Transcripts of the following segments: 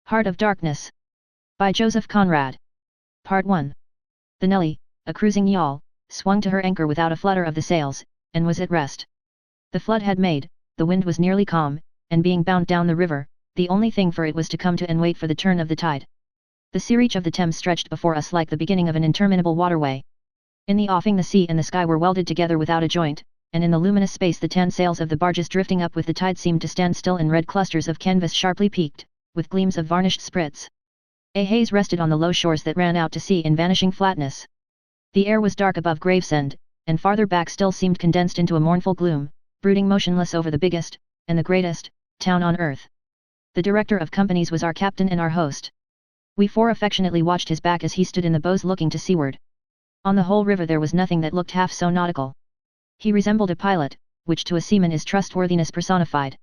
Heart of Darkness. By Joseph Conrad. Part 1. The Nelly, a cruising yawl, swung to her anchor without a flutter of the sails, and was at rest. The flood had made, the wind was nearly calm, and being bound down the river, the only thing for it was to come to and wait for the turn of the tide. The sea reach of the Thames stretched before us like the beginning of an interminable waterway. In the offing the sea and the sky were welded together without a joint, and in the luminous space the tan sails of the barges drifting up with the tide seemed to stand still in red clusters of canvas sharply peaked, with gleams of varnished sprits. A haze rested on the low shores that ran out to sea in vanishing flatness. The air was dark above Gravesend, and farther back still seemed condensed into a mournful gloom, brooding motionless over the biggest, and the greatest, town on earth. The director of companies was our captain and our host. We four affectionately watched his back as he stood in the bows looking to seaward. On the whole river there was nothing that looked half so nautical. He resembled a pilot, which to a seaman is trustworthiness personified.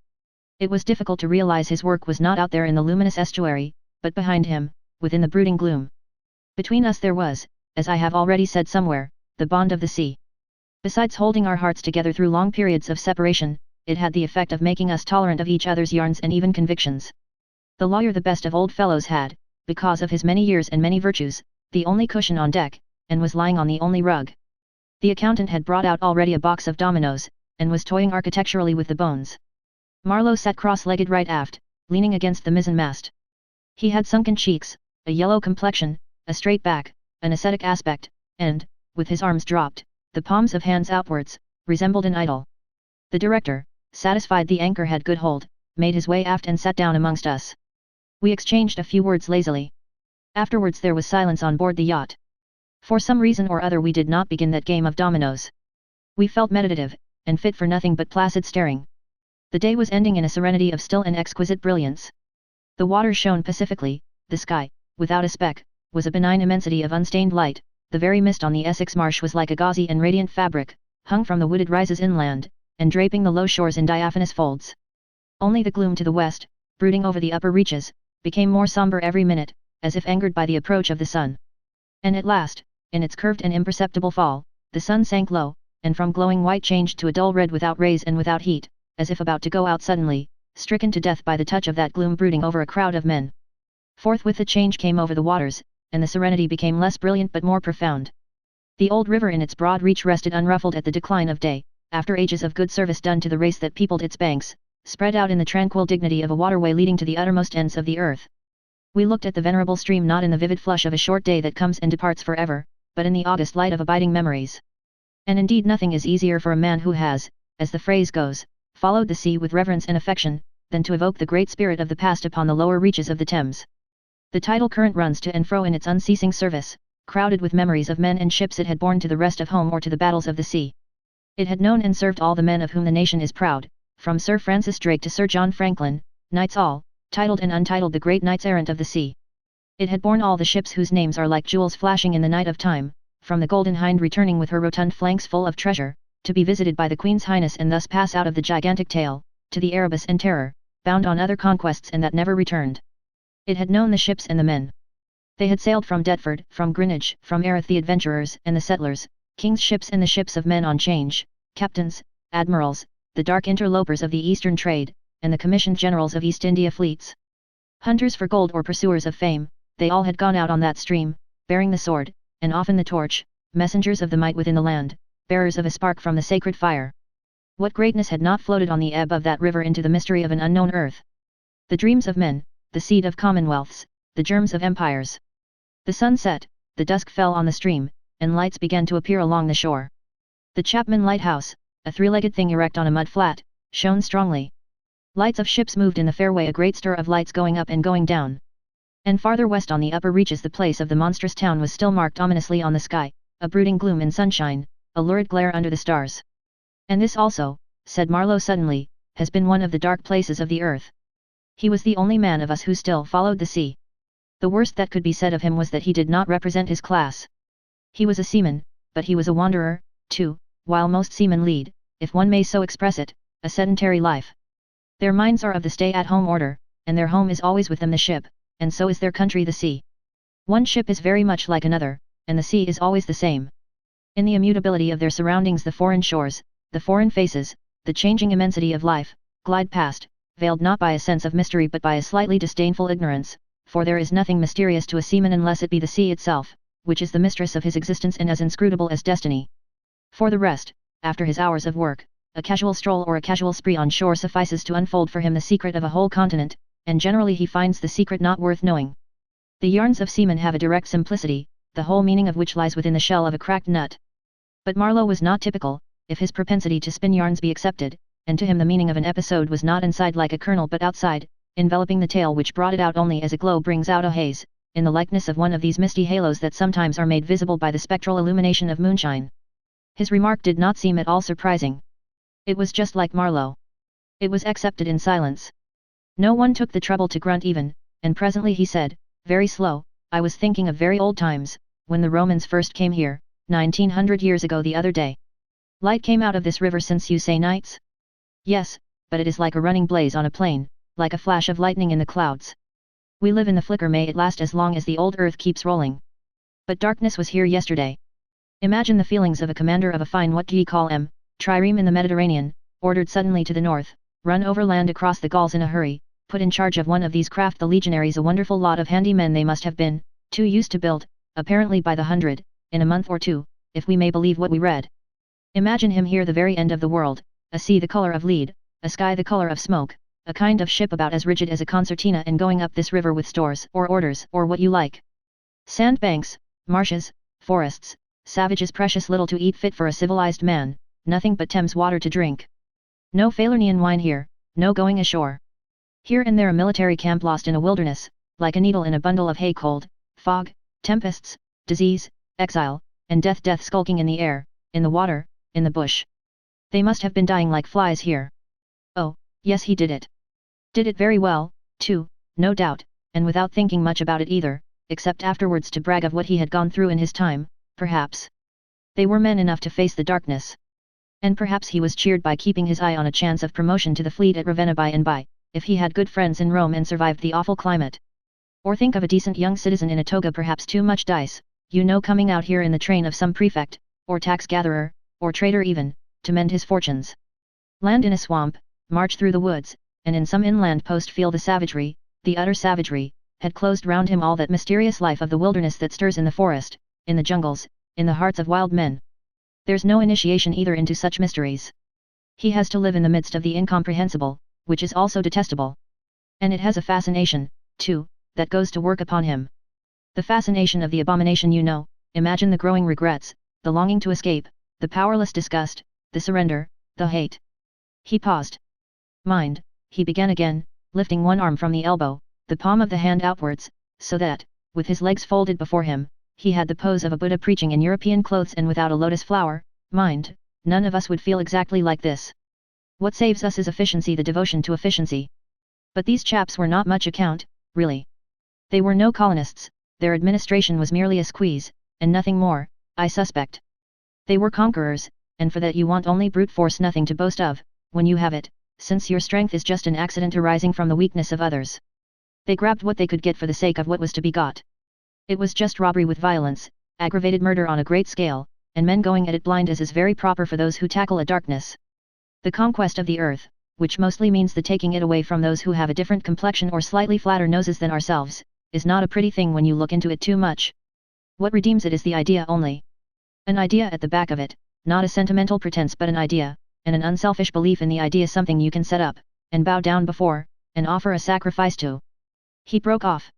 It was difficult to realize his work was not out there in the luminous estuary, but behind him, within the brooding gloom. Between us there was, as I have already said somewhere, the bond of the sea. Besides holding our hearts together through long periods of separation, it had the effect of making us tolerant of each other's yarns and even convictions. The lawyer, the best of old fellows, had, because of his many years and many virtues, the only cushion on deck, and was lying on the only rug. The accountant had brought out already a box of dominoes, and was toying architecturally with the bones. Marlowe sat cross-legged right aft, leaning against the mizzen-mast. He had sunken cheeks, a yellow complexion, a straight back, an ascetic aspect, and, with his arms dropped, the palms of hands outwards, resembled an idol. The director, satisfied the anchor had good hold, made his way aft and sat down amongst us. We exchanged a few words lazily. Afterwards there was silence on board the yacht. For some reason or other we did not begin that game of dominoes. We felt meditative, and fit for nothing but placid staring. The day was ending in a serenity of still and exquisite brilliance. The waters shone pacifically, the sky, without a speck, was a benign immensity of unstained light, the very mist on the Essex marsh was like a gauzy and radiant fabric, hung from the wooded rises inland, and draping the low shores in diaphanous folds. Only the gloom to the west, brooding over the upper reaches, became more sombre every minute, as if angered by the approach of the sun. And at last, in its curved and imperceptible fall, the sun sank low, and from glowing white changed to a dull red without rays and without heat, as if about to go out suddenly, stricken to death by the touch of that gloom brooding over a crowd of men. Forthwith the change came over the waters, and the serenity became less brilliant but more profound. The old river in its broad reach rested unruffled at the decline of day, after ages of good service done to the race that peopled its banks, spread out in the tranquil dignity of a waterway leading to the uttermost ends of the earth. We looked at the venerable stream not in the vivid flush of a short day that comes and departs forever, but in the august light of abiding memories. And indeed nothing is easier for a man who has, as the phrase goes, followed the sea with reverence and affection, than to evoke the great spirit of the past upon the lower reaches of the Thames. The tidal current runs to and fro in its unceasing service, crowded with memories of men and ships it had borne to the rest of home or to the battles of the sea. It had known and served all the men of whom the nation is proud, from Sir Francis Drake to Sir John Franklin, knights all, titled and untitled the great knights-errant of the sea. It had borne all the ships whose names are like jewels flashing in the night of time, from the Golden Hind returning with her rotund flanks full of treasure, to be visited by the Queen's Highness and thus pass out of the gigantic tale, to the Erebus and Terror, bound on other conquests and that never returned. It had known the ships and the men. They had sailed from Deptford, from Greenwich, from Erith the adventurers and the settlers, king's ships and the ships of men on change, captains, admirals, the dark interlopers of the eastern trade, and the commissioned generals of East India fleets. Hunters for gold or pursuers of fame, they all had gone out on that stream, bearing the sword, and often the torch, messengers of the might within the land, bearers of a spark from the sacred fire. What greatness had not floated on the ebb of that river into the mystery of an unknown earth? The dreams of men, the seed of commonwealths, the germs of empires. The sun set, the dusk fell on the stream, and lights began to appear along the shore. The Chapman Lighthouse, a three-legged thing erect on a mud flat, shone strongly. Lights of ships moved in the fairway, a great stir of lights going up and going down. And farther west on the upper reaches the place of the monstrous town was still marked ominously on the sky, a brooding gloom in sunshine, a lurid glare under the stars. And this also, said Marlowe suddenly, has been one of the dark places of the earth. He was the only man of us who still followed the sea. The worst that could be said of him was that he did not represent his class. He was a seaman, but he was a wanderer, too, while most seamen lead, if one may so express it, a sedentary life. Their minds are of the stay-at-home order, and their home is always with them the ship, and so is their country the sea. One ship is very much like another, and the sea is always the same. In the immutability of their surroundings the foreign shores, the foreign faces, the changing immensity of life, glide past, veiled not by a sense of mystery but by a slightly disdainful ignorance, for there is nothing mysterious to a seaman unless it be the sea itself, which is the mistress of his existence and as inscrutable as destiny. For the rest, after his hours of work, a casual stroll or a casual spree on shore suffices to unfold for him the secret of a whole continent, and generally he finds the secret not worth knowing. The yarns of seamen have a direct simplicity, the whole meaning of which lies within the shell of a cracked nut. But Marlowe was not typical, if his propensity to spin yarns be accepted, and to him the meaning of an episode was not inside like a kernel but outside, enveloping the tale which brought it out only as a glow brings out a haze, in the likeness of one of these misty halos that sometimes are made visible by the spectral illumination of moonshine. His remark did not seem at all surprising. It was just like Marlowe. It was accepted in silence. No one took the trouble to grunt even, and presently he said, very slow, I was thinking of very old times, when the Romans first came here, 1900 years ago the other day. Light came out of this river since you say nights? Yes, but it is like a running blaze on a plain, like a flash of lightning in the clouds. We live in the flicker, may it last as long as the old earth keeps rolling. But darkness was here yesterday. Imagine the feelings of a commander of a fine what do ye call trireme in the Mediterranean, ordered suddenly to the north, run overland across the Gauls in a hurry, put in charge of one of these craft the legionaries, a wonderful lot of handy men they must have been, too used to build, apparently by the hundred, in a month or two, if we may believe what we read. Imagine him here the very end of the world, a sea the color of lead, a sky the color of smoke, a kind of ship about as rigid as a concertina and going up this river with stores or orders or what you like. Sandbanks, marshes, forests, savages precious little to eat fit for a civilized man, nothing but Thames water to drink. No Falernian wine here, no going ashore. Here and there a military camp lost in a wilderness, like a needle in a bundle of hay, cold, fog, tempests, disease, exile, and death skulking in the air, in the water, in the bush. They must have been dying like flies here. Oh, yes, he did it. Did it very well, too, no doubt, and without thinking much about it either, except afterwards to brag of what he had gone through in his time, perhaps. They were men enough to face the darkness. And perhaps he was cheered by keeping his eye on a chance of promotion to the fleet at Ravenna by and by, if he had good friends in Rome and survived the awful climate. Or think of a decent young citizen in a toga, perhaps too much dice, coming out here in the train of some prefect, or tax gatherer, or trader even, to mend his fortunes. Land in a swamp, march through the woods, and in some inland post feel the savagery, the utter savagery, had closed round him all that mysterious life of the wilderness that stirs in the forest, in the jungles, in the hearts of wild men. There's no initiation either into such mysteries. He has to live in the midst of the incomprehensible, which is also detestable. And it has a fascination, too, that goes to work upon him. The fascination of the abomination, imagine the growing regrets, the longing to escape, the powerless disgust, the surrender, the hate. He paused. Mind, he began again, lifting one arm from the elbow, the palm of the hand outwards, so that, with his legs folded before him, he had the pose of a Buddha preaching in European clothes and without a lotus flower. Mind, none of us would feel exactly like this. What saves us is efficiency, the devotion to efficiency. But these chaps were not much account, really. They were no colonists, their administration was merely a squeeze, and nothing more, I suspect. They were conquerors, and for that you want only brute force, nothing to boast of, when you have it, since your strength is just an accident arising from the weakness of others. They grabbed what they could get for the sake of what was to be got. It was just robbery with violence, aggravated murder on a great scale, and men going at it blind, as is very proper for those who tackle a darkness. The conquest of the earth, which mostly means the taking it away from those who have a different complexion or slightly flatter noses than ourselves, is not a pretty thing when you look into it too much. What redeems it is the idea only. An idea at the back of it, not a sentimental pretense but an idea, and an unselfish belief in the idea, something you can set up, and bow down before, and offer a sacrifice to. He broke off.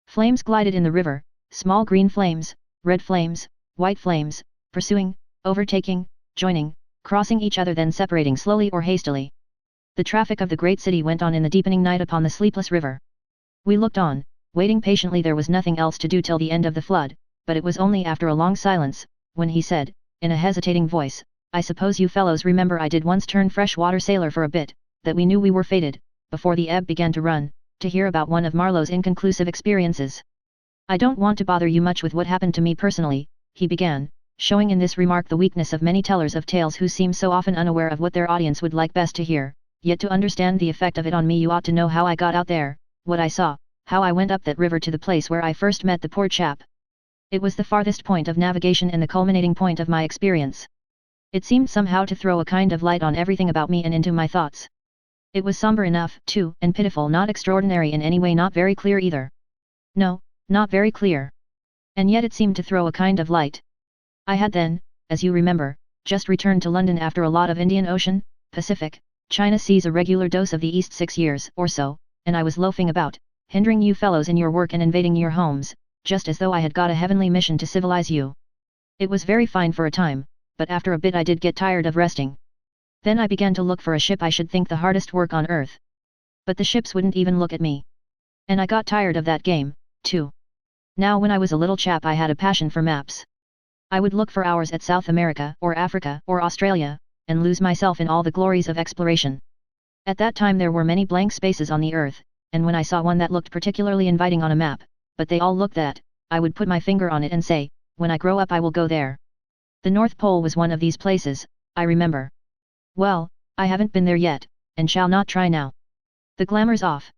Flames glided in the river, small green flames, red flames, white flames, pursuing, overtaking, joining, crossing each other, then separating slowly or hastily. The traffic of the great city went on in the deepening night upon the sleepless river. We looked on, waiting patiently. There was nothing else to do till the end of the flood, but it was only after a long silence, when he said, in a hesitating voice, I suppose you fellows remember I did once turn freshwater sailor for a bit, that we knew we were fated, before the ebb began to run, to hear about one of Marlowe's inconclusive experiences. I don't want to bother you much with what happened to me personally, he began, showing in this remark the weakness of many tellers of tales who seem so often unaware of what their audience would like best to hear, yet to understand the effect of it on me you ought to know how I got out there, what I saw, how I went up that river to the place where I first met the poor chap. It was the farthest point of navigation and the culminating point of my experience. It seemed somehow to throw a kind of light on everything about me and into my thoughts. It was somber enough, too, and pitiful, not extraordinary in any way, not very clear either. No, not very clear. And yet it seemed to throw a kind of light. I had then, as you remember, just returned to London after a lot of Indian Ocean, Pacific, China seas a regular dose of the East 6 years or so, and I was loafing about, hindering you fellows in your work and invading your homes, just as though I had got a heavenly mission to civilize you. It was very fine for a time, but after a bit I did get tired of resting. Then I began to look for a ship I should think the hardest work on earth. But the ships wouldn't even look at me. And I got tired of that game, too. Now when I was a little chap I had a passion for maps. I would look for hours at South America or Africa or Australia, and lose myself in all the glories of exploration. At that time there were many blank spaces on the earth, and when I saw one that looked particularly inviting on a map, but they all looked that, I would put my finger on it and say, when I grow up I will go there. The North Pole was one of these places, I remember. Well, I haven't been there yet, and shall not try now. The glamour's off.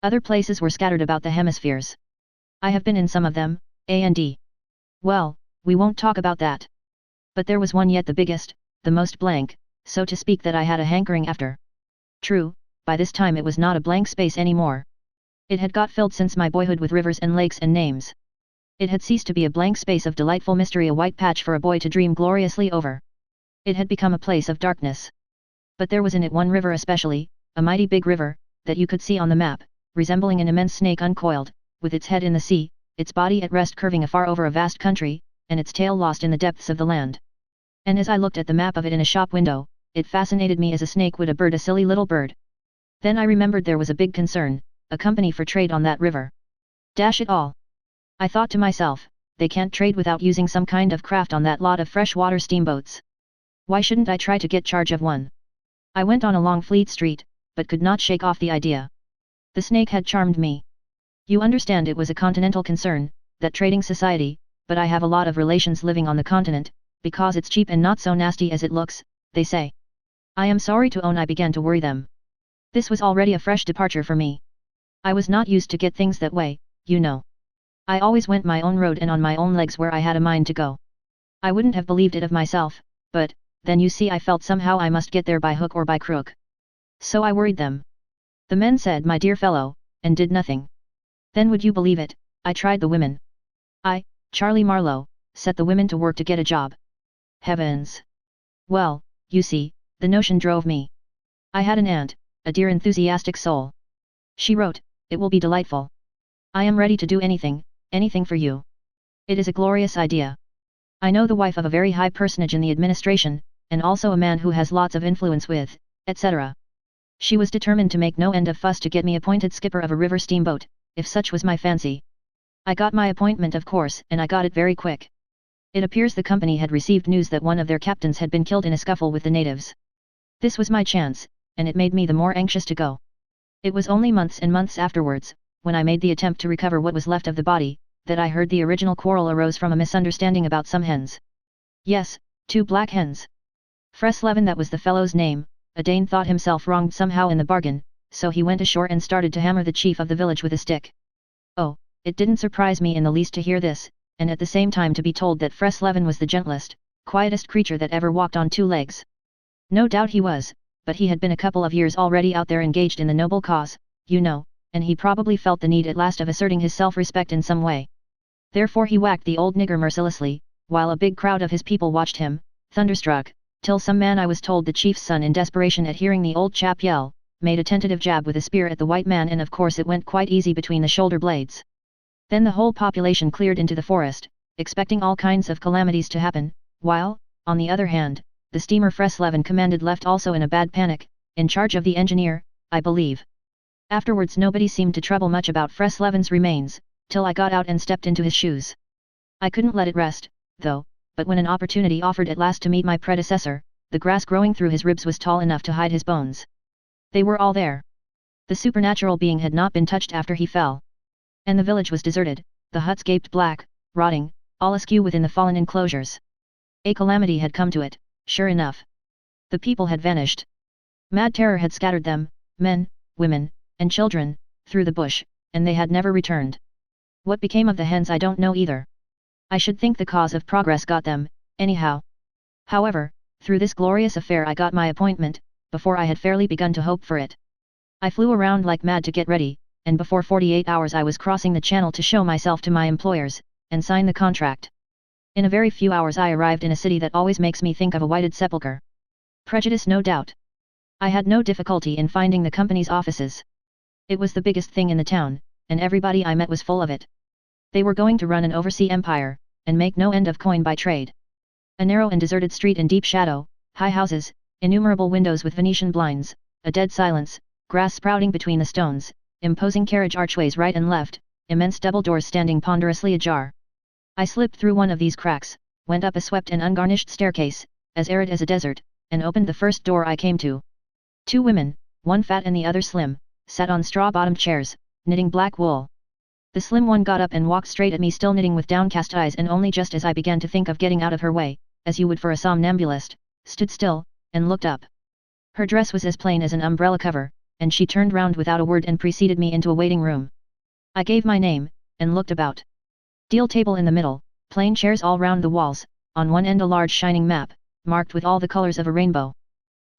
Other places were scattered about the hemispheres. I have been in some of them, and well, we won't talk about that. But there was one yet the biggest, the most blank, so to speak, that I had a hankering after. True, by this time it was not a blank space any more. It had got filled since my boyhood with rivers and lakes and names. It had ceased to be a blank space of delightful mystery, a white patch for a boy to dream gloriously over. It had become a place of darkness. But there was in it one river especially, a mighty big river, that you could see on the map, resembling an immense snake uncoiled, with its head in the sea, its body at rest curving afar over a vast country, and its tail lost in the depths of the land. And as I looked at the map of it in a shop window, it fascinated me as a snake would a bird, a silly little bird. Then I remembered there was a big concern, a company for trade on that river. Dash it all! I thought to myself, they can't trade without using some kind of craft on that lot of freshwater steamboats. Why shouldn't I try to get charge of one? I went on along Fleet Street, but could not shake off the idea. The snake had charmed me. You understand, it was a continental concern, that trading society, but I have a lot of relations living on the continent, because it's cheap and not so nasty as it looks, they say. I am sorry to own I began to worry them. This was already a fresh departure for me. I was not used to get things that way, you know. I always went my own road and on my own legs where I had a mind to go. I wouldn't have believed it of myself, but, then you see I felt somehow I must get there by hook or by crook. So I worried them. The men said, my dear fellow, and did nothing. Then would you believe it, I tried the women. I, Charlie Marlowe, set the women to work to get a job. Heavens! Well, you see, the notion drove me. I had an aunt, a dear enthusiastic soul. She wrote, it will be delightful. I am ready to do anything, anything for you. It is a glorious idea. I know the wife of a very high personage in the administration, and also a man who has lots of influence with, etc. She was determined to make no end of fuss to get me appointed skipper of a river steamboat, if such was my fancy. I got my appointment of course, and I got it very quick. It appears the company had received news that one of their captains had been killed in a scuffle with the natives. This was my chance, and it made me the more anxious to go. It was only months and months afterwards, when I made the attempt to recover what was left of the body, that I heard the original quarrel arose from a misunderstanding about some hens. Yes, 2 black hens. Fresleven, that was the fellow's name. A Dane thought himself wronged somehow in the bargain, so he went ashore and started to hammer the chief of the village with a stick. Oh, it didn't surprise me in the least to hear this, and at the same time to be told that Fresleven was the gentlest, quietest creature that ever walked on 2 legs. No doubt he was, but he had been a couple of years already out there engaged in the noble cause, you know, and he probably felt the need at last of asserting his self-respect in some way. Therefore he whacked the old nigger mercilessly, while a big crowd of his people watched him, thunderstruck, till some man, I was told the chief's son, in desperation at hearing the old chap yell, made a tentative jab with a spear at the white man, and of course it went quite easy between the shoulder blades. Then the whole population cleared into the forest, expecting all kinds of calamities to happen, while, on the other hand, the steamer Fresleven commanded left also in a bad panic, in charge of the engineer, I believe. Afterwards nobody seemed to trouble much about Fresleven's remains, till I got out and stepped into his shoes. I couldn't let it rest, though, but when an opportunity offered at last to meet my predecessor, the grass growing through his ribs was tall enough to hide his bones. They were all there. The supernatural being had not been touched after he fell. And the village was deserted, the huts gaped black, rotting, all askew within the fallen enclosures. A calamity had come to it, sure enough. The people had vanished. Mad terror had scattered them, men, women, and children, through the bush, and they had never returned. What became of the hens I don't know either. I should think the cause of progress got them, anyhow. However, through this glorious affair I got my appointment, before I had fairly begun to hope for it. I flew around like mad to get ready, and before 48 hours I was crossing the channel to show myself to my employers, and sign the contract. In a very few hours I arrived in a city that always makes me think of a whited sepulchre. Prejudice, no doubt. I had no difficulty in finding the company's offices. It was the biggest thing in the town, and everybody I met was full of it. They were going to run an overseas empire, and make no end of coin by trade. A narrow and deserted street in deep shadow, high houses, innumerable windows with Venetian blinds, a dead silence, grass sprouting between the stones, imposing carriage archways right and left, immense double doors standing ponderously ajar. I slipped through one of these cracks, went up a swept and ungarnished staircase, as arid as a desert, and opened the first door I came to. Two women, one fat and the other slim, sat on straw-bottomed chairs, knitting black wool. The slim one got up and walked straight at me, still knitting with downcast eyes, and only just as I began to think of getting out of her way, as you would for a somnambulist, stood still, and looked up. Her dress was as plain as an umbrella cover, and she turned round without a word and preceded me into a waiting room. I gave my name, and looked about. Deal table in the middle, plain chairs all round the walls, on one end a large shining map, marked with all the colors of a rainbow.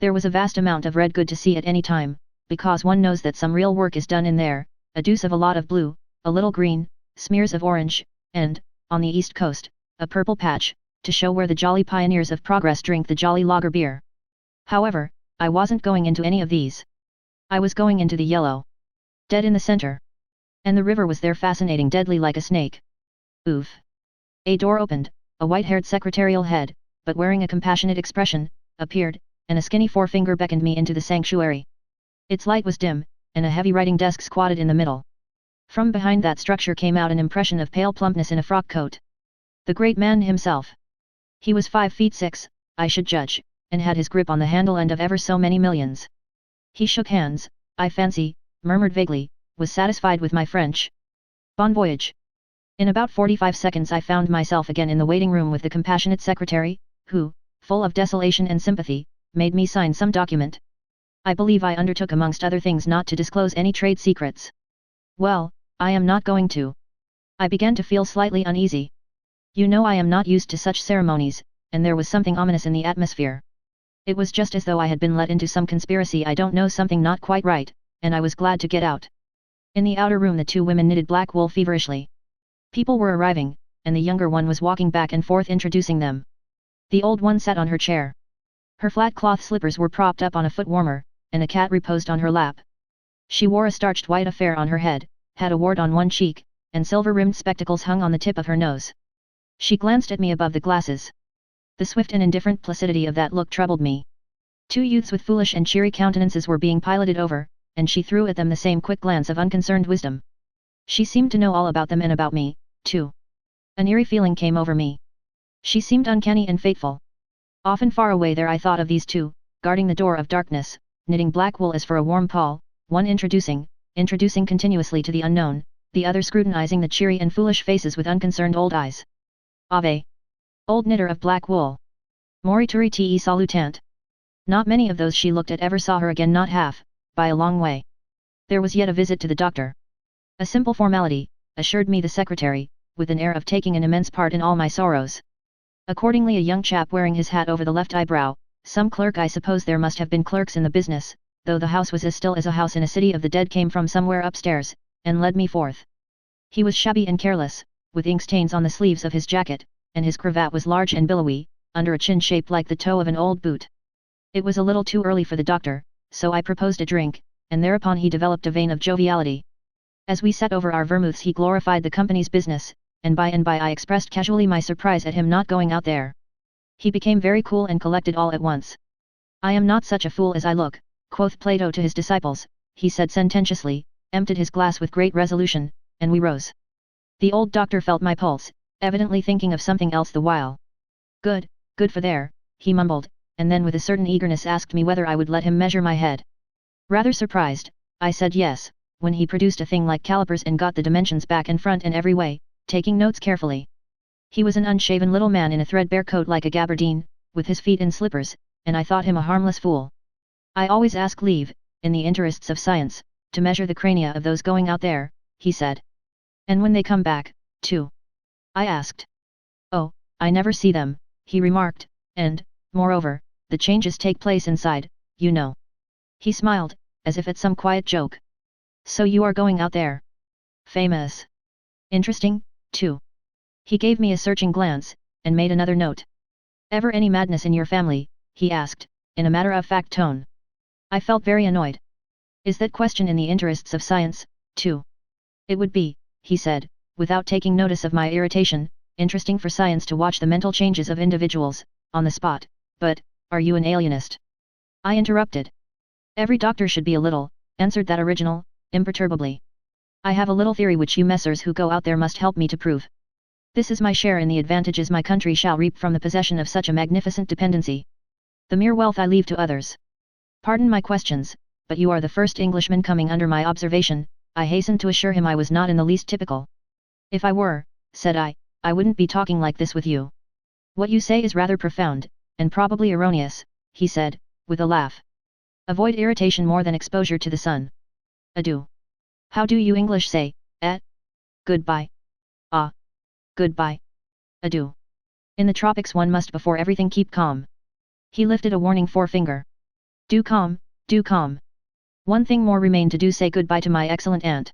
There was a vast amount of red, good to see at any time, because one knows that some real work is done in there, a deuce of a lot of blue, a little green, smears of orange, and, on the east coast, a purple patch, to show where the jolly pioneers of progress drink the jolly lager beer. However, I wasn't going into any of these. I was going into the yellow. Dead in the center. And the river was there, fascinating, deadly like a snake. Oof. A door opened, a white-haired secretarial head, but wearing a compassionate expression, appeared, and a skinny forefinger beckoned me into the sanctuary. Its light was dim, and a heavy writing desk squatted in the middle. From behind that structure came out an impression of pale plumpness in a frock coat. The great man himself. He was 5 feet 6, I should judge, and had his grip on the handle end of ever so many millions. He shook hands, I fancy, murmured vaguely, was satisfied with my French. Bon voyage. In about 45 seconds I found myself again in the waiting room with the compassionate secretary, who, full of desolation and sympathy, made me sign some document. I believe I undertook amongst other things not to disclose any trade secrets. Well, I am not going to. I began to feel slightly uneasy. You know, I am not used to such ceremonies, and there was something ominous in the atmosphere. It was just as though I had been let into some conspiracy, I don't know, something not quite right, and I was glad to get out. In the outer room the two women knitted black wool feverishly. People were arriving, and the younger one was walking back and forth introducing them. The old one sat on her chair. Her flat cloth slippers were propped up on a foot warmer, and a cat reposed on her lap. She wore a starched white affair on her head, had a wart on one cheek, and silver-rimmed spectacles hung on the tip of her nose. She glanced at me above the glasses. The swift and indifferent placidity of that look troubled me. Two youths with foolish and cheery countenances were being piloted over, and she threw at them the same quick glance of unconcerned wisdom. She seemed to know all about them and about me, too. An eerie feeling came over me. She seemed uncanny and fateful. Often far away there I thought of these two, guarding the door of darkness, knitting black wool as for a warm pall, one introducing continuously to the unknown, the other scrutinizing the cheery and foolish faces with unconcerned old eyes. Ave! Old knitter of black wool. Morituri te salutant. Not many of those she looked at ever saw her again, not half, by a long way. There was yet a visit to the doctor. A simple formality, assured me the secretary, with an air of taking an immense part in all my sorrows. Accordingly a young chap wearing his hat over the left eyebrow, some clerk, I suppose there must have been clerks in the business, though the house was as still as a house in a city of the dead, came from somewhere upstairs, and led me forth. He was shabby and careless, with ink stains on the sleeves of his jacket, and his cravat was large and billowy, under a chin shaped like the toe of an old boot. It was a little too early for the doctor, so I proposed a drink, and thereupon he developed a vein of joviality. As we sat over our vermouths he glorified the company's business, and by I expressed casually my surprise at him not going out there. He became very cool and collected all at once. I am not such a fool as I look, quoth Plato to his disciples, he said sententiously, emptied his glass with great resolution, and we rose. The old doctor felt my pulse, evidently thinking of something else the while. Good for there, he mumbled, and then with a certain eagerness asked me whether I would let him measure my head. Rather surprised, I said yes, when he produced a thing like calipers and got the dimensions back and front and every way, taking notes carefully. He was an unshaven little man in a threadbare coat like a gabardine, with his feet in slippers, and I thought him a harmless fool. I always ask leave, in the interests of science, to measure the crania of those going out there, he said. And when they come back, too? I asked. Oh, I never see them, he remarked, and, moreover, the changes take place inside, you know. He smiled, as if at some quiet joke. So you are going out there? Famous. Interesting, too. He gave me a searching glance, and made another note. Ever any madness in your family? He asked, in a matter-of-fact tone. I felt very annoyed. Is that question in the interests of science, too? It would be, he said, without taking notice of my irritation, interesting for science to watch the mental changes of individuals, on the spot, but, are you an alienist? I interrupted. Every doctor should be a little, answered that original, imperturbably. I have a little theory which you messers who go out there must help me to prove. This is my share in the advantages my country shall reap from the possession of such a magnificent dependency. The mere wealth I leave to others. Pardon my questions, but you are the first Englishman coming under my observation, I hastened to assure him I was not in the least typical. If I were, said I wouldn't be talking like this with you. What you say is rather profound, and probably erroneous, he said, with a laugh. Avoid irritation more than exposure to the sun. Adieu. How do you English say, goodbye? Ah. Goodbye. Adieu. In the tropics one must before everything keep calm. He lifted a warning forefinger. Do calm, do calm. One thing more remained to do, say goodbye to my excellent aunt.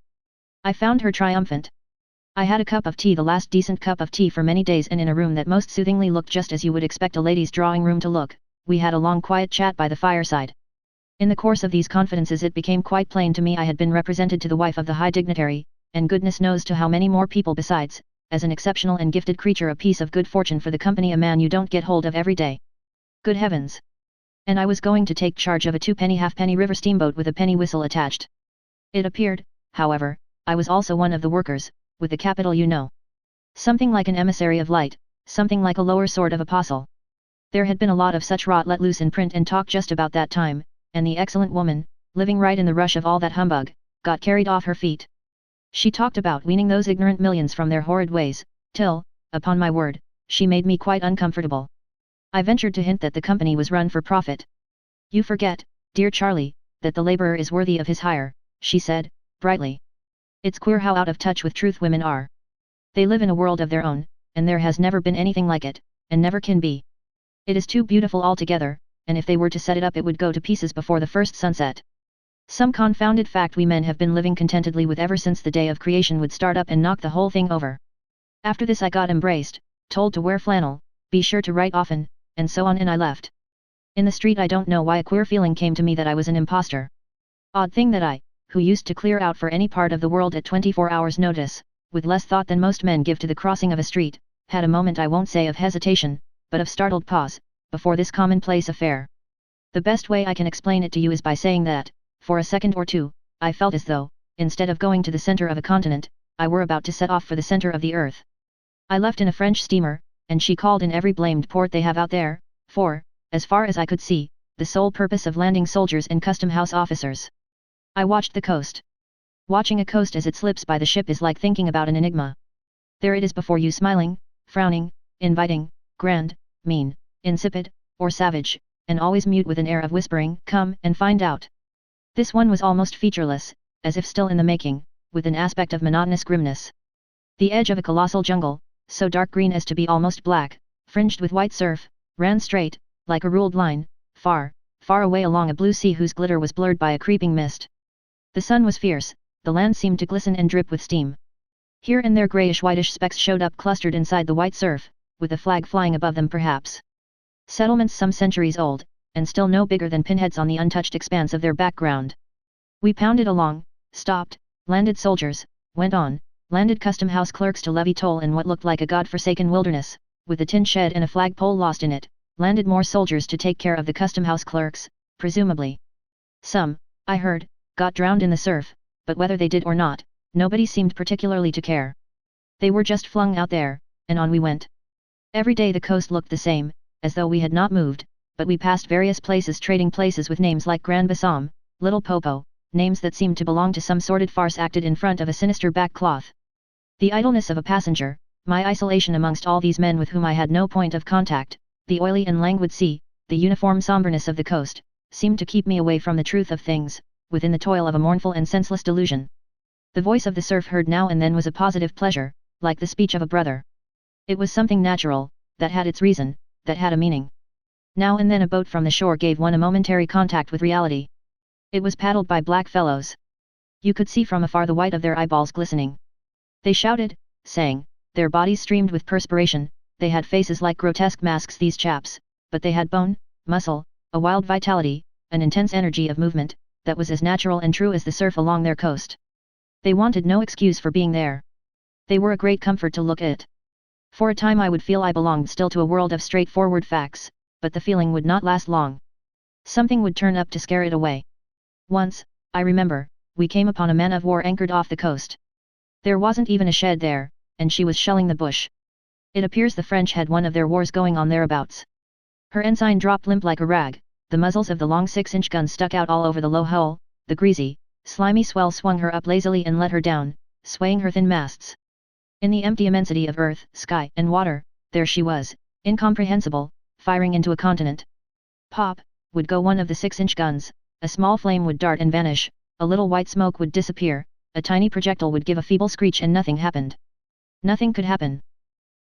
I found her triumphant. I had a cup of tea, the last decent cup of tea for many days, and in a room that most soothingly looked just as you would expect a lady's drawing room to look, we had a long quiet chat by the fireside. In the course of these confidences it became quite plain to me I had been represented to the wife of the high dignitary, and goodness knows to how many more people besides, as an exceptional and gifted creature, a piece of good fortune for the company, a man you don't get hold of every day. Good heavens! And I was going to take charge of a 2-penny halfpenny river steamboat with a penny whistle attached. It appeared, however, I was also one of the workers, with the capital you know. Something like an emissary of light, something like a lower sort of apostle. There had been a lot of such rot let loose in print and talk just about that time, and the excellent woman, living right in the rush of all that humbug, got carried off her feet. She talked about weaning those ignorant millions from their horrid ways, till, upon my word, she made me quite uncomfortable. I ventured to hint that the company was run for profit. You forget, dear Charlie, that the laborer is worthy of his hire, she said, brightly. It's queer how out of touch with truth women are. They live in a world of their own, and there has never been anything like it, and never can be. It is too beautiful altogether, and if they were to set it up it would go to pieces before the first sunset. Some confounded fact we men have been living contentedly with ever since the day of creation would start up and knock the whole thing over. After this I got embraced, told to wear flannel, be sure to write often, and so on, and I left. In the street I don't know why a queer feeling came to me that I was an impostor. Odd thing that I, who used to clear out for any part of the world at 24 hours notice, with less thought than most men give to the crossing of a street, had a moment I won't say of hesitation, but of startled pause, before this commonplace affair. The best way I can explain it to you is by saying that, for a second or two, I felt as though, instead of going to the center of a continent, I were about to set off for the center of the earth. I left in a French steamer, and she called in every blamed port they have out there, for, as far as I could see, the sole purpose of landing soldiers and custom house officers. I watched the coast. Watching a coast as it slips by the ship is like thinking about an enigma. There it is before you, smiling, frowning, inviting, grand, mean, insipid, or savage, and always mute with an air of whispering, "Come and find out." This one was almost featureless, as if still in the making, with an aspect of monotonous grimness. The edge of a colossal jungle, so dark green as to be almost black, fringed with white surf, ran straight, like a ruled line, far, far away along a blue sea whose glitter was blurred by a creeping mist. The sun was fierce, the land seemed to glisten and drip with steam. Here and there greyish-whitish specks showed up clustered inside the white surf, with a flag flying above them perhaps. Settlements some centuries old, and still no bigger than pinheads on the untouched expanse of their background. We pounded along, stopped, landed soldiers, went on, landed custom house clerks to levy toll in what looked like a god-forsaken wilderness, with a tin shed and a flagpole lost in it, landed more soldiers to take care of the custom house clerks, presumably. Some, I heard, got drowned in the surf, but whether they did or not, nobody seemed particularly to care. They were just flung out there, and on we went. Every day the coast looked the same, as though we had not moved, but we passed various places, trading places with names like Grand Bassam, Little Popo, names that seemed to belong to some sordid farce acted in front of a sinister back cloth. The idleness of a passenger, my isolation amongst all these men with whom I had no point of contact, the oily and languid sea, the uniform somberness of the coast, seemed to keep me away from the truth of things, within the toil of a mournful and senseless delusion. The voice of the surf heard now and then was a positive pleasure, like the speech of a brother. It was something natural, that had its reason, that had a meaning. Now and then a boat from the shore gave one a momentary contact with reality. It was paddled by black fellows. You could see from afar the white of their eyeballs glistening. They shouted, sang, their bodies streamed with perspiration, they had faces like grotesque masks these chaps, but they had bone, muscle, a wild vitality, an intense energy of movement, that was as natural and true as the surf along their coast. They wanted no excuse for being there. They were a great comfort to look at. For a time I would feel I belonged still to a world of straightforward facts, but the feeling would not last long. Something would turn up to scare it away. Once, I remember, we came upon a man of war anchored off the coast. There wasn't even a shed there, and she was shelling the bush. It appears the French had one of their wars going on thereabouts. Her ensign dropped limp like a rag, the muzzles of the long 6-inch guns stuck out all over the low hull, the greasy, slimy swell swung her up lazily and let her down, swaying her thin masts. In the empty immensity of earth, sky, and water, there she was, incomprehensible, firing into a continent. Pop, would go one of the 6-inch guns, a small flame would dart and vanish, a little white smoke would disappear, a tiny projectile would give a feeble screech and nothing happened. Nothing could happen.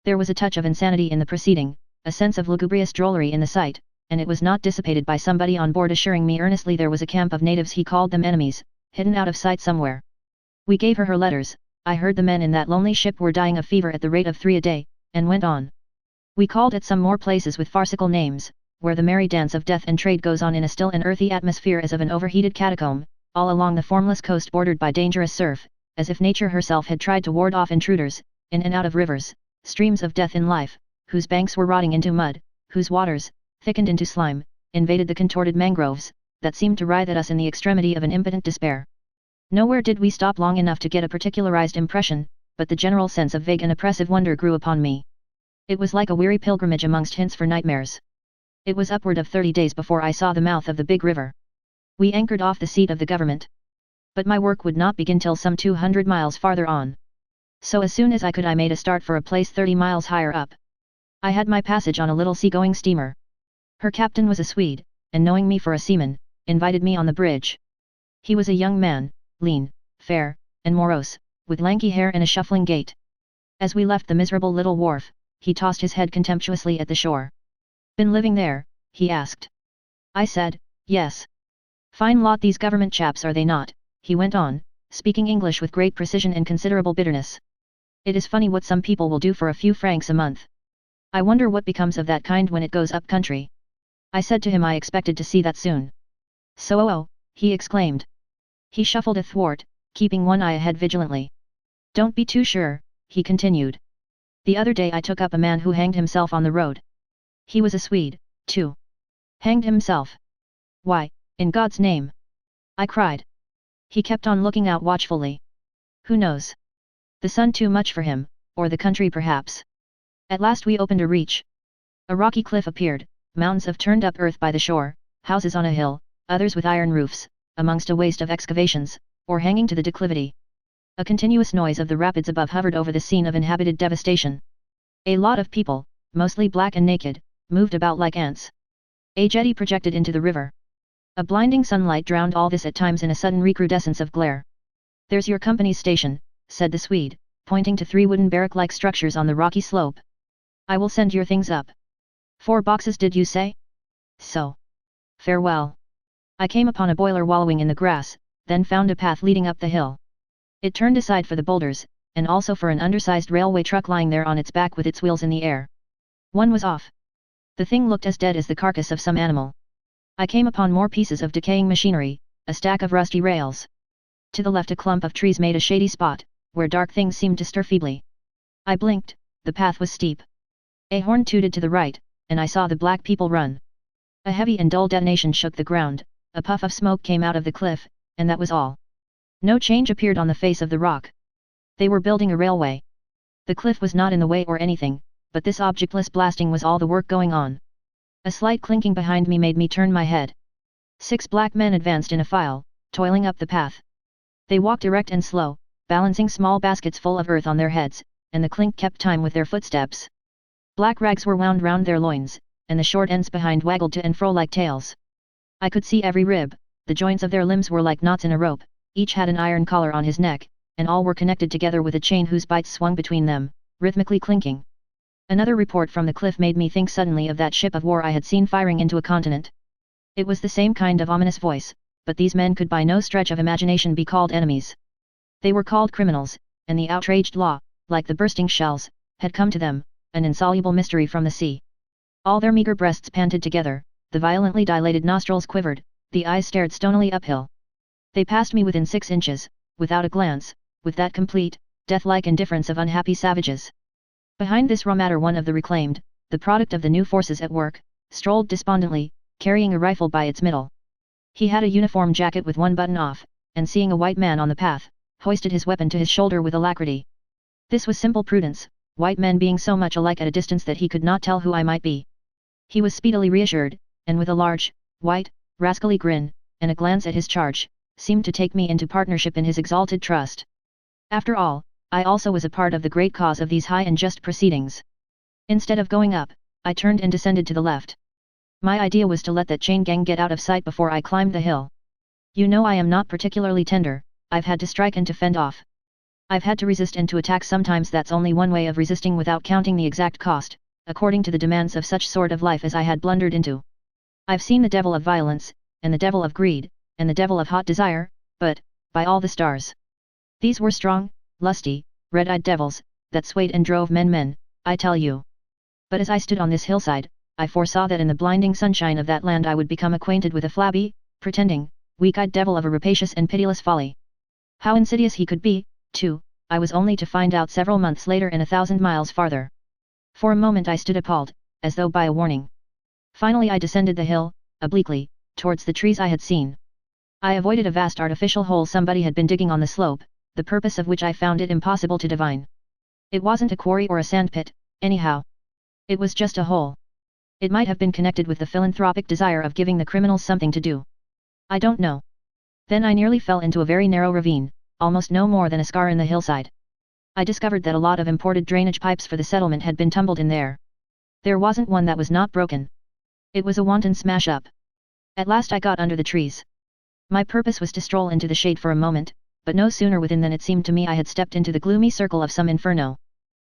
There was a touch of insanity in the proceeding, a sense of lugubrious drollery in the sight, and it was not dissipated by somebody on board assuring me earnestly there was a camp of natives, he called them enemies, hidden out of sight somewhere. We gave her letters. I heard the men in that lonely ship were dying of fever at the rate of 3 a day, and went on. We called at some more places with farcical names, where the merry dance of death and trade goes on in a still and earthy atmosphere as of an overheated catacomb, all along the formless coast bordered by dangerous surf, as if nature herself had tried to ward off intruders, in and out of rivers, streams of death in life, whose banks were rotting into mud, whose waters, thickened into slime, invaded the contorted mangroves, that seemed to writhe at us in the extremity of an impotent despair. Nowhere did we stop long enough to get a particularized impression, but the general sense of vague and oppressive wonder grew upon me. It was like a weary pilgrimage amongst hints for nightmares. It was upward of 30 days before I saw the mouth of the big river. We anchored off the seat of the government. But my work would not begin till some 200 miles farther on. So as soon as I could I made a start for a place 30 miles higher up. I had my passage on a little sea-going steamer. Her captain was a Swede, and knowing me for a seaman, invited me on the bridge. He was a young man, lean, fair, and morose, with lanky hair and a shuffling gait. As we left the miserable little wharf, he tossed his head contemptuously at the shore. Been living there? He asked. I said, yes. Fine lot these government chaps, are they not? He went on, speaking English with great precision and considerable bitterness. It is funny what some people will do for a few francs a month. I wonder what becomes of that kind when it goes up country. I said to him I expected to see that soon. So he exclaimed. He shuffled athwart, keeping one eye ahead vigilantly. Don't be too sure, he continued. The other day I took up a man who hanged himself on the road. He was a Swede, too. Hanged himself? Why, in God's name? I cried. He kept on looking out watchfully. Who knows? The sun too much for him, or the country perhaps. At last we opened a reach. A rocky cliff appeared, mounds of turned up earth by the shore, houses on a hill, others with iron roofs, amongst a waste of excavations, or hanging to the declivity. A continuous noise of the rapids above hovered over the scene of inhabited devastation. A lot of people, mostly black and naked, moved about like ants. A jetty projected into the river. A blinding sunlight drowned all this at times in a sudden recrudescence of glare. There's your company's station, said the Swede, pointing to 3 wooden barrack-like structures on the rocky slope. I will send your things up. 4 boxes did you say? So. Farewell. I came upon a boiler wallowing in the grass, then found a path leading up the hill. It turned aside for the boulders, and also for an undersized railway truck lying there on its back with its wheels in the air. One was off. The thing looked as dead as the carcass of some animal. I came upon more pieces of decaying machinery, a stack of rusty rails. To the left a clump of trees made a shady spot, where dark things seemed to stir feebly. I blinked, the path was steep. A horn tooted to the right, and I saw the black people run. A heavy and dull detonation shook the ground, a puff of smoke came out of the cliff, and that was all. No change appeared on the face of the rock. They were building a railway. The cliff was not in the way or anything, but this objectless blasting was all the work going on. A slight clinking behind me made me turn my head. 6 black men advanced in a file, toiling up the path. They walked erect and slow, balancing small baskets full of earth on their heads, and the clink kept time with their footsteps. Black rags were wound round their loins, and the short ends behind waggled to and fro like tails. I could see every rib, the joints of their limbs were like knots in a rope, each had an iron collar on his neck, and all were connected together with a chain whose bites swung between them, rhythmically clinking. Another report from the cliff made me think suddenly of that ship of war I had seen firing into a continent. It was the same kind of ominous voice, but these men could by no stretch of imagination be called enemies. They were called criminals, and the outraged law, like the bursting shells, had come to them, an insoluble mystery from the sea. All their meager breasts panted together, the violently dilated nostrils quivered, the eyes stared stonily uphill. They passed me within 6 inches, without a glance, with that complete, death-like indifference of unhappy savages. Behind this raw matter one of the reclaimed, the product of the new forces at work, strolled despondently, carrying a rifle by its middle. He had a uniform jacket with one button off, and seeing a white man on the path, hoisted his weapon to his shoulder with alacrity. This was simple prudence, white men being so much alike at a distance that he could not tell who I might be. He was speedily reassured, and with a large, white, rascally grin, and a glance at his charge, seemed to take me into partnership in his exalted trust. After all, I also was a part of the great cause of these high and just proceedings. Instead of going up, I turned and descended to the left. My idea was to let that chain gang get out of sight before I climbed the hill. You know I am not particularly tender, I've had to strike and to fend off. I've had to resist and to attack sometimes. That's only one way of resisting without counting the exact cost, according to the demands of such sort of life as I had blundered into. I've seen the devil of violence, and the devil of greed, and the devil of hot desire, but, by all the stars, these were strong, lusty, red-eyed devils, that swayed and drove men, I tell you. But as I stood on this hillside, I foresaw that in the blinding sunshine of that land I would become acquainted with a flabby, pretending, weak-eyed devil of a rapacious and pitiless folly. How insidious he could be, too, I was only to find out several months later and 1,000 miles farther. For a moment I stood appalled, as though by a warning. Finally I descended the hill, obliquely, towards the trees I had seen. I avoided a vast artificial hole somebody had been digging on the slope, the purpose of which I found it impossible to divine. It wasn't a quarry or a sandpit, anyhow. It was just a hole. It might have been connected with the philanthropic desire of giving the criminals something to do. I don't know. Then I nearly fell into a very narrow ravine, almost no more than a scar in the hillside. I discovered that a lot of imported drainage pipes for the settlement had been tumbled in there. There wasn't one that was not broken. It was a wanton smash-up. At last I got under the trees. My purpose was to stroll into the shade for a moment, but no sooner within than it seemed to me I had stepped into the gloomy circle of some inferno.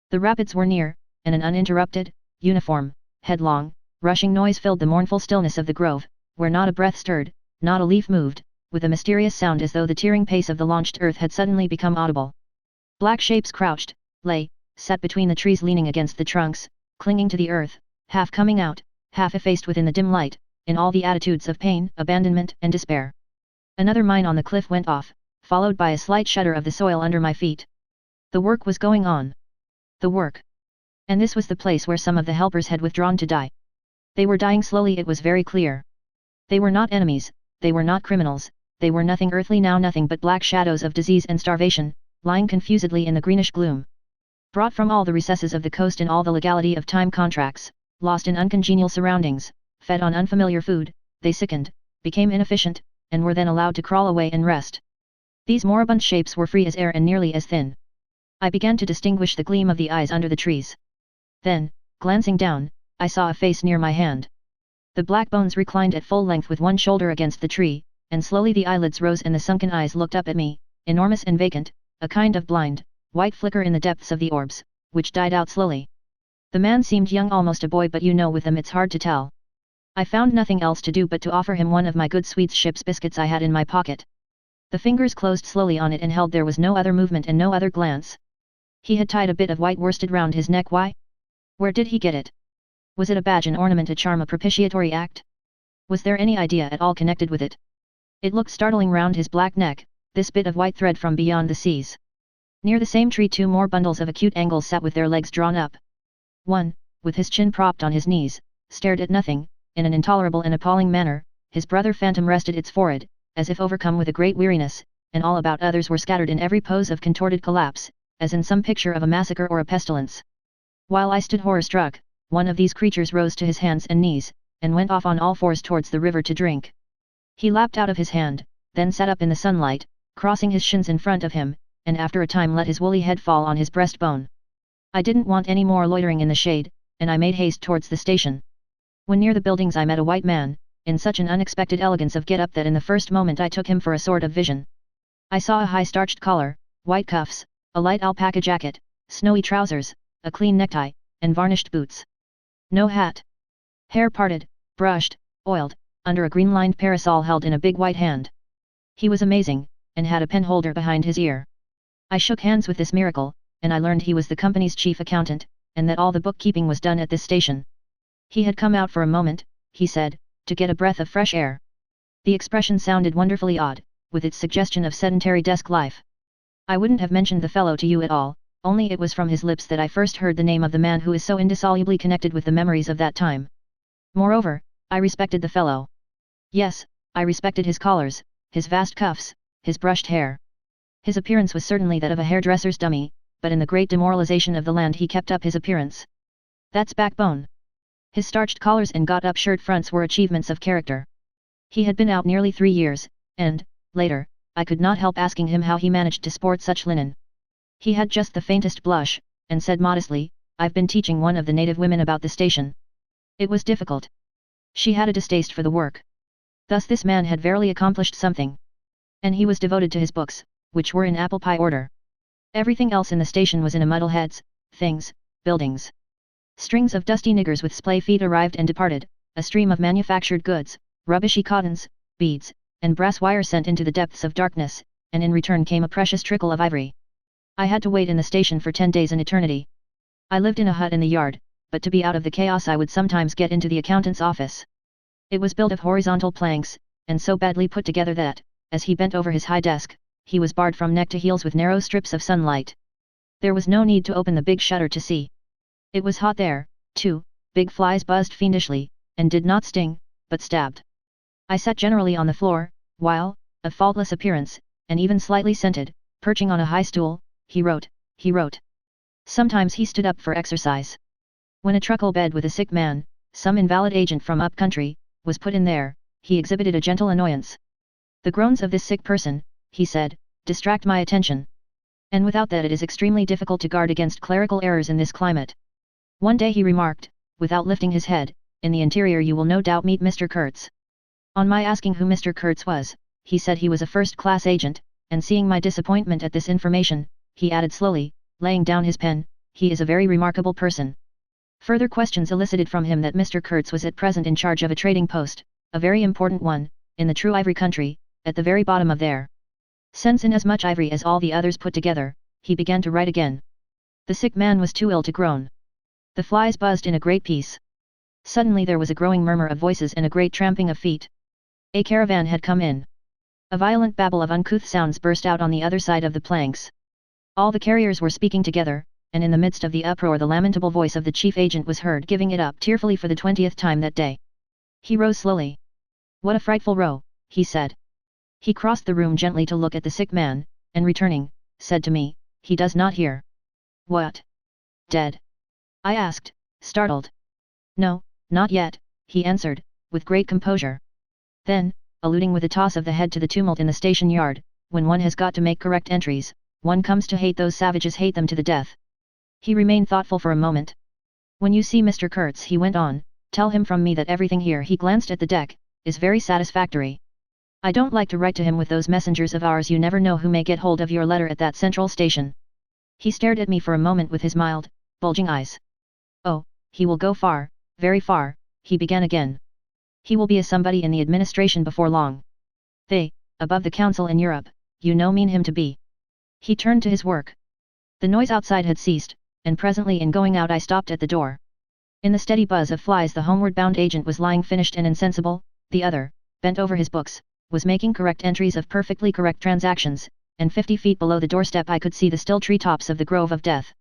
The rapids were near, and an uninterrupted, uniform, headlong, rushing noise filled the mournful stillness of the grove, where not a breath stirred, not a leaf moved, with a mysterious sound as though the tearing pace of the launched earth had suddenly become audible. Black shapes crouched, lay, sat between the trees leaning against the trunks, clinging to the earth, half coming out, half effaced within the dim light, in all the attitudes of pain, abandonment, and despair. Another mine on the cliff went off, followed by a slight shudder of the soil under my feet. The work was going on. The work. And this was the place where some of the helpers had withdrawn to die. They were dying slowly, it was very clear. They were not enemies, they were not criminals, they were nothing earthly now, nothing but black shadows of disease and starvation, lying confusedly in the greenish gloom. Brought from all the recesses of the coast in all the legality of time contracts, lost in uncongenial surroundings, fed on unfamiliar food, they sickened, became inefficient, and were then allowed to crawl away and rest. These moribund shapes were free as air and nearly as thin. I began to distinguish the gleam of the eyes under the trees. Then, glancing down, I saw a face near my hand. The black bones reclined at full length with one shoulder against the tree, and slowly the eyelids rose and the sunken eyes looked up at me, enormous and vacant, a kind of blind, white flicker in the depths of the orbs, which died out slowly. The man seemed young, almost a boy, but you know with them it's hard to tell. I found nothing else to do but to offer him one of my good sweets ship's biscuits I had in my pocket. The fingers closed slowly on it and held. There was no other movement and no other glance. He had tied a bit of white worsted round his neck. Why? Where did he get it? Was it a badge, an ornament, a charm, a propitiatory act? Was there any idea at all connected with it? It looked startling round his black neck, this bit of white thread from beyond the seas. Near the same tree 2 more bundles of acute angles sat with their legs drawn up. One, with his chin propped on his knees, stared at nothing, in an intolerable and appalling manner. His brother phantom rested its forehead, as if overcome with a great weariness, and all about others were scattered in every pose of contorted collapse, as in some picture of a massacre or a pestilence. While I stood horror-struck, one of these creatures rose to his hands and knees, and went off on all fours towards the river to drink. He lapped out of his hand, then sat up in the sunlight, crossing his shins in front of him, and after a time let his woolly head fall on his breastbone. I didn't want any more loitering in the shade, and I made haste towards the station. When near the buildings I met a white man, in such an unexpected elegance of get-up that in the first moment I took him for a sort of vision. I saw a high starched collar, white cuffs, a light alpaca jacket, snowy trousers, a clean necktie, and varnished boots. No hat. Hair parted, brushed, oiled, under a green-lined parasol held in a big white hand. He was amazing, and had a pen holder behind his ear. I shook hands with this miracle, and I learned he was the company's chief accountant, and that all the bookkeeping was done at this station. He had come out for a moment, he said, to get a breath of fresh air. The expression sounded wonderfully odd, with its suggestion of sedentary desk life. I wouldn't have mentioned the fellow to you at all, only it was from his lips that I first heard the name of the man who is so indissolubly connected with the memories of that time. Moreover, I respected the fellow. Yes, I respected his collars, his vast cuffs, his brushed hair. His appearance was certainly that of a hairdresser's dummy, but in the great demoralization of the land he kept up his appearance. That's backbone. His starched collars and got-up shirt fronts were achievements of character. He had been out nearly 3 years, and, later, I could not help asking him how he managed to sport such linen. He had just the faintest blush, and said modestly, "I've been teaching one of the native women about the station. It was difficult. She had a distaste for the work." Thus this man had verily accomplished something. And he was devoted to his books, which were in apple pie order. Everything else in the station was in a muddle: heads, things, buildings. Strings of dusty niggers with splay feet arrived and departed, a stream of manufactured goods, rubbishy cottons, beads, and brass wire sent into the depths of darkness, and in return came a precious trickle of ivory. I had to wait in the station for 10 days, an eternity. I lived in a hut in the yard, but to be out of the chaos I would sometimes get into the accountant's office. It was built of horizontal planks, and so badly put together that, as he bent over his high desk, he was barred from neck to heels with narrow strips of sunlight. There was no need to open the big shutter to see. It was hot there, too. Big flies buzzed fiendishly, and did not sting, but stabbed. I sat generally on the floor, while, of faultless appearance, and even slightly scented, perching on a high stool, he wrote. Sometimes he stood up for exercise. When a truckle bed with a sick man, some invalid agent from up country, was put in there, he exhibited a gentle annoyance. "The groans of this sick person," he said, "distract my attention. And without that it is extremely difficult to guard against clerical errors in this climate." One day he remarked, without lifting his head, "In the interior you will no doubt meet Mr. Kurtz." On my asking who Mr. Kurtz was, he said he was a first-class agent, and seeing my disappointment at this information, he added slowly, laying down his pen, "He is a very remarkable person." Further questions elicited from him that Mr. Kurtz was at present in charge of a trading post, a very important one, in the true ivory country, at the very bottom of there. Sends in as much ivory as all the others put together. He began to write again. The sick man was too ill to groan. The flies buzzed in a great peace. Suddenly there was a growing murmur of voices and a great tramping of feet. A caravan had come in. A violent babble of uncouth sounds burst out on the other side of the planks. All the carriers were speaking together, and in the midst of the uproar the lamentable voice of the chief agent was heard giving it up tearfully for the 20th time that day. He rose slowly. "What a frightful row," he said. He crossed the room gently to look at the sick man, and returning, said to me, "He does not hear." "What? Dead?" I asked, startled. "No, not yet," he answered, with great composure. Then, alluding with a toss of the head to the tumult in the station yard, "When one has got to make correct entries, one comes to hate those savages, hate them to the death." He remained thoughtful for a moment. "When you see Mr. Kurtz," he went on, "tell him from me that everything here," he glanced at the deck, "is very satisfactory. I don't like to write to him with those messengers of ours, you never know who may get hold of your letter at that central station." He stared at me for a moment with his mild, bulging eyes. "Oh, he will go far, very far," he began again. "He will be a somebody in the administration before long. They, above the council in Europe, you know, mean him to be." He turned to his work. The noise outside had ceased, and presently in going out I stopped at the door. In the steady buzz of flies the homeward-bound agent was lying finished and insensible, the other, bent over his books, was making correct entries of perfectly correct transactions, and 50 feet below the doorstep I could see the still treetops of the Grove of Death.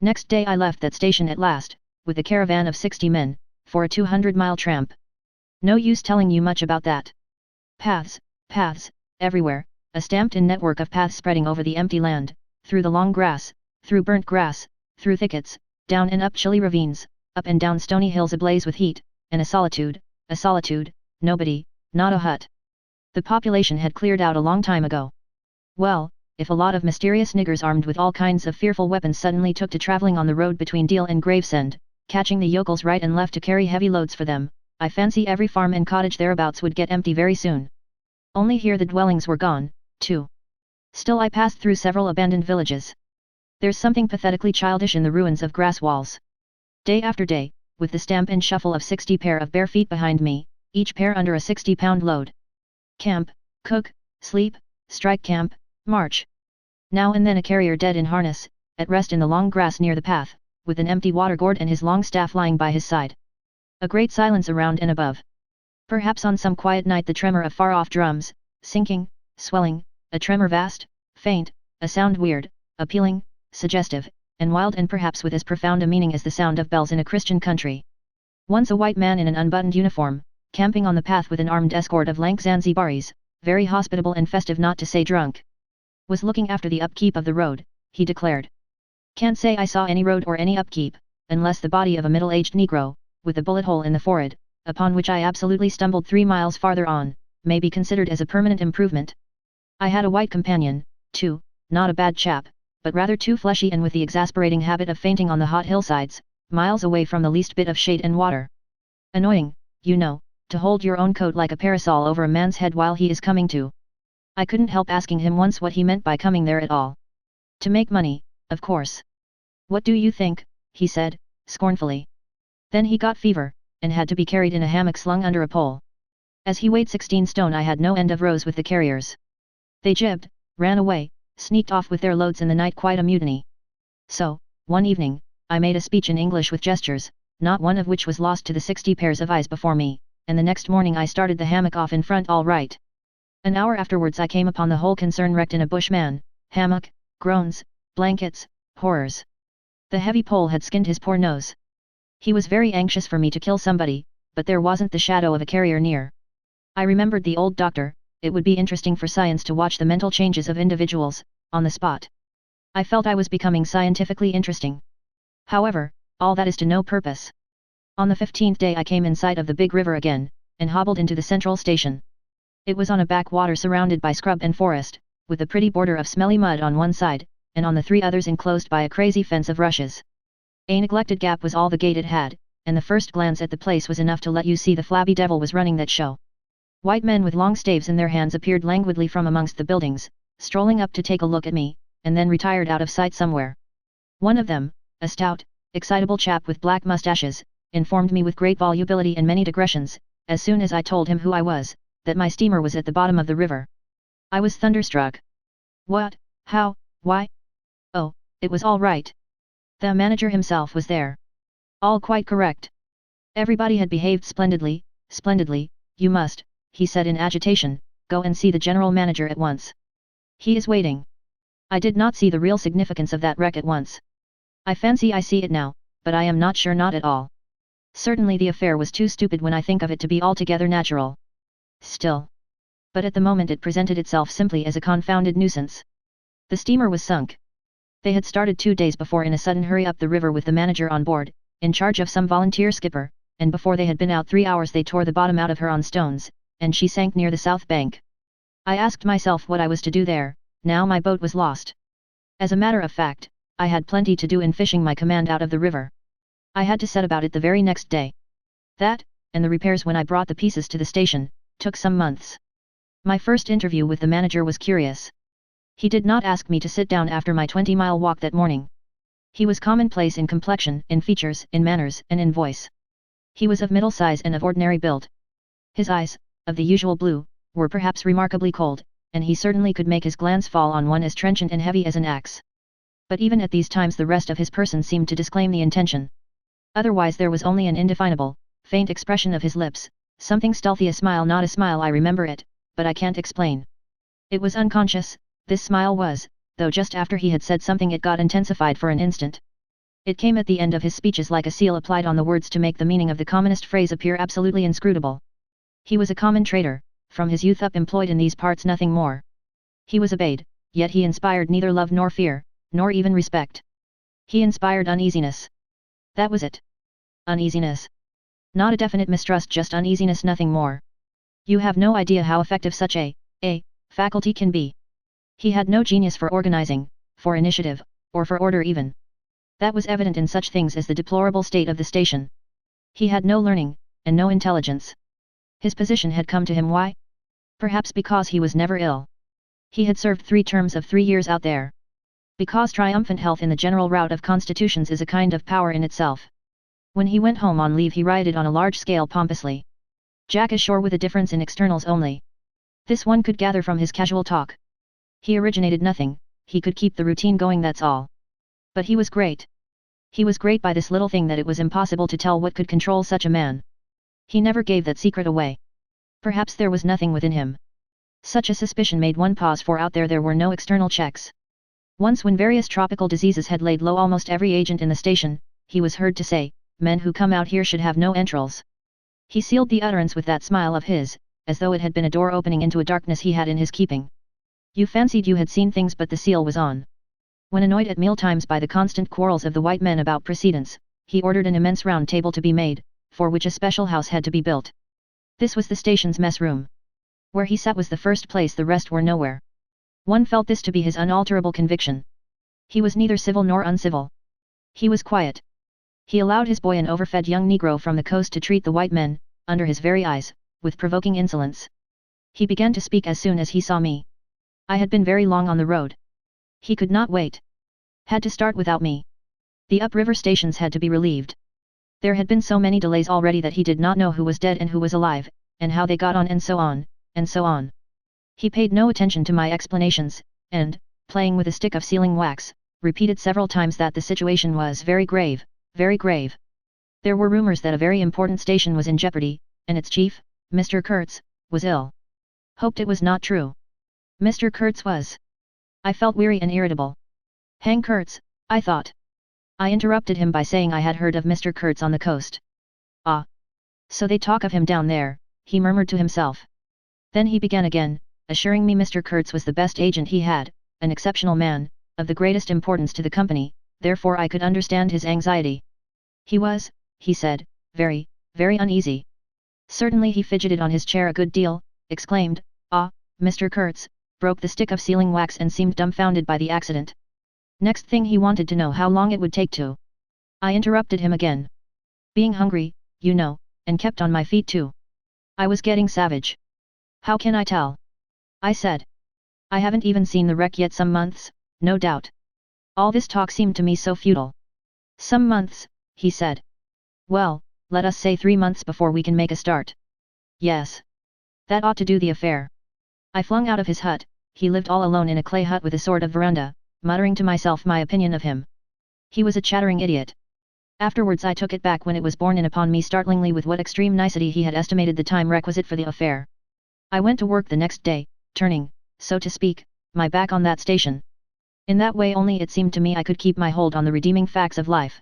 Next day I left that station at last, with a caravan of 60 men, for a 200-mile tramp. No use telling you much about that. Paths, everywhere, a stamped-in network of paths spreading over the empty land, through the long grass, through burnt grass, through thickets, down and up chilly ravines, up and down stony hills ablaze with heat, and a solitude, nobody, not a hut. The population had cleared out a long time ago. Well, if a lot of mysterious niggers armed with all kinds of fearful weapons suddenly took to travelling on the road between Deal and Gravesend, catching the yokels right and left to carry heavy loads for them, I fancy every farm and cottage thereabouts would get empty very soon. Only here the dwellings were gone, too. Still I passed through several abandoned villages. There's something pathetically childish in the ruins of grass walls. Day after day, with the stamp and shuffle of 60 pair of bare feet behind me, each pair under a 60-pound load. Camp, cook, sleep, strike camp, march. Now and then a carrier dead in harness, at rest in the long grass near the path, with an empty water gourd and his long staff lying by his side. A great silence around and above. Perhaps on some quiet night the tremor of far-off drums, sinking, swelling, a tremor vast, faint, a sound weird, appealing, suggestive, and wild, and perhaps with as profound a meaning as the sound of bells in a Christian country. Once a white man in an unbuttoned uniform, camping on the path with an armed escort of lank Zanzibaris, very hospitable and festive not to say drunk, was looking after the upkeep of the road, he declared. Can't say I saw any road or any upkeep, unless the body of a middle-aged Negro, with a bullet hole in the forehead, upon which I absolutely stumbled 3 miles farther on, may be considered as a permanent improvement. I had a white companion, too, not a bad chap, but rather too fleshy and with the exasperating habit of fainting on the hot hillsides, miles away from the least bit of shade and water. Annoying, you know, to hold your own coat like a parasol over a man's head while he is coming to. I couldn't help asking him once what he meant by coming there at all. To make money, of course. What do you think, he said, scornfully. Then he got fever, and had to be carried in a hammock slung under a pole. As he weighed 16 stone I had no end of rows with the carriers. They jibbed, ran away, sneaked off with their loads in the night, quite a mutiny. So, one evening, I made a speech in English with gestures, not one of which was lost to the 60 pairs of eyes before me, and the next morning I started the hammock off in front all right. An hour afterwards I came upon the whole concern wrecked in a bushman, hammock, groans, blankets, horrors. The heavy pole had skinned his poor nose. He was very anxious for me to kill somebody, but there wasn't the shadow of a carrier near. I remembered the old doctor. It would be interesting for science to watch the mental changes of individuals, on the spot. I felt I was becoming scientifically interesting. However, all that is to no purpose. On the 15th day I came in sight of the big river again, and hobbled into the central station. It was on a backwater surrounded by scrub and forest, with a pretty border of smelly mud on one side, and on the 3 others enclosed by a crazy fence of rushes. A neglected gap was all the gate it had, and the first glance at the place was enough to let you see the flabby devil was running that show. White men with long staves in their hands appeared languidly from amongst the buildings, strolling up to take a look at me, and then retired out of sight somewhere. One of them, a stout, excitable chap with black mustaches, informed me with great volubility and many digressions, as soon as I told him who I was, that my steamer was at the bottom of the river. I was thunderstruck. What? How? Why? Oh, it was all right. The manager himself was there. All quite correct. Everybody had behaved splendidly, splendidly. You must, he said in agitation, go and see the general manager at once. He is waiting. I did not see the real significance of that wreck at once. I fancy I see it now, but I am not sure, not at all. Certainly the affair was too stupid when I think of it to be altogether natural. Still. But at the moment it presented itself simply as a confounded nuisance. The steamer was sunk. They had started 2 days before in a sudden hurry up the river with the manager on board, in charge of some volunteer skipper, and before they had been out 3 hours they tore the bottom out of her on stones, and she sank near the south bank. I asked myself what I was to do there, now my boat was lost. As a matter of fact, I had plenty to do in fishing my command out of the river. I had to set about it the very next day. That, and the repairs when I brought the pieces to the station, took some months. My first interview with the manager was curious. He did not ask me to sit down after my 20-mile walk that morning. He was commonplace in complexion, in features, in manners, and in voice. He was of middle size and of ordinary build. His eyes, of the usual blue, were perhaps remarkably cold, and he certainly could make his glance fall on one as trenchant and heavy as an axe. But even at these times the rest of his person seemed to disclaim the intention. Otherwise there was only an indefinable, faint expression of his lips, something stealthy, a smile, not a smile, I remember it, but I can't explain. It was unconscious, this smile was, though just after he had said something it got intensified for an instant. It came at the end of his speeches like a seal applied on the words to make the meaning of the commonest phrase appear absolutely inscrutable. He was a common trader, from his youth up employed in these parts, nothing more. He was obeyed, yet he inspired neither love nor fear, nor even respect. He inspired uneasiness. That was it. Uneasiness. Not a definite mistrust, just uneasiness, nothing more. You have no idea how effective such a faculty can be. He had no genius for organizing, for initiative, or for order even. That was evident in such things as the deplorable state of the station. He had no learning, and no intelligence. His position had come to him, why? Perhaps because he was never ill. He had served 3 terms of 3 years out there. Because triumphant health in the general rout of constitutions is a kind of power in itself. When he went home on leave he rioted on a large scale pompously. Jack ashore with a difference in externals only. This one could gather from his casual talk. He originated nothing, he could keep the routine going, that's all. But he was great. He was great by this little thing that it was impossible to tell what could control such a man. He never gave that secret away. Perhaps there was nothing within him. Such a suspicion made one pause, for out there were no external checks. Once when various tropical diseases had laid low almost every agent in the station, he was heard to say, "Men who come out here should have no entrails." He sealed the utterance with that smile of his, as though it had been a door opening into a darkness he had in his keeping. You fancied you had seen things, but the seal was on. When annoyed at mealtimes by the constant quarrels of the white men about precedence, he ordered an immense round table to be made, for which a special house had to be built. This was the station's mess room. Where he sat was the first place, the rest were nowhere. One felt this to be his unalterable conviction. He was neither civil nor uncivil. He was quiet. He allowed his boy, an overfed young Negro from the coast, to treat the white men, under his very eyes, with provoking insolence. He began to speak as soon as he saw me. I had been very long on the road. He could not wait. Had to start without me. The upriver stations had to be relieved. There had been so many delays already that he did not know who was dead and who was alive, and how they got on, and so on, and so on. He paid no attention to my explanations, and, playing with a stick of sealing wax, repeated several times that the situation was very grave, very grave. There were rumors that a very important station was in jeopardy, and its chief, Mr. Kurtz, was ill. Hoped it was not true. Mr. Kurtz was. I felt weary and irritable. Hang Kurtz, I thought. I interrupted him by saying I had heard of Mr. Kurtz on the coast. Ah. So they talk of him down there, he murmured to himself. Then he began again, assuring me Mr. Kurtz was the best agent he had, an exceptional man, of the greatest importance to the company, therefore I could understand his anxiety. He was, he said, very, very uneasy. Certainly he fidgeted on his chair a good deal, exclaimed, "Ah, Mr. Kurtz," broke the stick of sealing wax and seemed dumbfounded by the accident. Next thing he wanted to know how long it would take to. I interrupted him again. Being hungry, you know, and kept on my feet too. I was getting savage. How can I tell? I said. I haven't even seen the wreck yet. Some months, no doubt. All this talk seemed to me so futile. Some months, he said. Well, let us say 3 months before we can make a start. Yes. That ought to do the affair. I flung out of his hut. He lived all alone in a clay hut with a sort of veranda, muttering to myself my opinion of him. He was a chattering idiot. Afterwards I took it back when it was borne in upon me startlingly with what extreme nicety he had estimated the time requisite for the affair. I went to work the next day, turning, so to speak, my back on that station. In that way only it seemed to me I could keep my hold on the redeeming facts of life.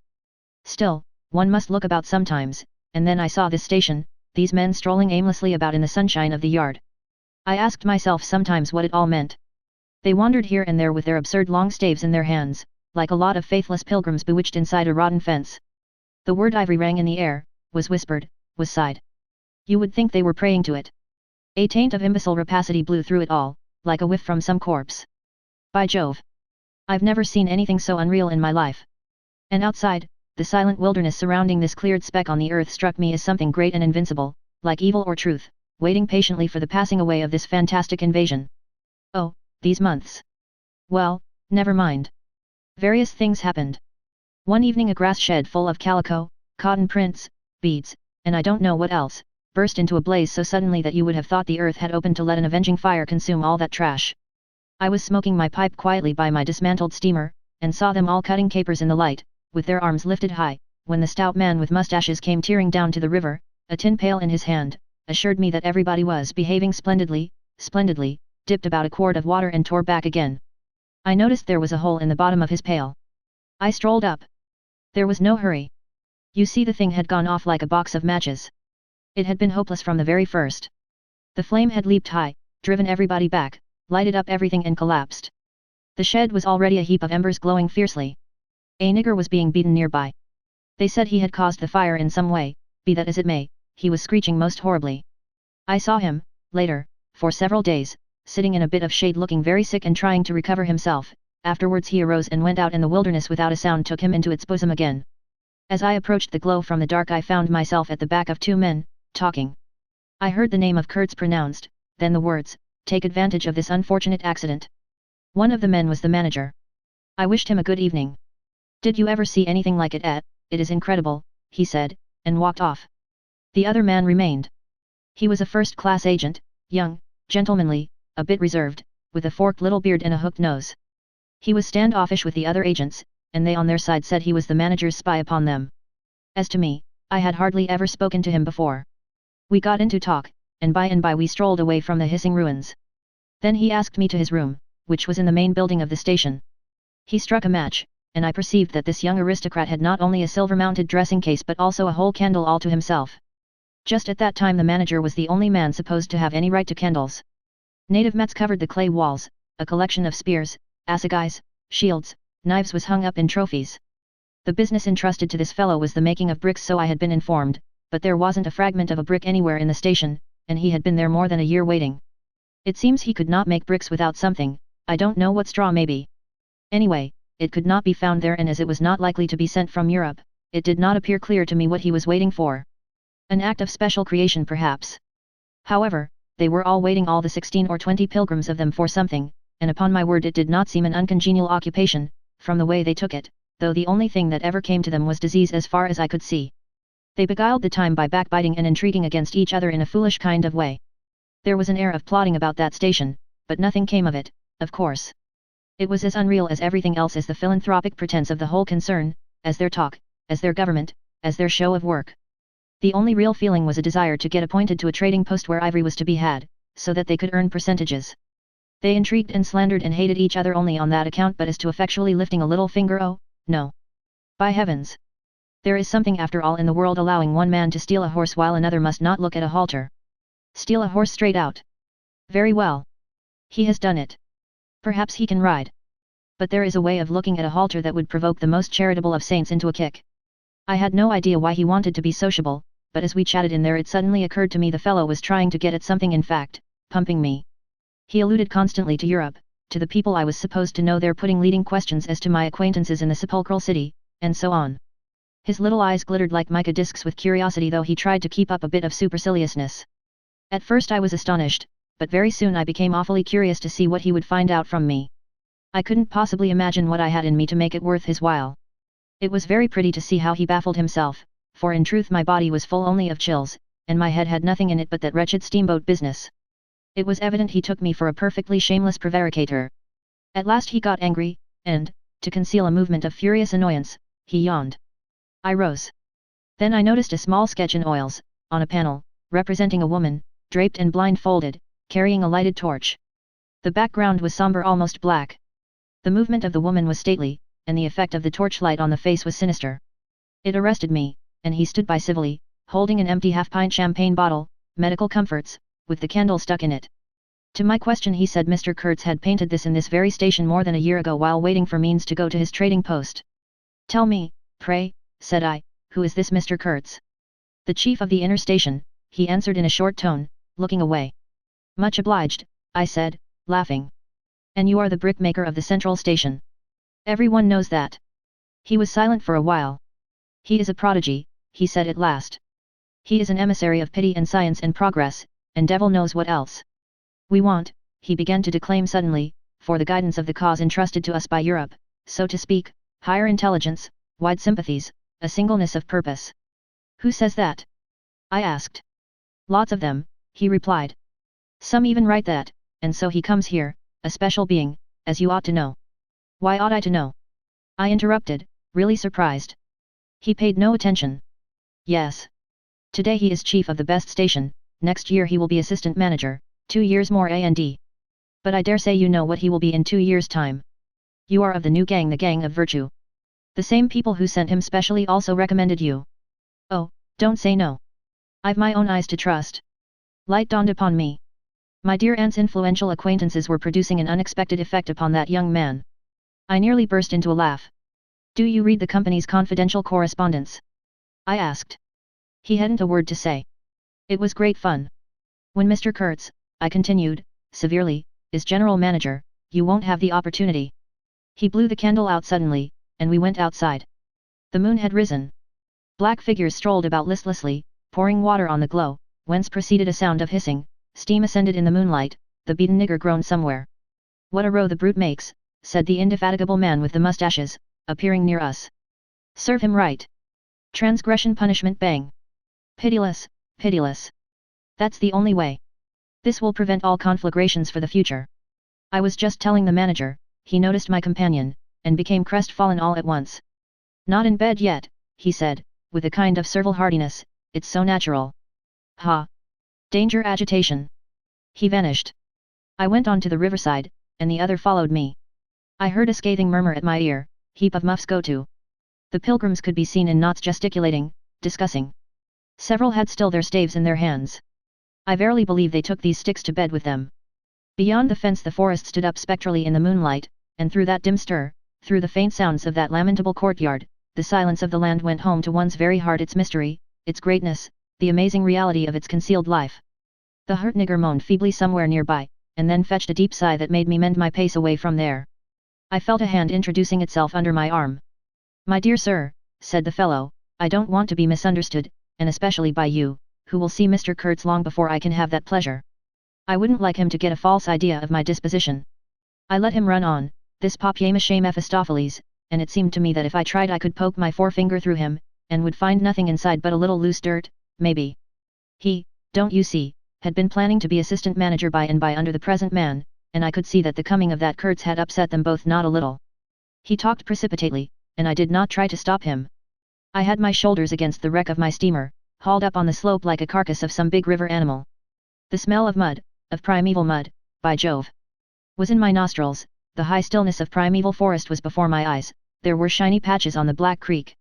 Still, one must look about sometimes, and then I saw this station, these men strolling aimlessly about in the sunshine of the yard. I asked myself sometimes what it all meant. They wandered here and there with their absurd long staves in their hands, like a lot of faithless pilgrims bewitched inside a rotten fence. The word ivory rang in the air, was whispered, was sighed. You would think they were praying to it. A taint of imbecile rapacity blew through it all, like a whiff from some corpse. By Jove! I've never seen anything so unreal in my life. And outside, the silent wilderness surrounding this cleared speck on the earth struck me as something great and invincible, like evil or truth, waiting patiently for the passing away of this fantastic invasion. Oh, these months. Well, never mind. Various things happened. One evening a grass shed full of calico, cotton prints, beads, and I don't know what else, burst into a blaze so suddenly that you would have thought the earth had opened to let an avenging fire consume all that trash. I was smoking my pipe quietly by my dismantled steamer, and saw them all cutting capers in the light, with their arms lifted high, when the stout man with mustaches came tearing down to the river, a tin pail in his hand, assured me that everybody was behaving splendidly, splendidly, dipped about a quart of water and tore back again. I noticed there was a hole in the bottom of his pail. I strolled up. There was no hurry. You see, the thing had gone off like a box of matches. It had been hopeless from the very first. The flame had leaped high, driven everybody back, lighted up everything and collapsed. The shed was already a heap of embers glowing fiercely. A nigger was being beaten nearby. They said he had caused the fire in some way, be that as it may, he was screeching most horribly. I saw him, later, for several days, sitting in a bit of shade looking very sick and trying to recover himself. Afterwards he arose and went out, and the wilderness without a sound took him into its bosom again. As I approached the glow from the dark I found myself at the back of 2 men, talking. I heard the name of Kurtz pronounced, then the words, "Take advantage of this unfortunate accident." One of the men was the manager. I wished him a good evening. "Did you ever see anything like it, Ed? It is incredible," he said, and walked off. The other man remained. He was a first-class agent, young, gentlemanly, a bit reserved, with a forked little beard and a hooked nose. He was standoffish with the other agents, and they on their side said he was the manager's spy upon them. As to me, I had hardly ever spoken to him before. We got into talk, and by we strolled away from the hissing ruins. Then he asked me to his room, which was in the main building of the station. He struck a match, and I perceived that this young aristocrat had not only a silver-mounted dressing case but also a whole candle all to himself. Just at that time the manager was the only man supposed to have any right to candles. Native mats covered the clay walls, a collection of spears, assegais, shields, knives was hung up in trophies. The business entrusted to this fellow was the making of bricks, so I had been informed, but there wasn't a fragment of a brick anywhere in the station, and he had been there more than a year waiting. It seems he could not make bricks without something, I don't know what straw maybe. Anyway, it could not be found there, and as it was not likely to be sent from Europe, it did not appear clear to me what he was waiting for. An act of special creation perhaps. However, they were all waiting, all the 16 or 20 pilgrims of them, for something, and upon my word it did not seem an uncongenial occupation, from the way they took it, though the only thing that ever came to them was disease as far as I could see. They beguiled the time by backbiting and intriguing against each other in a foolish kind of way. There was an air of plotting about that station, but nothing came of it, of course. It was as unreal as everything else, as the philanthropic pretense of the whole concern, as their talk, as their government, as their show of work. The only real feeling was a desire to get appointed to a trading post where ivory was to be had, so that they could earn percentages. They intrigued and slandered and hated each other only on that account, but as to effectually lifting a little finger, oh, no. By heavens! There is something after all in the world allowing one man to steal a horse while another must not look at a halter. Steal a horse straight out. Very well. He has done it. Perhaps he can ride. But there is a way of looking at a halter that would provoke the most charitable of saints into a kick. I had no idea why he wanted to be sociable, but as we chatted in there it suddenly occurred to me the fellow was trying to get at something, in fact, pumping me. He alluded constantly to Europe, to the people I was supposed to know there, putting leading questions as to my acquaintances in the sepulchral city, and so on. His little eyes glittered like mica discs with curiosity, though he tried to keep up a bit of superciliousness. At first I was astonished, but very soon I became awfully curious to see what he would find out from me. I couldn't possibly imagine what I had in me to make it worth his while. It was very pretty to see how he baffled himself, for in truth my body was full only of chills, and my head had nothing in it but that wretched steamboat business. It was evident he took me for a perfectly shameless prevaricator. At last he got angry, and, to conceal a movement of furious annoyance, he yawned. I rose. Then I noticed a small sketch in oils, on a panel, representing a woman, draped and blindfolded, carrying a lighted torch. The background was somber, almost black. The movement of the woman was stately, and the effect of the torchlight on the face was sinister. It arrested me, and he stood by civilly, holding an empty half-pint champagne bottle, medical comforts, with the candle stuck in it. To my question he said Mr. Kurtz had painted this in this very station more than a year ago while waiting for means to go to his trading post. Tell me, pray, said I, who is this Mr. Kurtz? The chief of the inner station, he answered in a short tone, looking away. Much obliged, I said, laughing. And you are the brickmaker of the central station. Everyone knows that. He was silent for a while. He is a prodigy, he said at last. He is an emissary of pity and science and progress, and devil knows what else. We want, he began to declaim suddenly, for the guidance of the cause entrusted to us by Europe, so to speak, higher intelligence, wide sympathies, a singleness of purpose. Who says that? I asked. Lots of them, he replied. Some even write that, and so he comes here, a special being, as you ought to know. Why ought I to know? I interrupted, really surprised. He paid no attention. Yes. Today he is chief of the best station, next year he will be assistant manager, 2 years more and. But I dare say you know what he will be in 2 years' time. You are of the new gang, the gang of virtue. The same people who sent him specially also recommended you. Oh, don't say no. I've my own eyes to trust. Light dawned upon me. My dear aunt's influential acquaintances were producing an unexpected effect upon that young man. I nearly burst into a laugh. Do you read the company's confidential correspondence? I asked. He hadn't a word to say. It was great fun. When Mr. Kurtz, I continued, severely, is general manager, you won't have the opportunity. He blew the candle out suddenly, and we went outside. The moon had risen. Black figures strolled about listlessly, pouring water on the glow, whence proceeded a sound of hissing, steam ascended in the moonlight, the beaten nigger groaned somewhere. What a row the brute makes, said the indefatigable man with the mustaches, appearing near us. Serve him right. Transgression punishment bang. Pitiless, pitiless. That's the only way. This will prevent all conflagrations for the future. I was just telling the manager. He noticed my companion, and became crestfallen all at once. Not in bed yet, he said, with a kind of servile heartiness, it's so natural. Ha! Danger agitation. He vanished. I went on to the riverside, and the other followed me. I heard a scathing murmur at my ear, heap of muffs go to. The pilgrims could be seen in knots gesticulating, discussing. Several had still their staves in their hands. I verily believe they took these sticks to bed with them. Beyond the fence the forest stood up spectrally in the moonlight, and through that dim stir, through the faint sounds of that lamentable courtyard, the silence of the land went home to one's very heart, its mystery, its greatness, the amazing reality of its concealed life. The hurt nigger moaned feebly somewhere nearby, and then fetched a deep sigh that made me mend my pace away from there. I felt a hand introducing itself under my arm. "My dear sir," said the fellow, "I don't want to be misunderstood, and especially by you, who will see Mr. Kurtz long before I can have that pleasure. I wouldn't like him to get a false idea of my disposition." I let him run on, this papier-mâché Mephistopheles, and it seemed to me that if I tried I could poke my forefinger through him, and would find nothing inside but a little loose dirt, maybe. He, don't you see, had been planning to be assistant manager by and by under the present man, and I could see that the coming of that Kurtz had upset them both not a little. He talked precipitately, and I did not try to stop him. I had my shoulders against the wreck of my steamer, hauled up on the slope like a carcass of some big river animal. The smell of mud, of primeval mud, by Jove, was in my nostrils, the high stillness of primeval forest was before my eyes, there were shiny patches on the black creek.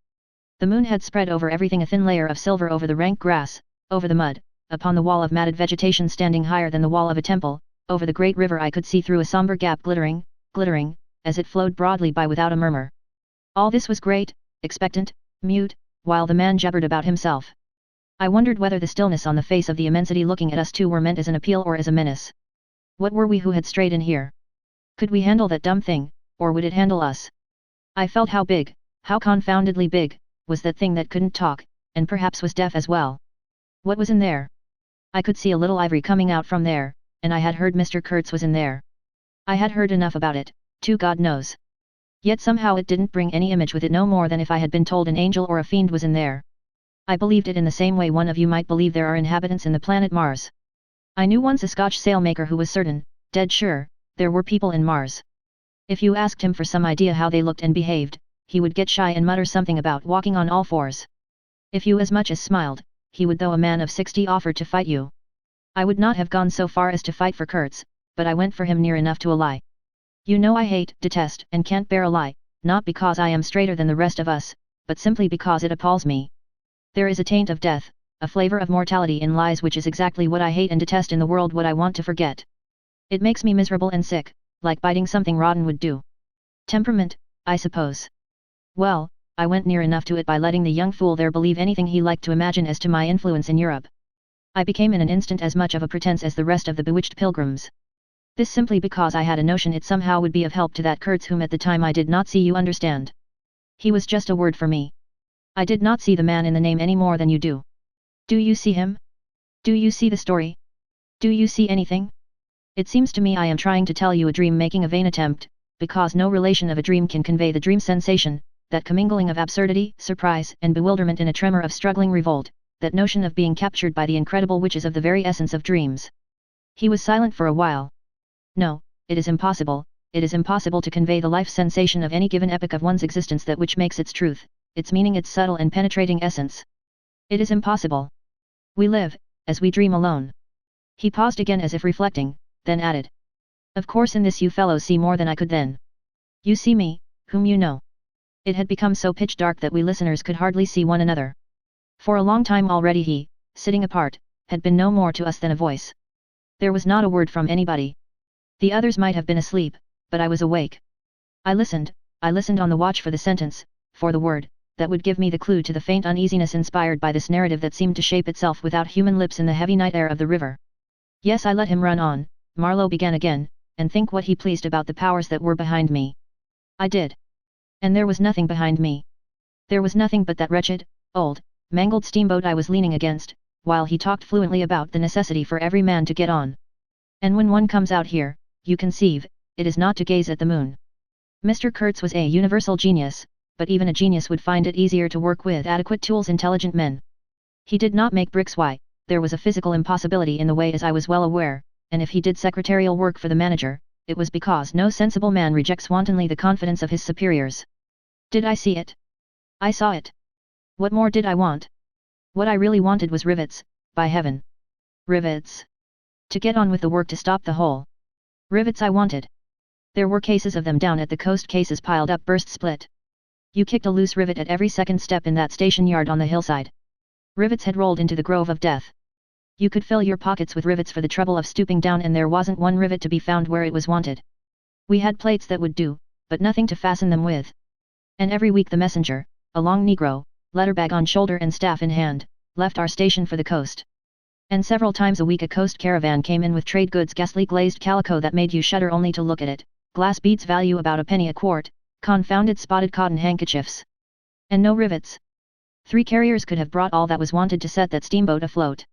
The moon had spread over everything a thin layer of silver over the rank grass, over the mud, upon the wall of matted vegetation standing higher than the wall of a temple, over the great river I could see through a somber gap glittering, glittering, as it flowed broadly by without a murmur. All this was great, expectant, mute, while the man jabbered about himself. I wondered whether the stillness on the face of the immensity looking at us two were meant as an appeal or as a menace. What were we who had strayed in here? Could we handle that dumb thing, or would it handle us? I felt how big, how confoundedly big, was that thing that couldn't talk, and perhaps was deaf as well. What was in there? I could see a little ivory coming out from there, and I had heard Mr. Kurtz was in there. I had heard enough about it, too, God knows. Yet somehow it didn't bring any image with it no more than if I had been told an angel or a fiend was in there. I believed it in the same way one of you might believe there are inhabitants in the planet Mars. I knew once a Scotch sailmaker who was certain, dead sure, there were people in Mars. If you asked him for some idea how they looked and behaved, he would get shy and mutter something about walking on all fours. If you as much as smiled, he would, though a man of 60, offer to fight you. I would not have gone so far as to fight for Kurtz, but I went for him near enough to a lie. You know I hate, detest, and can't bear a lie, not because I am straighter than the rest of us, but simply because it appalls me. There is a taint of death, a flavor of mortality in lies, which is exactly what I hate and detest in the world, what I want to forget. It makes me miserable and sick, like biting something rotten would do. Temperament, I suppose. Well, I went near enough to it by letting the young fool there believe anything he liked to imagine as to my influence in Europe. I became in an instant as much of a pretense as the rest of the bewitched pilgrims. This simply because I had a notion it somehow would be of help to that Kurtz whom at the time I did not see, you understand. He was just a word for me. I did not see the man in the name any more than you do. Do you see him? Do you see the story? Do you see anything? It seems to me I am trying to tell you a dream, making a vain attempt, because no relation of a dream can convey the dream sensation, that commingling of absurdity, surprise, and bewilderment in a tremor of struggling revolt, that notion of being captured by the incredible which is of the very essence of dreams. He was silent for a while. No, it is impossible to convey the life sensation of any given epoch of one's existence, that which makes its truth, its meaning, its subtle and penetrating essence. It is impossible. We live, as we dream alone. He paused again as if reflecting, then added. Of course in this you fellows see more than I could then. You see me, whom you know. It had become so pitch dark that we listeners could hardly see one another. For a long time already he, sitting apart, had been no more to us than a voice. There was not a word from anybody. The others might have been asleep, but I was awake. I listened on the watch for the sentence, for the word, that would give me the clue to the faint uneasiness inspired by this narrative that seemed to shape itself without human lips in the heavy night air of the river. Yes, I let him run on, Marlowe began again, and think what he pleased about the powers that were behind me. I did. And there was nothing behind me. There was nothing but that wretched, old, mangled steamboat I was leaning against, while he talked fluently about the necessity for every man to get on. And when one comes out here, you conceive, it is not to gaze at the moon. Mr. Kurtz was a universal genius, but even a genius would find it easier to work with adequate tools intelligent men. He did not make bricks. Why, there was a physical impossibility in the way, as I was well aware, and if he did secretarial work for the manager, it was because no sensible man rejects wantonly the confidence of his superiors. Did I see it? I saw it. What more did I want? What I really wanted was rivets, by heaven. Rivets. To get on with the work to stop the hole. Rivets I wanted. There were cases of them down at the coast, cases piled up, burst, split. You kicked a loose rivet at every second step in that station yard on the hillside. Rivets had rolled into the grove of death. You could fill your pockets with rivets for the trouble of stooping down, and there wasn't one rivet to be found where it was wanted. We had plates that would do, but nothing to fasten them with. And every week the messenger, a long Negro, letter bag on shoulder and staff in hand, left our station for the coast. And several times a week a coast caravan came in with trade goods, ghastly glazed calico that made you shudder only to look at it, glass beads value about a penny a quart, confounded spotted cotton handkerchiefs. And no rivets. 3 carriers could have brought all that was wanted to set that steamboat afloat.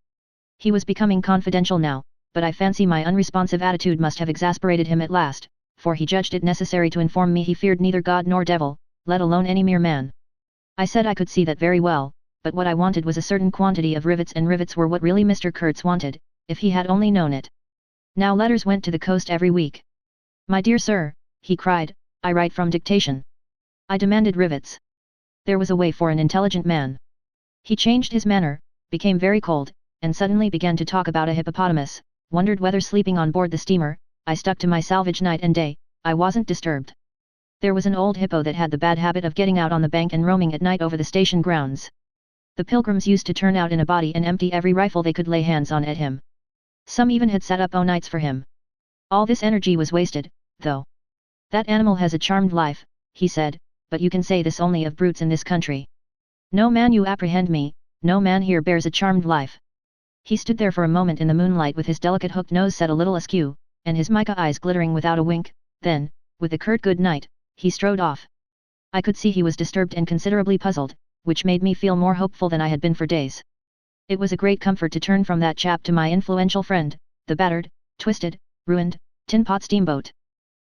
He was becoming confidential now, but I fancy my unresponsive attitude must have exasperated him at last, for he judged it necessary to inform me he feared neither God nor devil, let alone any mere man. I said I could see that very well, but what I wanted was a certain quantity of rivets, and rivets were what really Mr. Kurtz wanted, if he had only known it. Now letters went to the coast every week. My dear sir, he cried, I write from dictation. I demanded rivets. There was a way for an intelligent man. He changed his manner, became very cold, and suddenly began to talk about a hippopotamus, wondered whether sleeping on board the steamer. I stuck to my salvage night and day, I wasn't disturbed. There was an old hippo that had the bad habit of getting out on the bank and roaming at night over the station grounds. The pilgrims used to turn out in a body and empty every rifle they could lay hands on at him. Some even had sat up nights for him. All this energy was wasted, though. That animal has a charmed life, he said, but you can say this only of brutes in this country. No man, you apprehend me, no man here bears a charmed life. He stood there for a moment in the moonlight with his delicate hooked nose set a little askew, and his mica eyes glittering without a wink, then, with a curt good night, he strode off. I could see he was disturbed and considerably puzzled, which made me feel more hopeful than I had been for days. It was a great comfort to turn from that chap to my influential friend, the battered, twisted, ruined, tin-pot steamboat.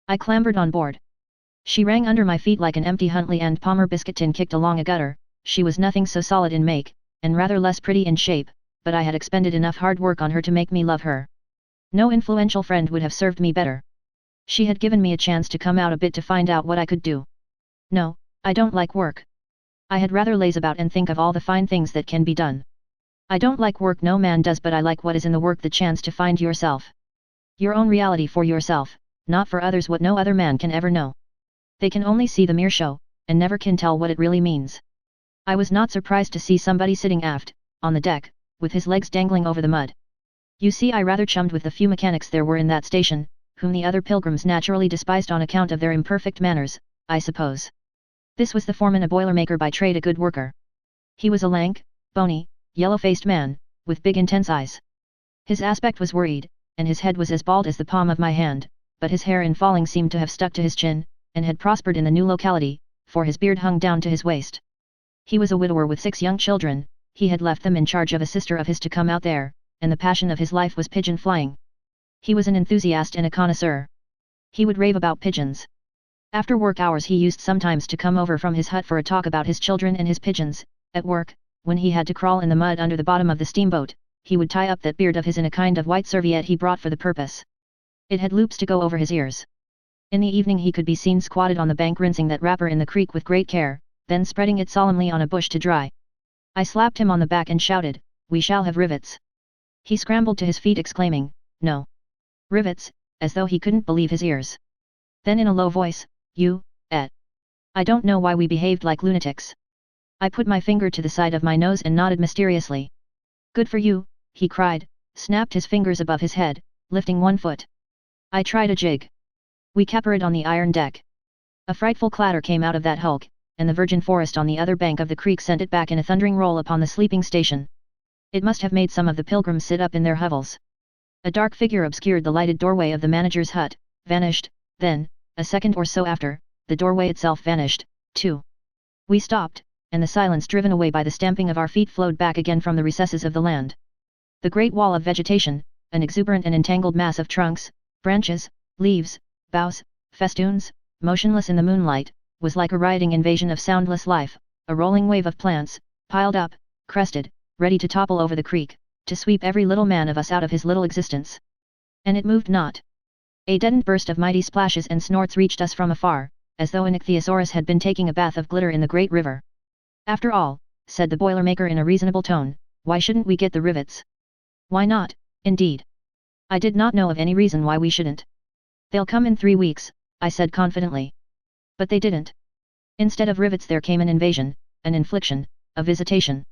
I clambered on board. She rang under my feet like an empty Huntley and Palmer biscuit tin kicked along a gutter. She was nothing so solid in make, and rather less pretty in shape, but I had expended enough hard work on her to make me love her. No influential friend would have served me better. She had given me a chance to come out a bit to find out what I could do. No, I don't like work. I had rather laze about and think of all the fine things that can be done. I don't like work, no man does, but I like what is in the work, the chance to find yourself. Your own reality for yourself, not for others what no other man can ever know. They can only see the mere show, and never can tell what it really means. I was not surprised to see somebody sitting aft, on the deck, with his legs dangling over the mud. You see, I rather chummed with the few mechanics there were in that station, whom the other pilgrims naturally despised on account of their imperfect manners, I suppose. This was the foreman, a boilermaker by trade, a good worker. He was a lank, bony, yellow-faced man, with big intense eyes. His aspect was worried, and his head was as bald as the palm of my hand, but his hair in falling seemed to have stuck to his chin, and had prospered in the new locality, for his beard hung down to his waist. He was a widower with 6 young children. He had left them in charge of a sister of his to come out there, and the passion of his life was pigeon flying. He was an enthusiast and a connoisseur. He would rave about pigeons. After work hours he used sometimes to come over from his hut for a talk about his children and his pigeons. At work, when he had to crawl in the mud under the bottom of the steamboat, he would tie up that beard of his in a kind of white serviette he brought for the purpose. It had loops to go over his ears. In the evening he could be seen squatted on the bank rinsing that wrapper in the creek with great care, then spreading it solemnly on a bush to dry. I slapped him on the back and shouted, "We shall have rivets." He scrambled to his feet exclaiming, "No. Rivets," as though he couldn't believe his ears. Then in a low voice, "You, I don't know why we behaved like lunatics." I put my finger to the side of my nose and nodded mysteriously. "Good for you," he cried, snapped his fingers above his head, lifting one foot. I tried a jig. We capered on the iron deck. A frightful clatter came out of that hulk, and the virgin forest on the other bank of the creek sent it back in a thundering roll upon the sleeping station. It must have made some of the pilgrims sit up in their hovels. A dark figure obscured the lighted doorway of the manager's hut, vanished, then, a second or so after, the doorway itself vanished, too. We stopped, and the silence driven away by the stamping of our feet flowed back again from the recesses of the land. The great wall of vegetation, an exuberant and entangled mass of trunks, branches, leaves, boughs, festoons, motionless in the moonlight, was like a rioting invasion of soundless life, a rolling wave of plants, piled up, crested, ready to topple over the creek, to sweep every little man of us out of his little existence. And it moved not. A deadened burst of mighty splashes and snorts reached us from afar, as though an ichthyosaurus had been taking a bath of glitter in the great river. After all, said the Boilermaker in a reasonable tone, why shouldn't we get the rivets? Why not, indeed? I did not know of any reason why we shouldn't. They'll come in 3 weeks, I said confidently. But they didn't. Instead of rivets there came an invasion, an infliction, a visitation.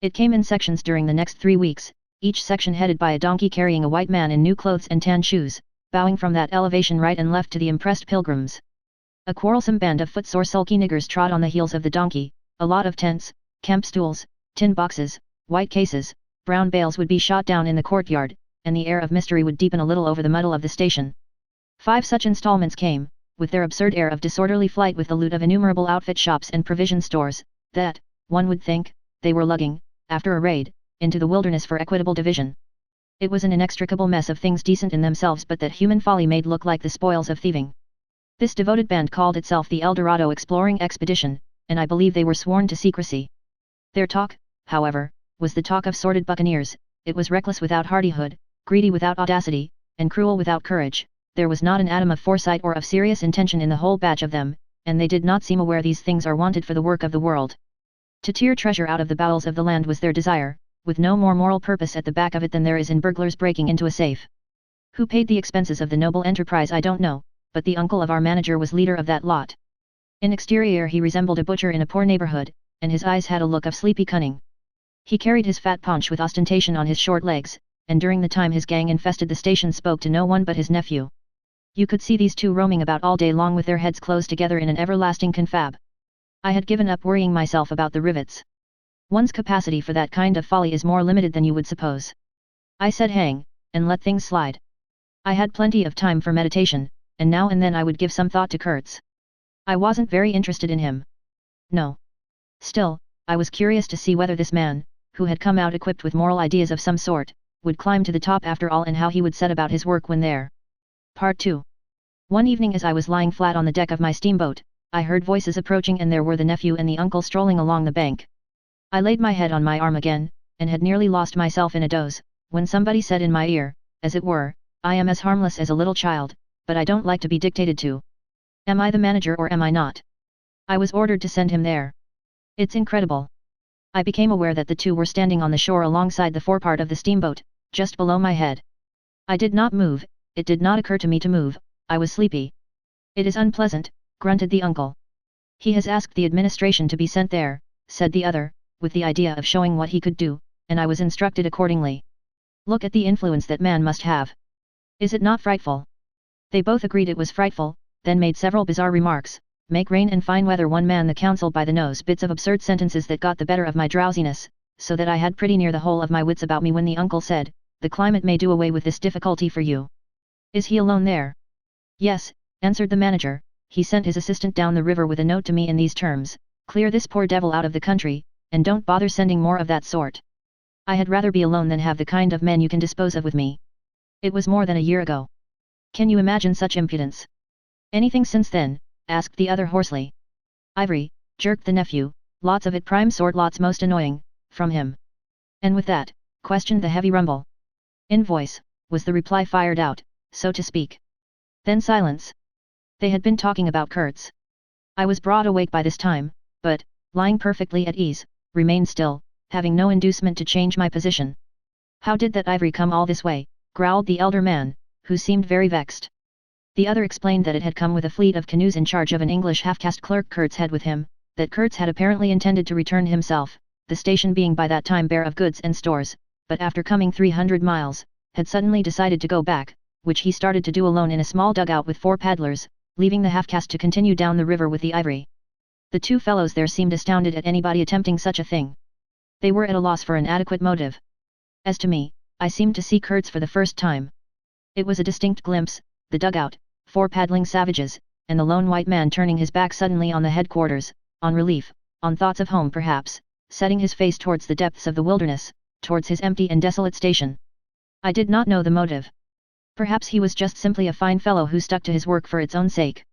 It came in sections during the next 3 weeks, each section headed by a donkey carrying a white man in new clothes and tan shoes, bowing from that elevation right and left to the impressed pilgrims. A quarrelsome band of footsore sulky niggers trod on the heels of the donkey, a lot of tents, camp stools, tin boxes, white cases, brown bales would be shot down in the courtyard, and the air of mystery would deepen a little over the muddle of the station. 5 such installments came, with their absurd air of disorderly flight with the loot of innumerable outfit shops and provision stores, that, one would think, they were lugging, after a raid, into the wilderness for equitable division. It was an inextricable mess of things decent in themselves but that human folly made look like the spoils of thieving. This devoted band called itself the El Dorado Exploring Expedition, and I believe they were sworn to secrecy. Their talk, however, was the talk of sordid buccaneers. It was reckless without hardihood, greedy without audacity, and cruel without courage. There was not an atom of foresight or of serious intention in the whole batch of them, and they did not seem aware these things are wanted for the work of the world. To tear treasure out of the bowels of the land was their desire, with no more moral purpose at the back of it than there is in burglars breaking into a safe. Who paid the expenses of the noble enterprise I don't know, but the uncle of our manager was leader of that lot. In exterior he resembled a butcher in a poor neighborhood, and his eyes had a look of sleepy cunning. He carried his fat paunch with ostentation on his short legs, and during the time his gang infested the station spoke to no one but his nephew. You could see these two roaming about all day long with their heads closed together in an everlasting confab. I had given up worrying myself about the rivets. One's capacity for that kind of folly is more limited than you would suppose. I said hang, and let things slide. I had plenty of time for meditation, and now and then I would give some thought to Kurtz. I wasn't very interested in him. No. Still, I was curious to see whether this man, who had come out equipped with moral ideas of some sort, would climb to the top after all and how he would set about his work when there. Part 2. One evening as I was lying flat on the deck of my steamboat, I heard voices approaching and there were the nephew and the uncle strolling along the bank. I laid my head on my arm again, and had nearly lost myself in a doze, when somebody said in my ear, as it were, I am as harmless as a little child, but I don't like to be dictated to. Am I the manager or am I not? I was ordered to send him there. It's incredible. I became aware that the two were standing on the shore alongside the forepart of the steamboat, just below my head. I did not move, it did not occur to me to move, I was sleepy. It is unpleasant, grunted the uncle. He has asked the administration to be sent there, said the other, with the idea of showing what he could do, and I was instructed accordingly. Look at the influence that man must have. Is it not frightful? They both agreed it was frightful, then made several bizarre remarks, make rain and fine weather one man the counsel by the nose bits of absurd sentences that got the better of my drowsiness, so that I had pretty near the whole of my wits about me when the uncle said, the climate may do away with this difficulty for you. Is he alone there? Yes, answered the manager, he sent his assistant down the river with a note to me in these terms, clear this poor devil out of the country, and don't bother sending more of that sort. I had rather be alone than have the kind of men you can dispose of with me. It was more than a year ago. Can you imagine such impudence? Anything since then? Asked the other hoarsely. Ivory, jerked the nephew, lots of it prime sort, lots most annoying, from him. And with that, questioned the heavy rumble. Invoice, was the reply fired out, so to speak. Then silence. They had been talking about Kurtz. I was broad awake by this time, but, lying perfectly at ease, remained still, having no inducement to change my position. How did that ivory come all this way? Growled the elder man, who seemed very vexed. The other explained that it had come with a fleet of canoes in charge of an English half-caste clerk Kurtz had with him, that Kurtz had apparently intended to return himself, the station being by that time bare of goods and stores, but after coming 300 miles, had suddenly decided to go back, which he started to do alone in a small dugout with 4 paddlers, leaving the half-caste to continue down the river with the ivory. The two fellows there seemed astounded at anybody attempting such a thing. They were at a loss for an adequate motive. As to me, I seemed to see Kurtz for the first time. It was a distinct glimpse, the dugout, 4 paddling savages, and the lone white man turning his back suddenly on the headquarters, on relief, on thoughts of home perhaps, setting his face towards the depths of the wilderness, towards his empty and desolate station. I did not know the motive. Perhaps he was just simply a fine fellow who stuck to his work for its own sake.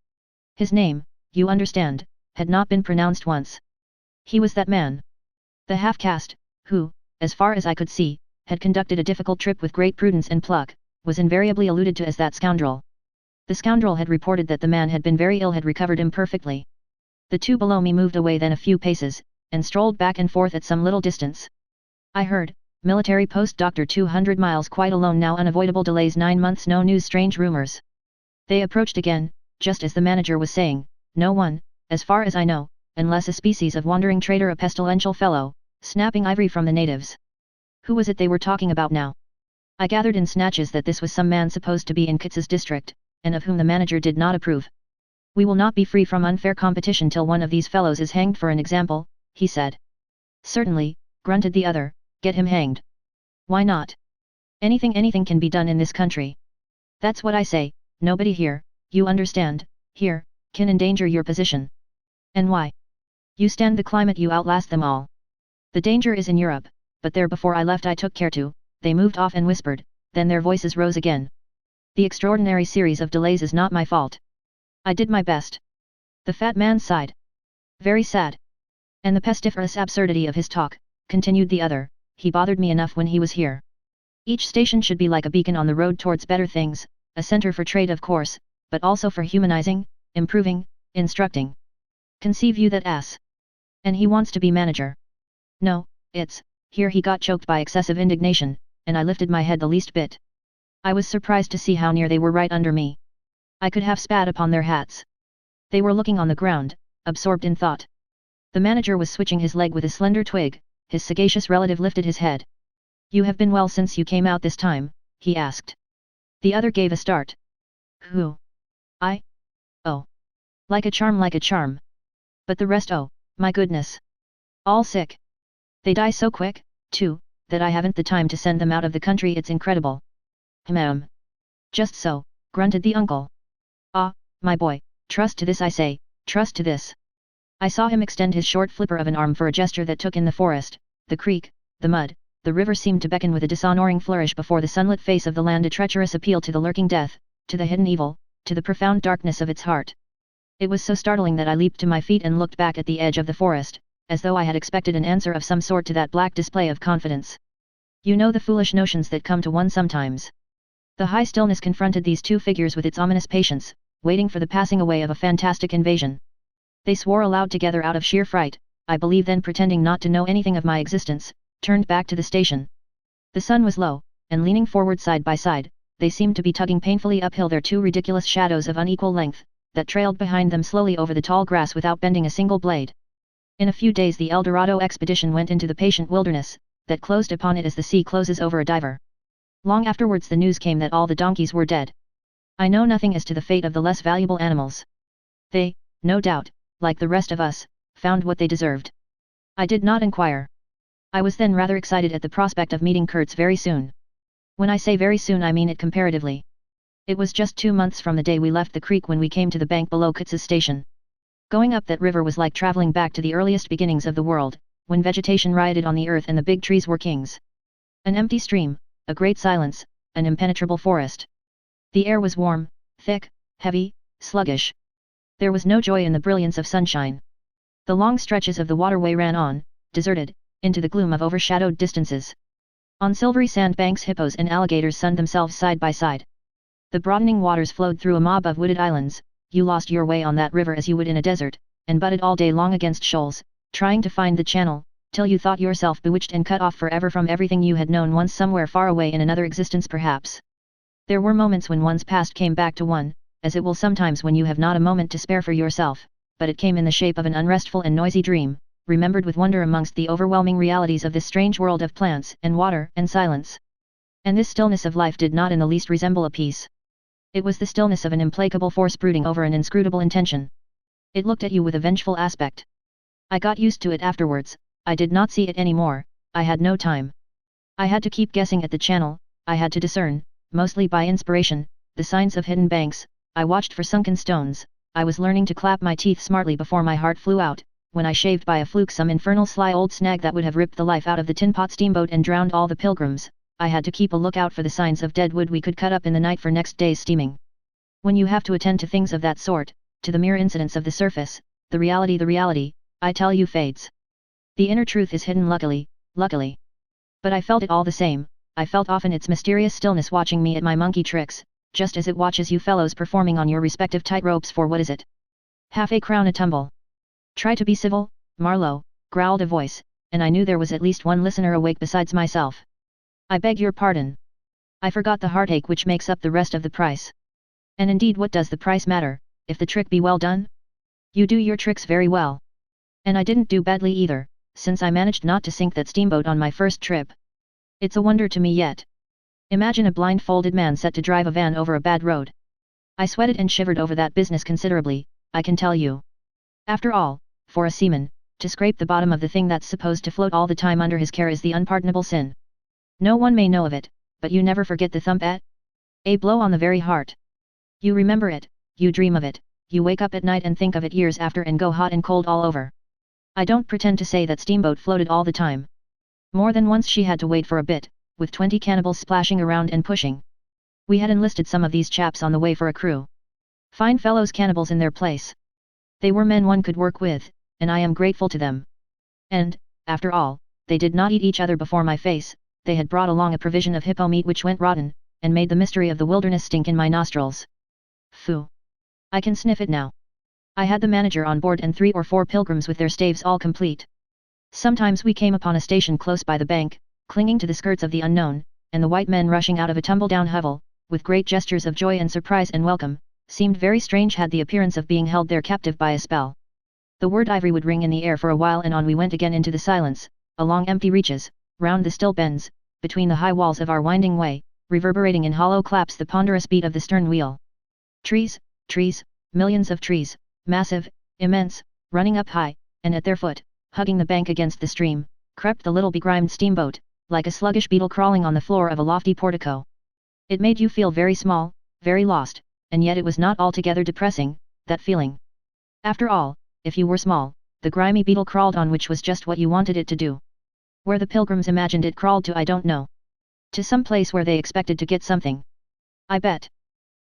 His name, you understand, had not been pronounced once. He was that man. The half-caste, who, as far as I could see, had conducted a difficult trip with great prudence and pluck, was invariably alluded to as that scoundrel. The scoundrel had reported that the man had been very ill, had recovered imperfectly. The two below me moved away then a few paces, and strolled back and forth at some little distance. I heard, military post Dr. 200 miles quite alone now, unavoidable delays 9 months no news, strange rumors. They approached again, just as the manager was saying, no one, as far as I know, unless a species of wandering trader, a pestilential fellow, snapping ivory from the natives. Who was it they were talking about now? I gathered in snatches that this was some man supposed to be in Kitz's district, and of whom the manager did not approve. We will not be free from unfair competition till one of these fellows is hanged for an example, he said. Certainly, grunted the other, get him hanged. Why not? Anything can be done in this country. That's what I say, nobody here, you understand, here, can endanger your position. And why? You stand the climate, you outlast them all. The danger is in Europe, but there before I left I took care to, they moved off and whispered, then their voices rose again. The extraordinary series of delays is not my fault. I did my best. The fat man sighed. Very sad. And the pestiferous absurdity of his talk, continued the other, he bothered me enough when he was here. Each station should be like a beacon on the road towards better things, a center for trade of course, but also for humanizing, improving, instructing. Conceive you that ass. And he wants to be manager. No, it's, here he got choked by excessive indignation, and I lifted my head the least bit. I was surprised to see how near they were right under me. I could have spat upon their hats. They were looking on the ground, absorbed in thought. The manager was switching his leg with a slender twig, his sagacious relative lifted his head. You have been well since you came out this time, he asked. The other gave a start. Who? I? Oh. Like a charm, like a charm. But the rest, oh, my goodness. All sick. They die so quick, too, that I haven't the time to send them out of the country, it's incredible. Just so, grunted the uncle. Ah, my boy, trust to this I say, trust to this. I saw him extend his short flipper of an arm for a gesture that took in the forest, the creek, the mud, the river seemed to beckon with a dishonoring flourish before the sunlit face of the land, a treacherous appeal to the lurking death, to the hidden evil, to the profound darkness of its heart. It was so startling that I leaped to my feet and looked back at the edge of the forest, as though I had expected an answer of some sort to that black display of confidence. You know the foolish notions that come to one sometimes. The high stillness confronted these two figures with its ominous patience, waiting for the passing away of a fantastic invasion. They swore aloud together out of sheer fright, I believe, then pretending not to know anything of my existence, turned back to the station. The sun was low, and leaning forward side by side, they seemed to be tugging painfully uphill their two ridiculous shadows of unequal length, that trailed behind them slowly over the tall grass without bending a single blade. In a few days the El Dorado expedition went into the patient wilderness, that closed upon it as the sea closes over a diver. Long afterwards the news came that all the donkeys were dead. I know nothing as to the fate of the less valuable animals. They, no doubt, like the rest of us, found what they deserved. I did not inquire. I was then rather excited at the prospect of meeting Kurtz very soon. When I say very soon I mean it comparatively. It was just 2 months from the day we left the creek when we came to the bank below Kutz's station. Going up that river was like traveling back to the earliest beginnings of the world, when vegetation rioted on the earth and the big trees were kings. An empty stream, a great silence, an impenetrable forest. The air was warm, thick, heavy, sluggish. There was no joy in the brilliance of sunshine. The long stretches of the waterway ran on, deserted, into the gloom of overshadowed distances. On silvery sandbanks hippos and alligators sunned themselves side by side. The broadening waters flowed through a mob of wooded islands. You lost your way on that river as you would in a desert, and butted all day long against shoals, trying to find the channel, till you thought yourself bewitched and cut off forever from everything you had known once somewhere far away in another existence perhaps. There were moments when one's past came back to one, as it will sometimes when you have not a moment to spare for yourself, but it came in the shape of an unrestful and noisy dream, remembered with wonder amongst the overwhelming realities of this strange world of plants and water and silence. And this stillness of life did not in the least resemble a peace. It was the stillness of an implacable force brooding over an inscrutable intention. It looked at you with a vengeful aspect. I got used to it afterwards. I did not see it any more, I had no time. I had to keep guessing at the channel, I had to discern, mostly by inspiration, the signs of hidden banks. I watched for sunken stones. I was learning to clap my teeth smartly before my heart flew out, when I shaved by a fluke some infernal sly old snag that would have ripped the life out of the tin pot steamboat and drowned all the pilgrims. I had to keep a lookout for the signs of dead wood we could cut up in the night for next day's steaming. When you have to attend to things of that sort, to the mere incidents of the surface, the reality, I tell you fades. The inner truth is hidden luckily. But I felt it all the same, I felt often its mysterious stillness watching me at my monkey tricks, just as it watches you fellows performing on your respective tightropes for what is it? Half a crown a tumble. Try to be civil, Marlowe, growled a voice, and I knew there was at least one listener awake besides myself. I beg your pardon. I forgot the heartache which makes up the rest of the price. And indeed what does the price matter, if the trick be well done? You do your tricks very well. And I didn't do badly either, since I managed not to sink that steamboat on my first trip. It's a wonder to me yet. Imagine a blindfolded man set to drive a van over a bad road. I sweated and shivered over that business considerably, I can tell you. After all, for a seaman, to scrape the bottom of the thing that's supposed to float all the time under his care is the unpardonable sin. No one may know of it, but you never forget the thump at a blow on the very heart. You remember it, you dream of it, you wake up at night and think of it years after and go hot and cold all over. I don't pretend to say that steamboat floated all the time. More than once she had to wait for a bit, with 20 cannibals splashing around and pushing. We had enlisted some of these chaps on the way for a crew. Fine fellows, cannibals in their place. They were men one could work with, and I am grateful to them. And, after all, they did not eat each other before my face, they had brought along a provision of hippo meat which went rotten, and made the mystery of the wilderness stink in my nostrils. Phoo! I can sniff it now. I had the manager on board and 3 or 4 pilgrims with their staves all complete. Sometimes we came upon a station close by the bank, clinging to the skirts of the unknown, and the white men rushing out of a tumble-down hovel, with great gestures of joy and surprise and welcome, seemed very strange, had the appearance of being held there captive by a spell. The word ivory would ring in the air for a while and on we went again into the silence, along empty reaches, round the still bends, between the high walls of our winding way, reverberating in hollow claps the ponderous beat of the stern wheel. Trees, trees, millions of trees, massive, immense, running up high, and at their foot, hugging the bank against the stream, crept the little begrimed steamboat, like a sluggish beetle crawling on the floor of a lofty portico. It made you feel very small, very lost, and yet it was not altogether depressing, that feeling. After all, if you were small, the grimy beetle crawled on, which was just what you wanted it to do. Where the pilgrims imagined it crawled to I don't know. To some place where they expected to get something. I bet.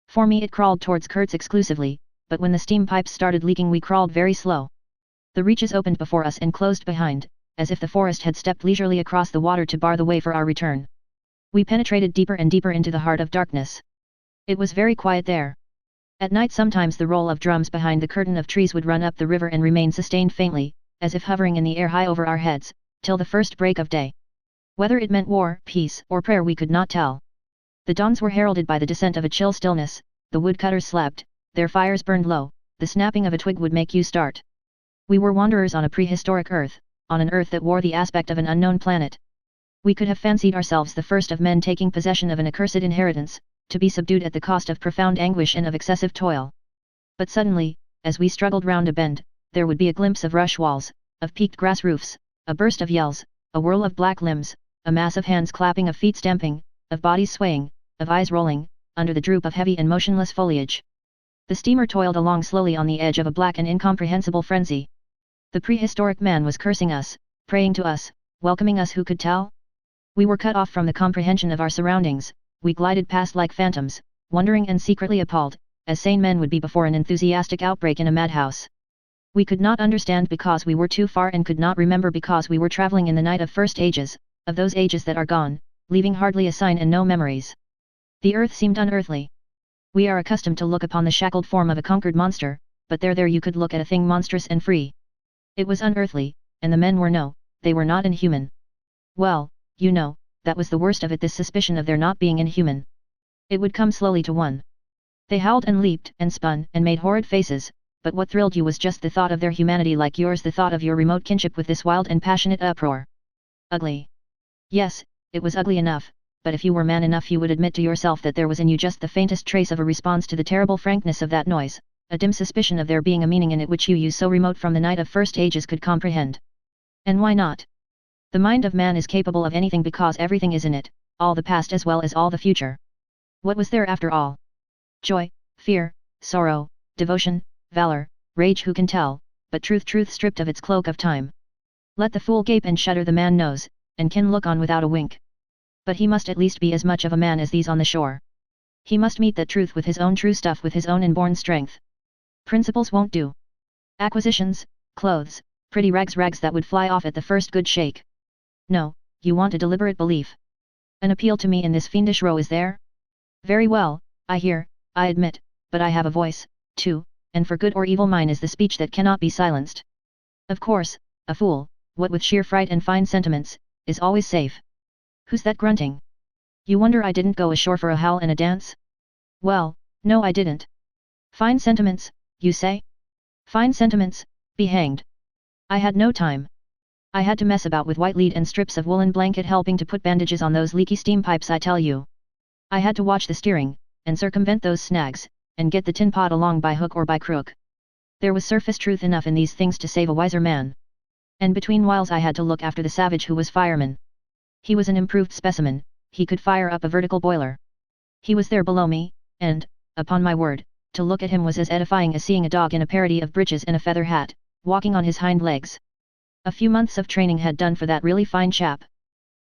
For me it crawled towards Kurtz exclusively, but when the steam pipes started leaking we crawled very slow. The reaches opened before us and closed behind, as if the forest had stepped leisurely across the water to bar the way for our return. We penetrated deeper and deeper into the heart of darkness. It was very quiet there. At night sometimes the roll of drums behind the curtain of trees would run up the river and remain sustained faintly, as if hovering in the air high over our heads, till the first break of day. Whether it meant war, peace, or prayer we could not tell. The dawns were heralded by the descent of a chill stillness, the woodcutters slept, their fires burned low, the snapping of a twig would make you start. We were wanderers on a prehistoric earth, on an earth that wore the aspect of an unknown planet. We could have fancied ourselves the first of men taking possession of an accursed inheritance, to be subdued at the cost of profound anguish and of excessive toil. But suddenly, as we struggled round a bend, there would be a glimpse of rush walls, of peaked grass roofs, a burst of yells, a whirl of black limbs, a mass of hands clapping, of feet stamping, of bodies swaying, of eyes rolling, under the droop of heavy and motionless foliage. The steamer toiled along slowly on the edge of a black and incomprehensible frenzy. The prehistoric man was cursing us, praying to us, welcoming us, who could tell? We were cut off from the comprehension of our surroundings, we glided past like phantoms, wondering and secretly appalled, as sane men would be before an enthusiastic outbreak in a madhouse. We could not understand because we were too far, and could not remember because we were travelling in the night of first ages, of those ages that are gone, leaving hardly a sign and no memories. The earth seemed unearthly. We are accustomed to look upon the shackled form of a conquered monster, but there you could look at a thing monstrous and free. It was unearthly, and the men were they were not inhuman. Well, you know, that was the worst of it, this suspicion of their not being inhuman. It would come slowly to one. They howled and leaped and spun and made horrid faces, but what thrilled you was just the thought of their humanity like yours, the thought of your remote kinship with this wild and passionate uproar. Ugly. Yes, it was ugly enough, but if you were man enough you would admit to yourself that there was in you just the faintest trace of a response to the terrible frankness of that noise, a dim suspicion of there being a meaning in it which you so remote from the night of first ages could comprehend. And why not? The mind of man is capable of anything because everything is in it, all the past as well as all the future. What was there after all? Joy, fear, sorrow, devotion, valor, rage, who can tell, but truth stripped of its cloak of time. Let the fool gape and shudder, the man knows, and can look on without a wink. But he must at least be as much of a man as these on the shore. He must meet that truth with his own true stuff, with his own inborn strength. Principles won't do. Acquisitions, clothes, pretty rags that would fly off at the first good shake. No, you want a deliberate belief. An appeal to me in this fiendish row, is there? Very well, I hear, I admit, but I have a voice, too, and for good or evil mine is the speech that cannot be silenced. Of course, a fool, what with sheer fright and fine sentiments, is always safe. Who's that grunting? You wonder I didn't go ashore for a howl and a dance? Well, no I didn't. Fine sentiments, you say? Fine sentiments, be hanged. I had no time. I had to mess about with white lead and strips of woolen blanket helping to put bandages on those leaky steam pipes, I tell you. I had to watch the steering, and circumvent those snags, and get the tin pot along by hook or by crook. There was surface truth enough in these things to save a wiser man. And between whiles I had to look after the savage who was fireman. He was an improved specimen, he could fire up a vertical boiler. He was there below me, and, upon my word, to look at him was as edifying as seeing a dog in a parody of breeches and a feather hat, walking on his hind legs. A few months of training had done for that really fine chap.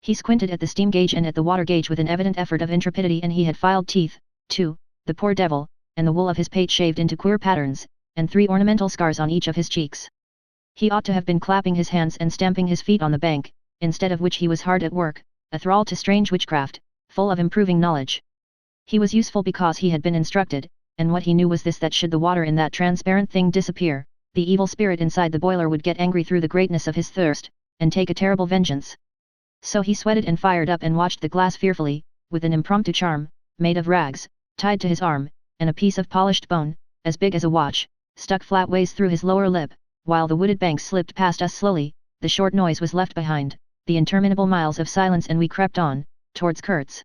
He squinted at the steam gauge and at the water gauge with an evident effort of intrepidity, and he had filed teeth, too, the poor devil, and the wool of his pate shaved into queer patterns, and 3 ornamental scars on each of his cheeks. He ought to have been clapping his hands and stamping his feet on the bank, instead of which he was hard at work, a thrall to strange witchcraft, full of improving knowledge. He was useful because he had been instructed, and what he knew was this: that should the water in that transparent thing disappear, the evil spirit inside the boiler would get angry through the greatness of his thirst, and take a terrible vengeance. So he sweated and fired up and watched the glass fearfully, with an impromptu charm, made of rags, tied to his arm, and a piece of polished bone, as big as a watch, stuck flatways through his lower lip, while the wooded banks slipped past us slowly, the short noise was left behind, the interminable miles of silence, and we crept on, towards Kurtz.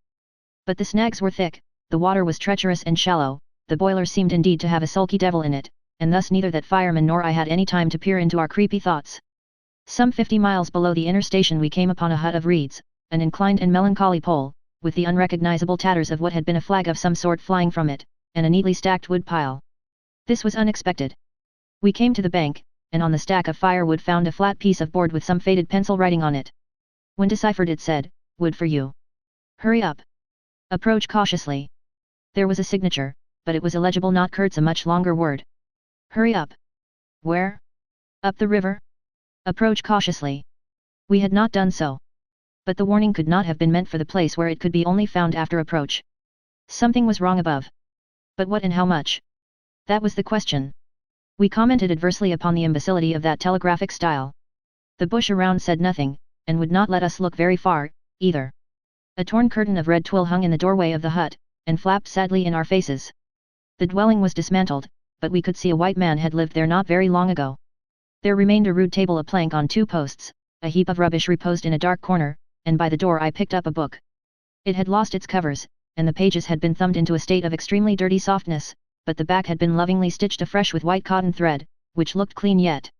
But the snags were thick, the water was treacherous and shallow, the boiler seemed indeed to have a sulky devil in it, and thus neither that fireman nor I had any time to peer into our creepy thoughts. Some 50 miles below the inner station we came upon a hut of reeds, an inclined and melancholy pole, with the unrecognizable tatters of what had been a flag of some sort flying from it, and a neatly stacked wood pile. This was unexpected. We came to the bank, and on the stack of firewood found a flat piece of board with some faded pencil writing on it. When deciphered it said, "Wood for you. Hurry up. Approach cautiously." There was a signature, but it was illegible, not Kurtz, a much longer word. Hurry up. Where? Up the river? Approach cautiously. We had not done so. But the warning could not have been meant for the place where it could be only found after approach. Something was wrong above. But what and how much? That was the question. We commented adversely upon the imbecility of that telegraphic style. The bush around said nothing, and would not let us look very far, either. A torn curtain of red twill hung in the doorway of the hut, and flapped sadly in our faces. The dwelling was dismantled, but we could see a white man had lived there not very long ago. There remained a rude table, a plank on 2 posts, a heap of rubbish reposed in a dark corner, and by the door I picked up a book. It had lost its covers, and the pages had been thumbed into a state of extremely dirty softness, but the back had been lovingly stitched afresh with white cotton thread, which looked clean yet.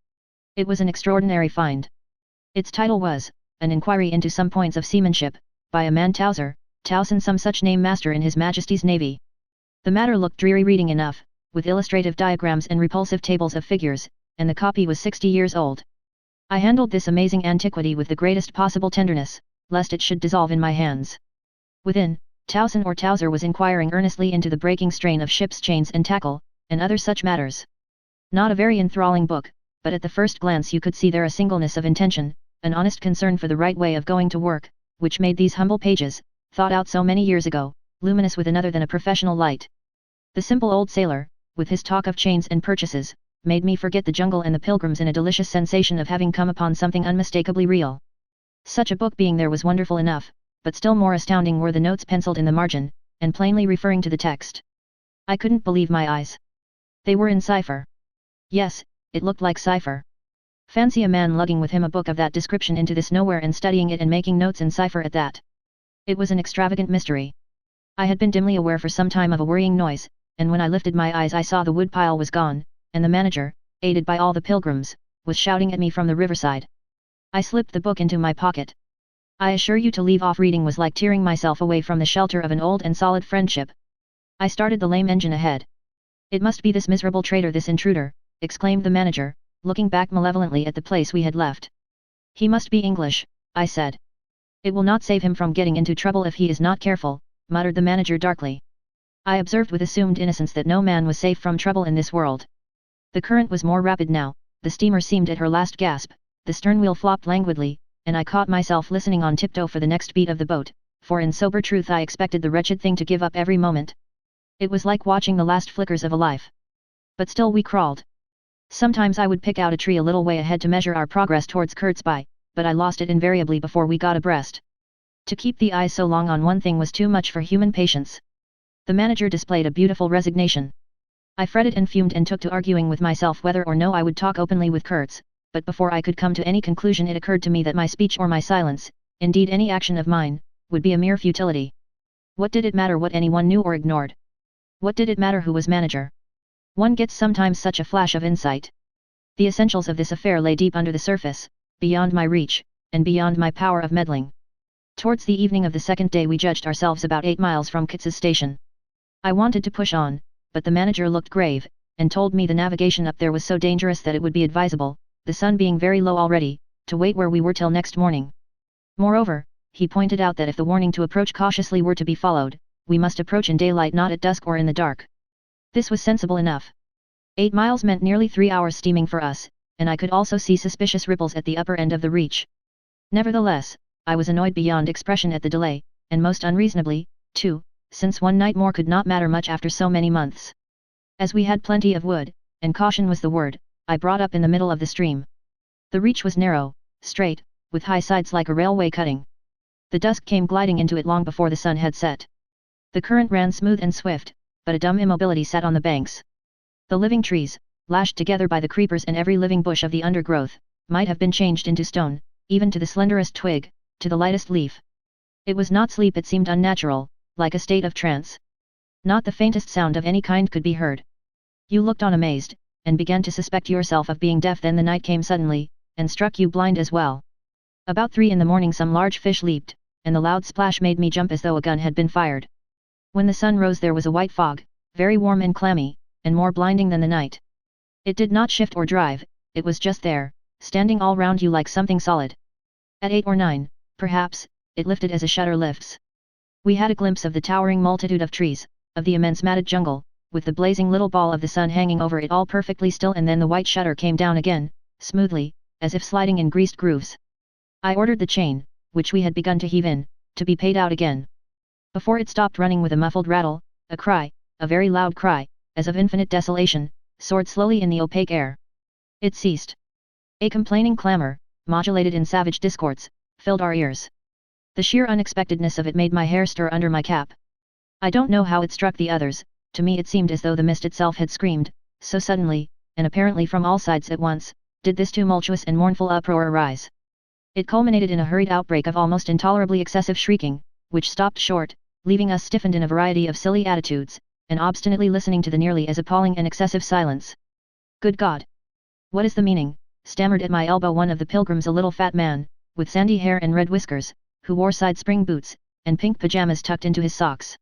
It was an extraordinary find. Its title was, An Inquiry into Some Points of Seamanship, by a man Towson, some such name, master in His Majesty's Navy. The matter looked dreary reading enough, with illustrative diagrams and repulsive tables of figures, and the copy was 60 years old. I handled this amazing antiquity with the greatest possible tenderness, lest it should dissolve in my hands. Within, Towson or Towser was inquiring earnestly into the breaking strain of ships' chains and tackle, and other such matters. Not a very enthralling book, but at the first glance you could see there a singleness of intention, an honest concern for the right way of going to work, which made these humble pages, thought out so many years ago, luminous with another than a professional light. The simple old sailor, with his talk of chains and purchases, made me forget the jungle and the pilgrims in a delicious sensation of having come upon something unmistakably real. Such a book being there was wonderful enough, but still more astounding were the notes penciled in the margin, and plainly referring to the text. I couldn't believe my eyes. They were in cipher. Yes, it looked like cipher. Fancy a man lugging with him a book of that description into this nowhere and studying it and making notes in cipher at that. It was an extravagant mystery. I had been dimly aware for some time of a worrying noise, and when I lifted my eyes I saw the wood pile was gone, and the manager, aided by all the pilgrims, was shouting at me from the riverside. I slipped the book into my pocket. I assure you to leave off reading was like tearing myself away from the shelter of an old and solid friendship. I started the lame engine ahead. It must be this miserable traitor, this intruder, exclaimed the manager, looking back malevolently at the place we had left. He must be English, I said. It will not save him from getting into trouble if he is not careful, muttered the manager darkly. I observed with assumed innocence that no man was safe from trouble in this world. The current was more rapid now, the steamer seemed at her last gasp, the stern wheel flopped languidly, and I caught myself listening on tiptoe for the next beat of the boat, for in sober truth I expected the wretched thing to give up every moment. It was like watching the last flickers of a life. But still we crawled. Sometimes I would pick out a tree a little way ahead to measure our progress towards Kurtzby, but I lost it invariably before we got abreast. To keep the eyes so long on one thing was too much for human patience. The manager displayed a beautiful resignation. I fretted and fumed and took to arguing with myself whether or no I would talk openly with Kurtz, but before I could come to any conclusion it occurred to me that my speech or my silence, indeed any action of mine, would be a mere futility. What did it matter what anyone knew or ignored? What did it matter who was manager? One gets sometimes such a flash of insight. The essentials of this affair lay deep under the surface, beyond my reach, and beyond my power of meddling. Towards the evening of the second day we judged ourselves about 8 miles from Kitz's station. I wanted to push on, but the manager looked grave, and told me the navigation up there was so dangerous that it would be advisable, the sun being very low already, to wait where we were till next morning. Moreover, he pointed out that if the warning to approach cautiously were to be followed, we must approach in daylight, not at dusk or in the dark. This was sensible enough. 8 miles meant nearly 3 hours steaming for us, and I could also see suspicious ripples at the upper end of the reach. Nevertheless, I was annoyed beyond expression at the delay, and most unreasonably, too, since one night more could not matter much after so many months. As we had plenty of wood, and caution was the word, I brought up in the middle of the stream. The reach was narrow, straight, with high sides like a railway cutting. The dusk came gliding into it long before the sun had set. The current ran smooth and swift, but a dumb immobility sat on the banks. The living trees, lashed together by the creepers and every living bush of the undergrowth, might have been changed into stone, even to the slenderest twig, to the lightest leaf. It was not sleep, it seemed unnatural, like a state of trance. Not the faintest sound of any kind could be heard. You looked on amazed, and began to suspect yourself of being deaf. Then the night came suddenly, and struck you blind as well. About 3 in the morning some large fish leaped, and the loud splash made me jump as though a gun had been fired. When the sun rose there was a white fog, very warm and clammy, and more blinding than the night. It did not shift or drive, it was just there, standing all round you like something solid. At 8 or 9, perhaps, it lifted as a shutter lifts. We had a glimpse of the towering multitude of trees, of the immense matted jungle, with the blazing little ball of the sun hanging over it all perfectly still, and then the white shutter came down again, smoothly, as if sliding in greased grooves. I ordered the chain, which we had begun to heave in, to be paid out again. Before it stopped running with a muffled rattle, a cry, a very loud cry, as of infinite desolation, soared slowly in the opaque air. It ceased. A complaining clamor, modulated in savage discords, filled our ears. The sheer unexpectedness of it made my hair stir under my cap. I don't know how it struck the others, to me it seemed as though the mist itself had screamed, so suddenly, and apparently from all sides at once, did this tumultuous and mournful uproar arise. It culminated in a hurried outbreak of almost intolerably excessive shrieking, which stopped short, leaving us stiffened in a variety of silly attitudes, and obstinately listening to the nearly as appalling and excessive silence. Good God! What is the meaning? Stammered at my elbow one of the pilgrims, a little fat man, with sandy hair and red whiskers, who wore side-spring boots, and pink pajamas tucked into his socks.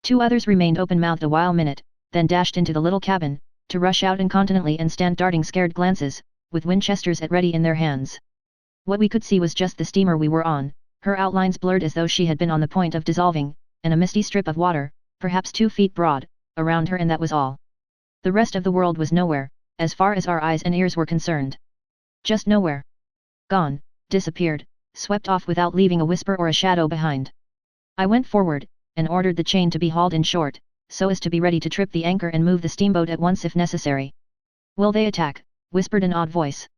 2 others remained open-mouthed a while minute, then dashed into the little cabin, to rush out incontinently and stand darting scared glances, with Winchesters at ready in their hands. What we could see was just the steamer we were on, her outlines blurred as though she had been on the point of dissolving, and a misty strip of water, perhaps 2 feet broad, around her, and that was all. The rest of the world was nowhere, as far as our eyes and ears were concerned. Just nowhere. Gone, disappeared, swept off without leaving a whisper or a shadow behind. I went forward, and ordered the chain to be hauled in short, so as to be ready to trip the anchor and move the steamboat at once if necessary. Will they attack? Whispered an odd voice.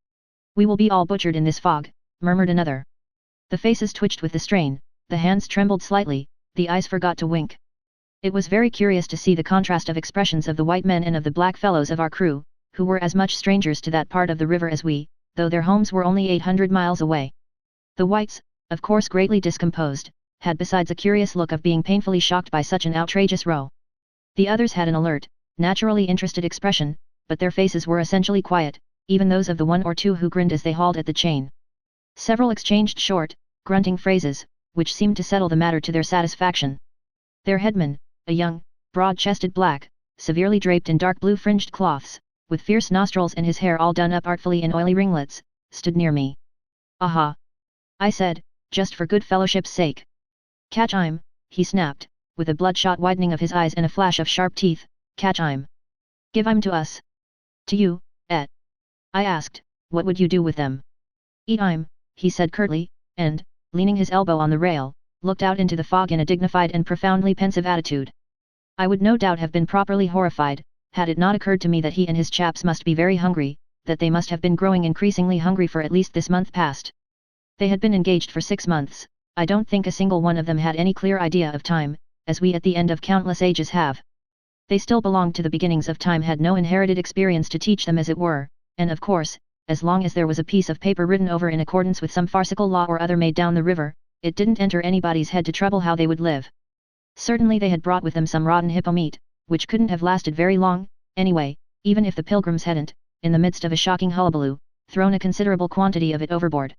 We will be all butchered in this fog, murmured another. The faces twitched with the strain, the hands trembled slightly, the eyes forgot to wink. It was very curious to see the contrast of expressions of the white men and of the black fellows of our crew, who were as much strangers to that part of the river as we, though their homes were only 800 miles away. The whites, of course greatly discomposed, had besides a curious look of being painfully shocked by such an outrageous row. The others had an alert, naturally interested expression, but their faces were essentially quiet, even those of the 1 or 2 who grinned as they hauled at the chain. Several exchanged short, grunting phrases, which seemed to settle the matter to their satisfaction. Their headman, a young, broad-chested black, severely draped in dark blue fringed cloths, with fierce nostrils and his hair all done up artfully in oily ringlets, stood near me. Aha! I said, just for good fellowship's sake. Catch 'im, he snapped, with a bloodshot widening of his eyes and a flash of sharp teeth, catch 'im. Give 'im to us. To you, et. I asked, what would you do with them? Eat 'im, he said curtly, and, leaning his elbow on the rail, looked out into the fog in a dignified and profoundly pensive attitude. I would no doubt have been properly horrified, had it not occurred to me that he and his chaps must be very hungry, that they must have been growing increasingly hungry for at least this month past. They had been engaged for 6 months, I don't think a single one of them had any clear idea of time, as we at the end of countless ages have. They still belonged to the beginnings of time, had no inherited experience to teach them as it were, and of course, as long as there was a piece of paper written over in accordance with some farcical law or other made down the river, it didn't enter anybody's head to trouble how they would live. Certainly they had brought with them some rotten hippo meat, which couldn't have lasted very long, anyway, even if the pilgrims hadn't, in the midst of a shocking hullabaloo, thrown a considerable quantity of it overboard.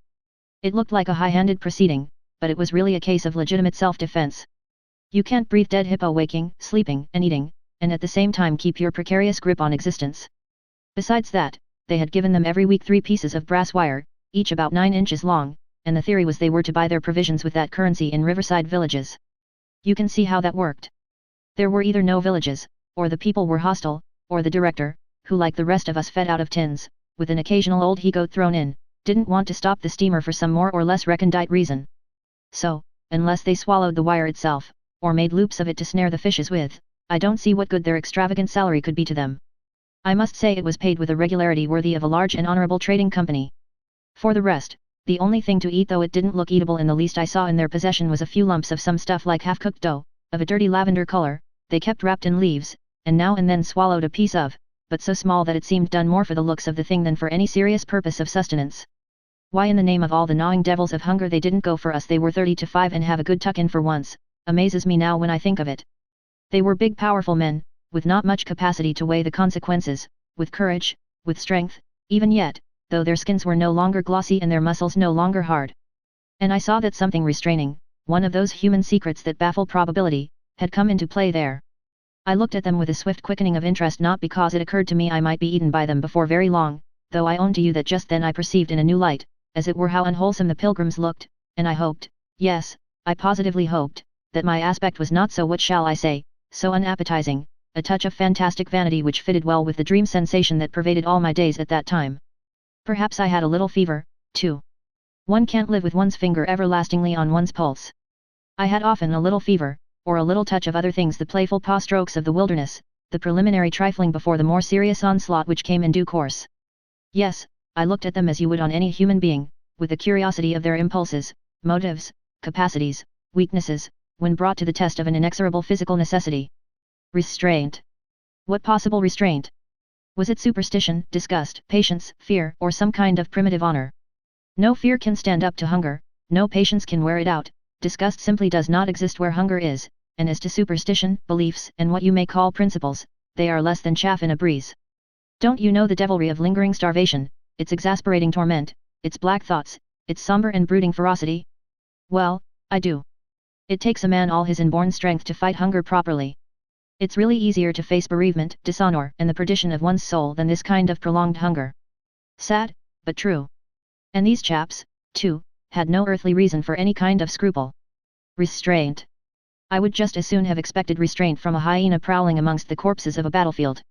It looked like a high-handed proceeding, but it was really a case of legitimate self-defense. You can't breathe dead hippo waking, sleeping, and eating, and at the same time keep your precarious grip on existence. Besides that, they had given them every week 3 pieces of brass wire, each about 9 inches long, and the theory was they were to buy their provisions with that currency in riverside villages. You can see how that worked. There were either no villages, or the people were hostile, or the director, who like the rest of us fed out of tins, with an occasional old he-goat thrown in, didn't want to stop the steamer for some more or less recondite reason. So, unless they swallowed the wire itself, or made loops of it to snare the fishes with, I don't see what good their extravagant salary could be to them. I must say it was paid with a regularity worthy of a large and honorable trading company. For the rest, the only thing to eat, though it didn't look eatable in the least, I saw in their possession was a few lumps of some stuff like half-cooked dough, of a dirty lavender color, they kept wrapped in leaves, and now and then swallowed a piece of, but so small that it seemed done more for the looks of the thing than for any serious purpose of sustenance. Why in the name of all the gnawing devils of hunger they didn't go for us they were 30 to 5 and have a good tuck-in for once, amazes me now when I think of it. They were big powerful men, with not much capacity to weigh the consequences, with courage, with strength, even yet, though their skins were no longer glossy and their muscles no longer hard. And I saw that something restraining, one of those human secrets that baffle probability, had come into play there. I looked at them with a swift quickening of interest, not because it occurred to me I might be eaten by them before very long, though I own to you that just then I perceived in a new light, as it were, how unwholesome the pilgrims looked, and I hoped, yes, I positively hoped, that my aspect was not so, what shall I say, so unappetizing, a touch of fantastic vanity which fitted well with the dream sensation that pervaded all my days at that time. Perhaps I had a little fever, too. One can't live with one's finger everlastingly on one's pulse. I had often a little fever, or a little touch of other things, the playful paw strokes of the wilderness, the preliminary trifling before the more serious onslaught which came in due course. Yes, I looked at them as you would on any human being, with the curiosity of their impulses, motives, capacities, weaknesses, when brought to the test of an inexorable physical necessity. Restraint. What possible restraint? Was it superstition, disgust, patience, fear, or some kind of primitive honor? No fear can stand up to hunger, no patience can wear it out, disgust simply does not exist where hunger is, and as to superstition, beliefs, and what you may call principles, they are less than chaff in a breeze. Don't you know the devilry of lingering starvation, its exasperating torment, its black thoughts, its somber and brooding ferocity? Well, I do. It takes a man all his inborn strength to fight hunger properly. It's really easier to face bereavement, dishonor, and the perdition of one's soul than this kind of prolonged hunger. Sad, but true. And these chaps, too, had no earthly reason for any kind of scruple. Restraint. I would just as soon have expected restraint from a hyena prowling amongst the corpses of a battlefield.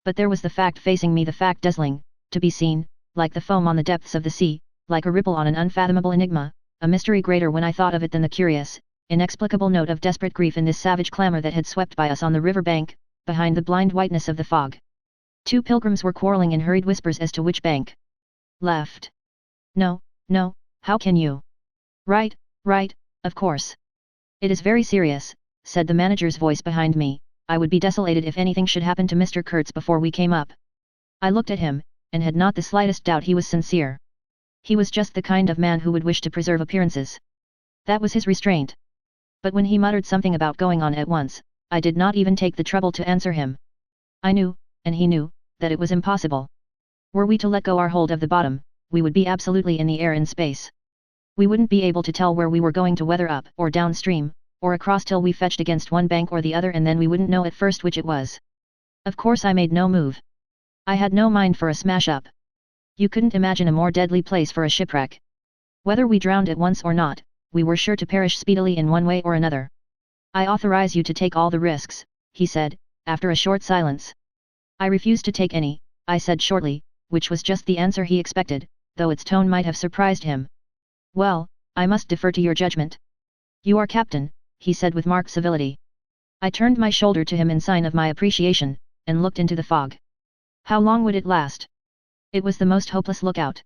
But there was the fact facing me, the fact dazzling, to be seen, like the foam on the depths of the sea, like a ripple on an unfathomable enigma, a mystery greater when I thought of it than the curious, inexplicable note of desperate grief in this savage clamor that had swept by us on the river bank, behind the blind whiteness of the fog. 2 pilgrims were quarreling in hurried whispers as to which bank. Left. No, no, how can you? Right, right, of course. It is very serious, said the manager's voice behind me. I would be desolated if anything should happen to Mr. Kurtz before we came up. I looked at him, and had not the slightest doubt he was sincere. He was just the kind of man who would wish to preserve appearances. That was his restraint. But when he muttered something about going on at once, I did not even take the trouble to answer him. I knew, and he knew, that it was impossible. Were we to let go our hold of the bottom, we would be absolutely in the air in space. We wouldn't be able to tell where we were going to, whether up or downstream, or across till we fetched against one bank or the other, and then we wouldn't know at first which it was. Of course I made no move. I had no mind for a smash-up. You couldn't imagine a more deadly place for a shipwreck. Whether we drowned at once or not, we were sure to perish speedily in one way or another. I authorize you to take all the risks, he said, after a short silence. I refuse to take any, I said shortly, which was just the answer he expected, though its tone might have surprised him. Well, I must defer to your judgment. "You are captain," he said with marked civility. I turned my shoulder to him in sign of my appreciation, and looked into the fog. How long would it last? It was the most hopeless lookout.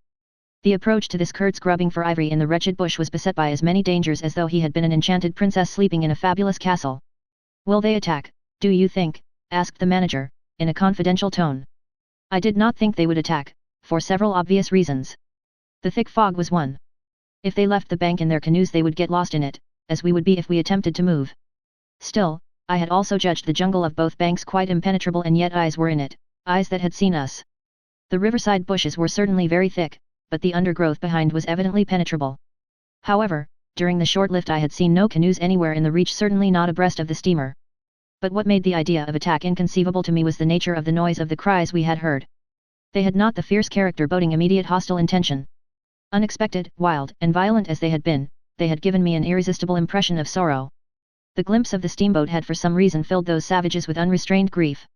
The approach to this Kurt's grubbing for ivory in the wretched bush was beset by as many dangers as though he had been an enchanted princess sleeping in a fabulous castle. "Will they attack, do you think?" asked the manager, in a confidential tone. I did not think they would attack, for several obvious reasons. The thick fog was one. If they left the bank in their canoes they would get lost in it, as we would be if we attempted to move. Still, I had also judged the jungle of both banks quite impenetrable, and yet eyes were in it, eyes that had seen us. The riverside bushes were certainly very thick, but the undergrowth behind was evidently penetrable. However, during the short lift I had seen no canoes anywhere in the reach, certainly not abreast of the steamer. But what made the idea of attack inconceivable to me was the nature of the noise of the cries we had heard. They had not the fierce character boding immediate hostile intention. Unexpected, wild, and violent as they had been, they had given me an irresistible impression of sorrow. The glimpse of the steamboat had for some reason filled those savages with unrestrained grief.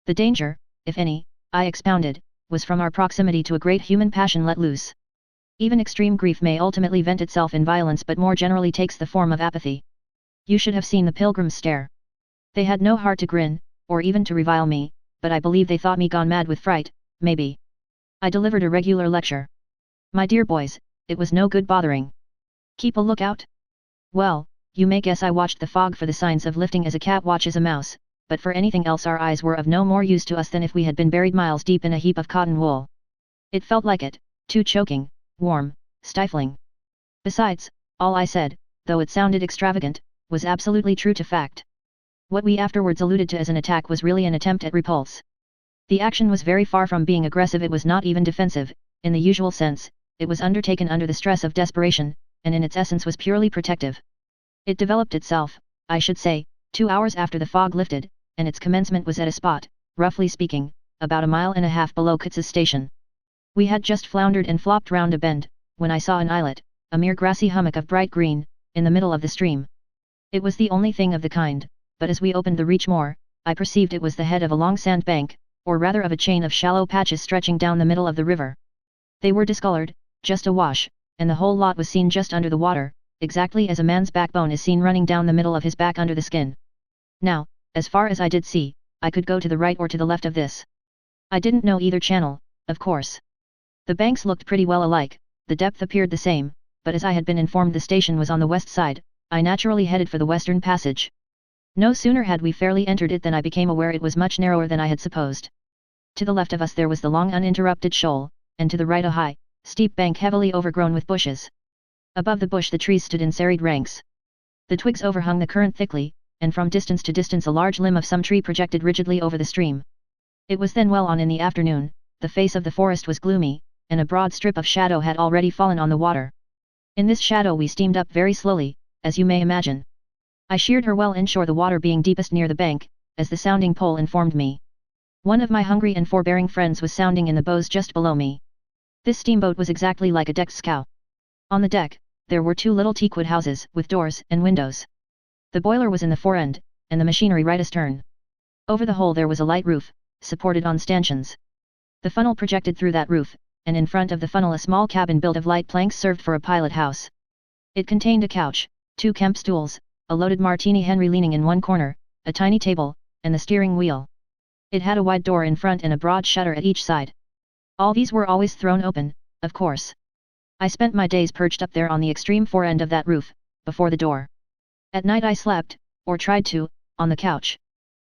The danger, if any, I expounded, was from our proximity to a great human passion let loose. Even extreme grief may ultimately vent itself in violence, but more generally takes the form of apathy. You should have seen the pilgrims stare. They had no heart to grin, or even to revile me, but I believe they thought me gone mad with fright, maybe. I delivered a regular lecture. "My dear boys, it was no good bothering. Keep a lookout?" Well, you may guess I watched the fog for the signs of lifting as a cat watches a mouse, but for anything else our eyes were of no more use to us than if we had been buried miles deep in a heap of cotton wool. It felt like it, too choking, warm, stifling. Besides, all I said, though it sounded extravagant, was absolutely true to fact. What we afterwards alluded to as an attack was really an attempt at repulse. The action was very far from being aggressive. It was not even defensive, in the usual sense. It was undertaken under the stress of desperation, and in its essence was purely protective. It developed itself, I should say, 2 hours after the fog lifted, and its commencement was at a spot, roughly speaking, about 1.5 miles below Kutz's station. We had just floundered and flopped round a bend, when I saw an islet, a mere grassy hummock of bright green, in the middle of the stream. It was the only thing of the kind, but as we opened the reach more, I perceived it was the head of a long sand bank, or rather of a chain of shallow patches stretching down the middle of the river. They were discolored, just awash, and the whole lot was seen just under the water, exactly as a man's backbone is seen running down the middle of his back under the skin. Now, as far as I did see, I could go to the right or to the left of this. I didn't know either channel, of course. The banks looked pretty well alike, the depth appeared the same, but as I had been informed the station was on the west side, I naturally headed for the western passage. No sooner had we fairly entered it than I became aware it was much narrower than I had supposed. To the left of us there was the long uninterrupted shoal, and to the right a high, steep bank heavily overgrown with bushes. Above the bush the trees stood in serried ranks. The twigs overhung the current thickly, and from distance to distance a large limb of some tree projected rigidly over the stream. It was then well on in the afternoon, the face of the forest was gloomy, and a broad strip of shadow had already fallen on the water. In this shadow we steamed up very slowly, as you may imagine. I sheered her well inshore, the water being deepest near the bank, as the sounding pole informed me. One of my hungry and forbearing friends was sounding in the bows just below me. This steamboat was exactly like a decked scow. On the deck, there were 2 little teakwood houses with doors and windows. The boiler was in the fore end, and the machinery right astern. Over the whole there was a light roof, supported on stanchions. The funnel projected through that roof, and in front of the funnel a small cabin built of light planks served for a pilot house. It contained a couch, 2 camp stools, a loaded Martini Henry leaning in one corner, a tiny table, and the steering wheel. It had a wide door in front and a broad shutter at each side. All these were always thrown open, of course. I spent my days perched up there on the extreme fore end of that roof, before the door. At night I slept, or tried to, on the couch.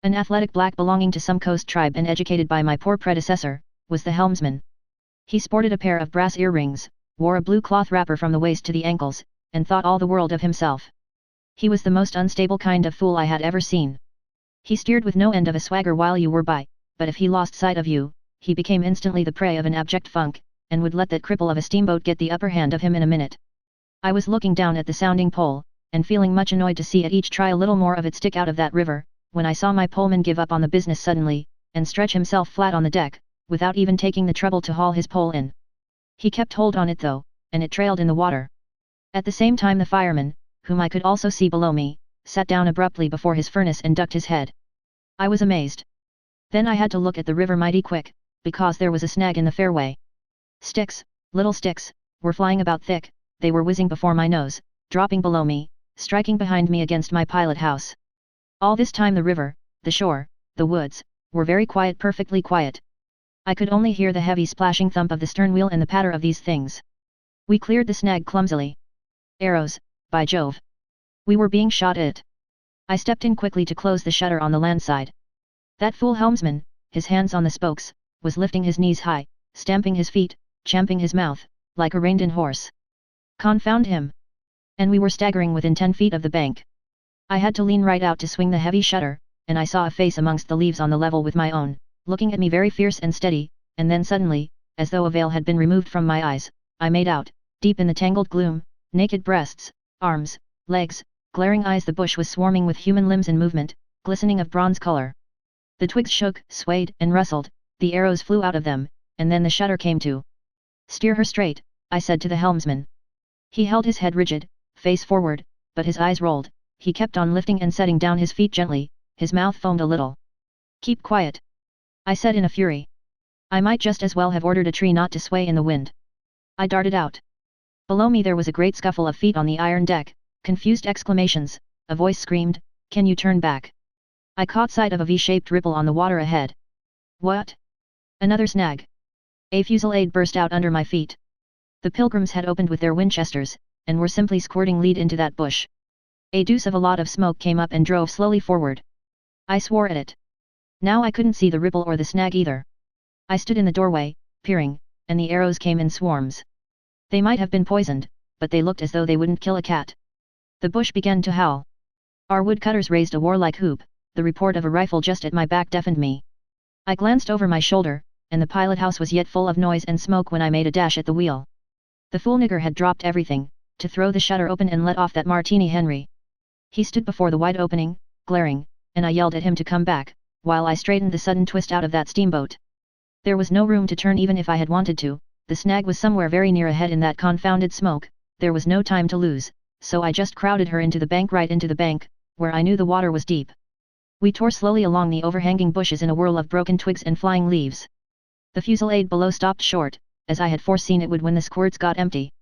An athletic black belonging to some coast tribe and educated by my poor predecessor, was the helmsman. He sported a pair of brass earrings, wore a blue cloth wrapper from the waist to the ankles, and thought all the world of himself. He was the most unstable kind of fool I had ever seen. He steered with no end of a swagger while you were by, but if he lost sight of you, he became instantly the prey of an abject funk, and would let that cripple of a steamboat get the upper hand of him in a minute. I was looking down at the sounding pole, and feeling much annoyed to see it each try a little more of it stick out of that river, when I saw my poleman give up on the business suddenly, and stretch himself flat on the deck, without even taking the trouble to haul his pole in. He kept hold on it though, and it trailed in the water. At the same time the fireman, whom I could also see below me, sat down abruptly before his furnace and ducked his head. I was amazed. Then I had to look at the river mighty quick, because there was a snag in the fairway. Sticks, little sticks, were flying about thick, they were whizzing before my nose, dropping below me, striking behind me against my pilot house. All this time the river, the shore, the woods, were very quiet, perfectly quiet. I could only hear the heavy splashing thump of the stern wheel and the patter of these things. We cleared the snag clumsily. Arrows, by Jove! We were being shot at. I stepped in quickly to close the shutter on the land side. That fool helmsman, his hands on the spokes, was lifting his knees high, stamping his feet, champing his mouth, like a reined-in horse. Confound him! And we were staggering within 10 feet of the bank. I had to lean right out to swing the heavy shutter, and I saw a face amongst the leaves on the level with my own, looking at me very fierce and steady, and then suddenly, as though a veil had been removed from my eyes, I made out, deep in the tangled gloom, naked breasts, arms, legs, glaring eyes. The bush was swarming with human limbs in movement, glistening of bronze color. The twigs shook, swayed, and rustled, the arrows flew out of them, and then the shutter came to. "Steer her straight," I said to the helmsman. He held his head rigid, face forward, but his eyes rolled. He kept on lifting and setting down his feet gently, his mouth foamed a little. "Keep quiet," I said in a fury. I might just as well have ordered a tree not to sway in the wind. I darted out. Below me there was a great scuffle of feet on the iron deck, confused exclamations, a voice screamed, "Can you turn back?" I caught sight of a V-shaped ripple on the water ahead. What? Another snag. A fusillade burst out under my feet. The pilgrims had opened with their Winchesters, and were simply squirting lead into that bush. A deuce of a lot of smoke came up and drove slowly forward. I swore at it. Now I couldn't see the ripple or the snag either. I stood in the doorway, peering, and the arrows came in swarms. They might have been poisoned, but they looked as though they wouldn't kill a cat. The bush began to howl. Our woodcutters raised a warlike whoop. The report of a rifle just at my back deafened me. I glanced over my shoulder, and the pilot house was yet full of noise and smoke when I made a dash at the wheel. The fool nigger had dropped everything, to throw the shutter open and let off that Martini Henry. He stood before the wide opening, glaring, and I yelled at him to come back, while I straightened the sudden twist out of that steamboat. There was no room to turn even if I had wanted to. The snag was somewhere very near ahead in that confounded smoke. There was no time to lose, so I just crowded her into the bank, right into the bank, where I knew the water was deep. We tore slowly along the overhanging bushes in a whirl of broken twigs and flying leaves. The fusillade below stopped short, as I had foreseen it would when the squirts got empty.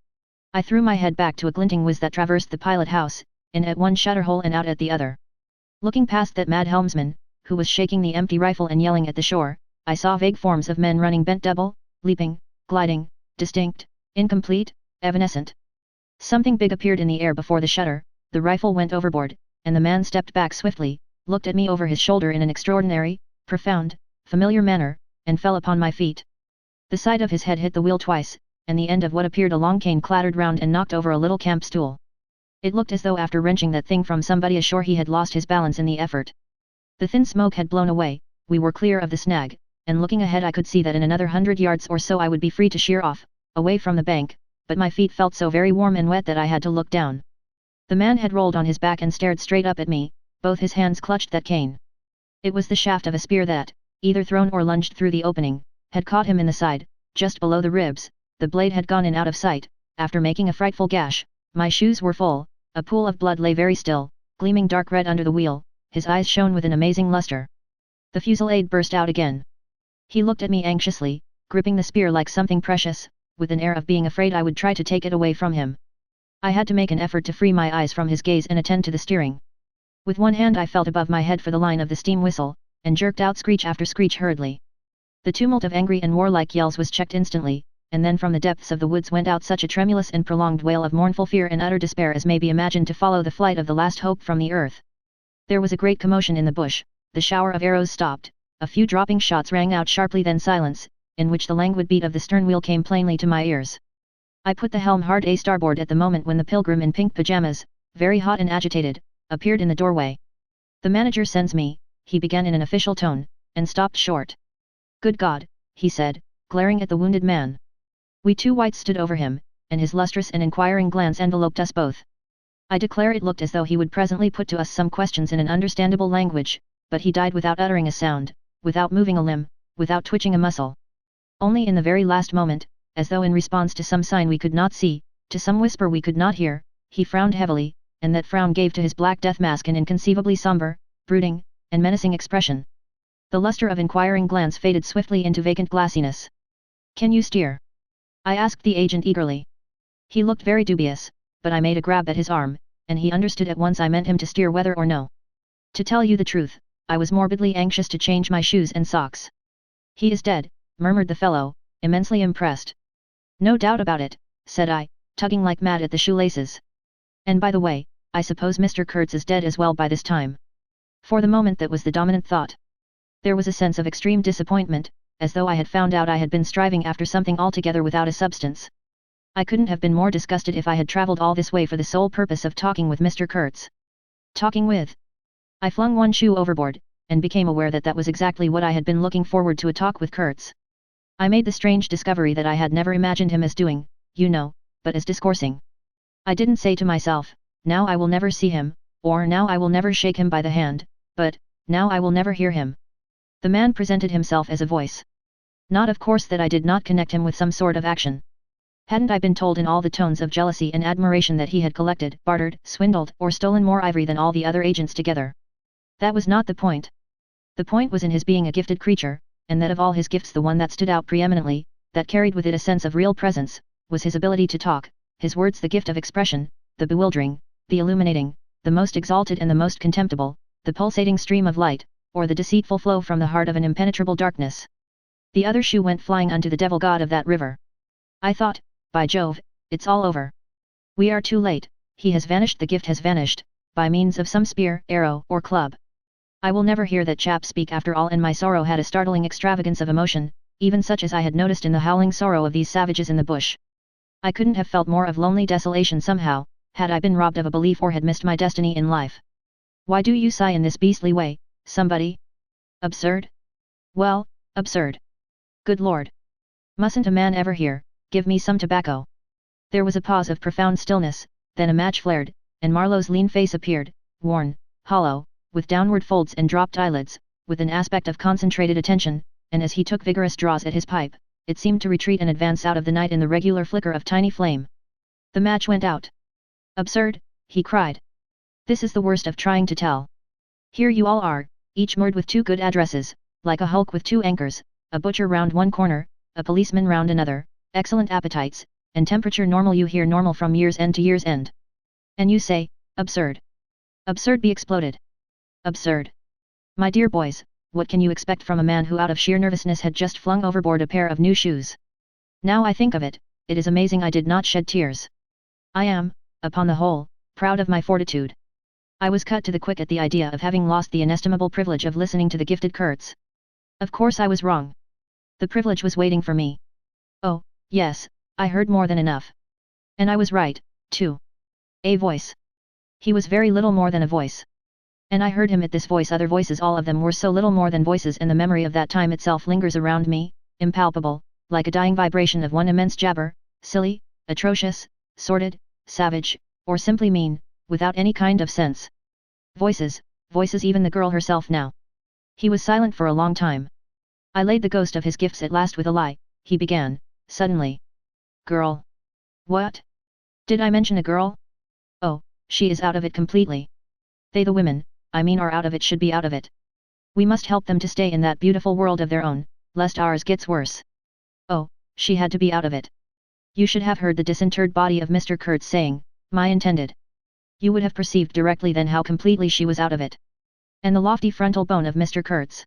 I threw my head back to a glinting whiz that traversed the pilot house, in at one shutter hole and out at the other. Looking past that mad helmsman, who was shaking the empty rifle and yelling at the shore, I saw vague forms of men running bent double, leaping, gliding, distinct, incomplete, evanescent. Something big appeared in the air before the shutter, the rifle went overboard, and the man stepped back swiftly, looked at me over his shoulder in an extraordinary, profound, familiar manner, and fell upon my feet. The side of his head hit the wheel twice, and the end of what appeared a long cane clattered round and knocked over a little camp stool. It looked as though after wrenching that thing from somebody ashore he had lost his balance in the effort. The thin smoke had blown away, we were clear of the snag, and looking ahead I could see that in another 100 yards or so I would be free to sheer off, away from the bank, but my feet felt so very warm and wet that I had to look down. The man had rolled on his back and stared straight up at me, both his hands clutched that cane. It was the shaft of a spear that, either thrown or lunged through the opening, had caught him in the side, just below the ribs. The blade had gone in out of sight. After making a frightful gash, my shoes were full, a pool of blood lay very still, gleaming dark red under the wheel, his eyes shone with an amazing luster. The fusillade burst out again. He looked at me anxiously, gripping the spear like something precious, with an air of being afraid I would try to take it away from him. I had to make an effort to free my eyes from his gaze and attend to the steering. With one hand I felt above my head for the line of the steam whistle, and jerked out screech after screech hurriedly. The tumult of angry and warlike yells was checked instantly, and then from the depths of the woods went out such a tremulous and prolonged wail of mournful fear and utter despair as may be imagined to follow the flight of the last hope from the earth. There was a great commotion in the bush, the shower of arrows stopped, a few dropping shots rang out sharply, then silence, in which the languid beat of the stern wheel came plainly to my ears. I put the helm hard a starboard at the moment when the pilgrim in pink pajamas, very hot and agitated, appeared in the doorway. "The manager sends me," he began in an official tone, and stopped short. "Good God," he said, glaring at the wounded man. We two whites stood over him, and his lustrous and inquiring glance enveloped us both. I declare it looked as though he would presently put to us some questions in an understandable language, but he died without uttering a sound, without moving a limb, without twitching a muscle. Only in the very last moment, as though in response to some sign we could not see, to some whisper we could not hear, he frowned heavily, and that frown gave to his black death mask an inconceivably somber, brooding, and menacing expression. The luster of inquiring glance faded swiftly into vacant glassiness. "Can you steer?" I asked the agent eagerly. He looked very dubious, but I made a grab at his arm, and he understood at once I meant him to steer whether or no. To tell you the truth, I was morbidly anxious to change my shoes and socks. "He is dead," murmured the fellow, immensely impressed. "No doubt about it," said I, tugging like mad at the shoelaces. "And by the way, I suppose Mr. Kurtz is dead as well by this time." For the moment that was the dominant thought. There was a sense of extreme disappointment, as though I had found out I had been striving after something altogether without a substance. I couldn't have been more disgusted if I had travelled all this way for the sole purpose of talking with Mr. Kurtz. Talking with? I flung one shoe overboard, and became aware that that was exactly what I had been looking forward to, a talk with Kurtz. I made the strange discovery that I had never imagined him as doing, you know, but as discoursing. I didn't say to myself, now I will never see him, or now I will never shake him by the hand, but, now I will never hear him. The man presented himself as a voice. Not of course that I did not connect him with some sort of action. Hadn't I been told in all the tones of jealousy and admiration that he had collected, bartered, swindled, or stolen more ivory than all the other agents together? That was not the point. The point was in his being a gifted creature, and that of all his gifts the one that stood out preeminently, that carried with it a sense of real presence, was his ability to talk, his words the gift of expression, the bewildering, the illuminating, the most exalted and the most contemptible, the pulsating stream of light, or the deceitful flow from the heart of an impenetrable darkness. The other shoe went flying unto the devil god of that river. I thought, by Jove, it's all over. We are too late, he has vanished, the gift has vanished, by means of some spear, arrow, or club. I will never hear that chap speak after all, and my sorrow had a startling extravagance of emotion, even such as I had noticed in the howling sorrow of these savages in the bush. I couldn't have felt more of lonely desolation somehow, had I been robbed of a belief or had missed my destiny in life. Why do you sigh in this beastly way, somebody? Absurd? Well, absurd. Good Lord! Mustn't a man ever hear, give me some tobacco? There was a pause of profound stillness, then a match flared, and Marlowe's lean face appeared, worn, hollow, with downward folds and dropped eyelids, with an aspect of concentrated attention, and as he took vigorous draws at his pipe, it seemed to retreat and advance out of the night in the regular flicker of tiny flame. The match went out. Absurd, he cried. This is the worst of trying to tell. Here you all are, each moored with two good addresses, like a hulk with two anchors, a butcher round one corner, a policeman round another, excellent appetites, and temperature normal. You hear normal from year's end to year's end. And you say, absurd. Absurd be exploded. Absurd. My dear boys, what can you expect from a man who out of sheer nervousness had just flung overboard a pair of new shoes? Now I think of it, it is amazing I did not shed tears. I am, upon the whole, proud of my fortitude. I was cut to the quick at the idea of having lost the inestimable privilege of listening to the gifted Kurtz. Of course I was wrong. The privilege was waiting for me. Oh, yes, I heard more than enough. And I was right, too. A voice. He was very little more than a voice. And I heard him at this voice. Other voices, all of them, were so little more than voices, and the memory of that time itself lingers around me, impalpable, like a dying vibration of one immense jabber, silly, atrocious, sordid, savage, or simply mean, without any kind of sense. Voices, voices, even the girl herself now. He was silent for a long time. I laid the ghost of his gifts at last with a lie, he began, suddenly. Girl? What? Did I mention a girl? Oh, she is out of it completely. They, the women, I mean, are out of it, should be out of it. We must help them to stay in that beautiful world of their own, lest ours gets worse. Oh, she had to be out of it. You should have heard the disinterred body of Mr. Kurtz saying, my intended. You would have perceived directly then how completely she was out of it. And the lofty frontal bone of Mr. Kurtz.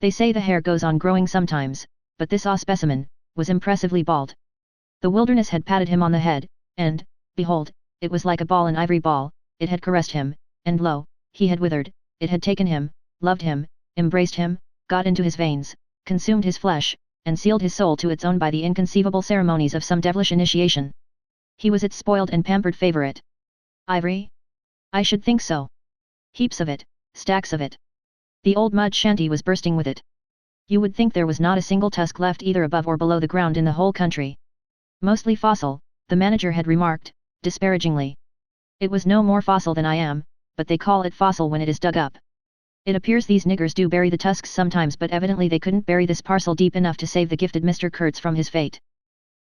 They say the hair goes on growing sometimes, but this specimen was impressively bald. The wilderness had patted him on the head, and, behold, it was like a ball, an ivory ball, it had caressed him, and lo, he had withered, it had taken him, loved him, embraced him, got into his veins, consumed his flesh, and sealed his soul to its own by the inconceivable ceremonies of some devilish initiation. He was its spoiled and pampered favorite. Ivory? I should think so. Heaps of it, stacks of it. The old mud shanty was bursting with it. You would think there was not a single tusk left either above or below the ground in the whole country. Mostly fossil, the manager had remarked, disparagingly. It was no more fossil than I am, but they call it fossil when it is dug up. It appears these niggers do bury the tusks sometimes, but evidently they couldn't bury this parcel deep enough to save the gifted Mr. Kurtz from his fate.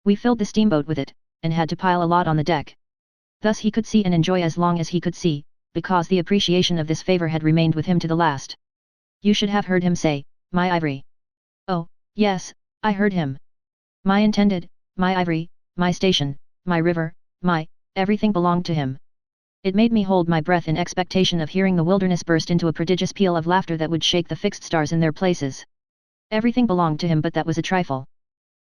We filled the steamboat with it, and had to pile a lot on the deck. Thus he could see and enjoy as long as he could see, because the appreciation of this favor had remained with him to the last. You should have heard him say, my ivory. Oh, yes, I heard him. My intended, my ivory, my station, my river, my, everything belonged to him. It made me hold my breath in expectation of hearing the wilderness burst into a prodigious peal of laughter that would shake the fixed stars in their places. Everything belonged to him, but that was a trifle.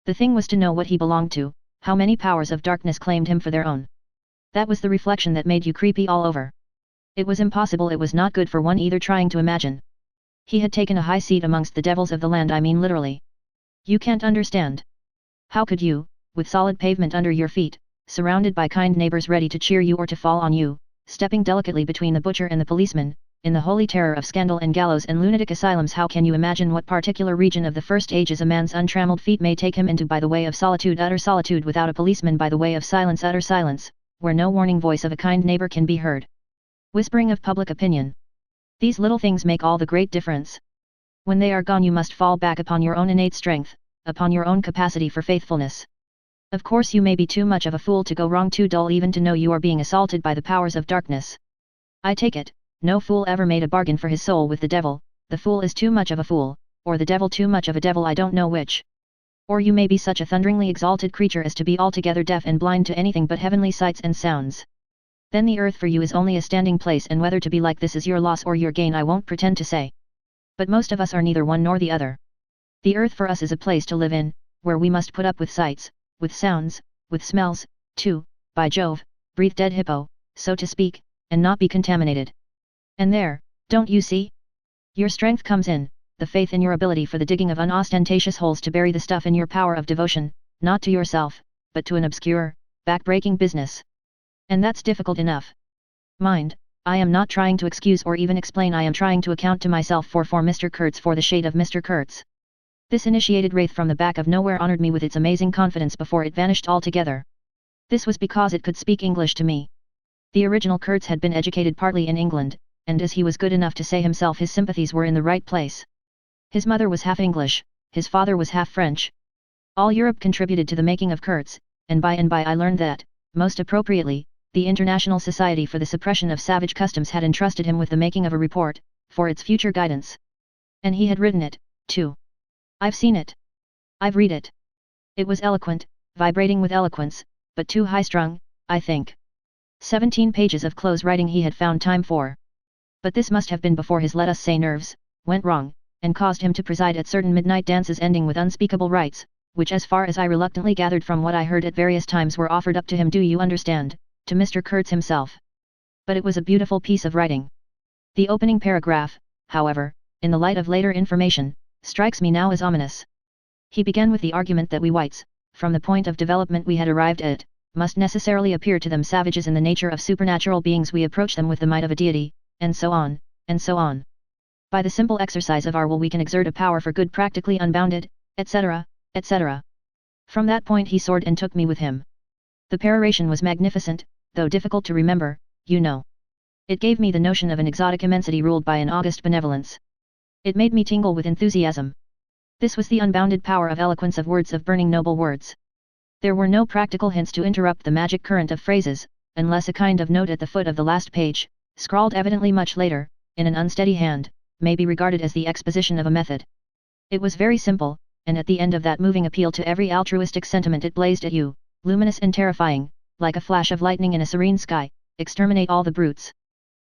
The thing was to know what he belonged to, how many powers of darkness claimed him for their own. That was the reflection that made you creepy all over. It was impossible, it was not good for one either trying to imagine. He had taken a high seat amongst the devils of the land, I mean literally. You can't understand. How could you, with solid pavement under your feet, surrounded by kind neighbors ready to cheer you or to fall on you, stepping delicately between the butcher and the policeman, in the holy terror of scandal and gallows and lunatic asylums, how can you imagine what particular region of the first ages a man's untrammeled feet may take him into by the way of solitude, utter solitude, without a policeman, by the way of silence, utter silence, where no warning voice of a kind neighbor can be heard? Whispering of public opinion. These little things make all the great difference. When they are gone you must fall back upon your own innate strength, upon your own capacity for faithfulness. Of course you may be too much of a fool to go wrong, too dull even to know you are being assaulted by the powers of darkness. I take it, no fool ever made a bargain for his soul with the devil. The fool is too much of a fool, or the devil too much of a devil, I don't know which. Or you may be such a thunderingly exalted creature as to be altogether deaf and blind to anything but heavenly sights and sounds. Then the earth for you is only a standing place, and whether to be like this is your loss or your gain I won't pretend to say. But most of us are neither one nor the other. The earth for us is a place to live in, where we must put up with sights, with sounds, with smells, too, by Jove, breathe dead hippo, so to speak, and not be contaminated. And there, don't you see? Your strength comes in, the faith in your ability for the digging of unostentatious holes to bury the stuff in your power of devotion, not to yourself, but to an obscure, back-breaking business. And that's difficult enough. Mind, I am not trying to excuse or even explain, I am trying to account to myself for Mr. Kurtz, for the shade of Mr. Kurtz. This initiated wraith from the back of nowhere honored me with its amazing confidence before it vanished altogether. This was because it could speak English to me. The original Kurtz had been educated partly in England, and as he was good enough to say himself, his sympathies were in the right place. His mother was half English, his father was half French. All Europe contributed to the making of Kurtz, and by I learned that, most appropriately, the International Society for the Suppression of Savage Customs had entrusted him with the making of a report, for its future guidance. And he had written it, too. I've seen it. I've read it. It was eloquent, vibrating with eloquence, but too high-strung, I think. 17 pages of close writing he had found time for. But this must have been before his, let us say, nerves went wrong, and caused him to preside at certain midnight dances ending with unspeakable rites, which, as far as I reluctantly gathered from what I heard at various times, were offered up to him, do you understand, to Mr. Kurtz himself. But it was a beautiful piece of writing. The opening paragraph, however, in the light of later information, strikes me now as ominous. He began with the argument that we whites, from the point of development we had arrived at, must necessarily appear to them savages in the nature of supernatural beings, we approach them with the might of a deity, and so on, and so on. By the simple exercise of our will we can exert a power for good practically unbounded, etc., etc. From that point he soared and took me with him. The peroration was magnificent, though difficult to remember, you know. It gave me the notion of an exotic immensity ruled by an august benevolence. It made me tingle with enthusiasm. This was the unbounded power of eloquence, of words, of burning noble words. There were no practical hints to interrupt the magic current of phrases, unless a kind of note at the foot of the last page, scrawled evidently much later, in an unsteady hand, may be regarded as the exposition of a method. It was very simple, and at the end of that moving appeal to every altruistic sentiment it blazed at you, luminous and terrifying, like a flash of lightning in a serene sky, exterminate all the brutes.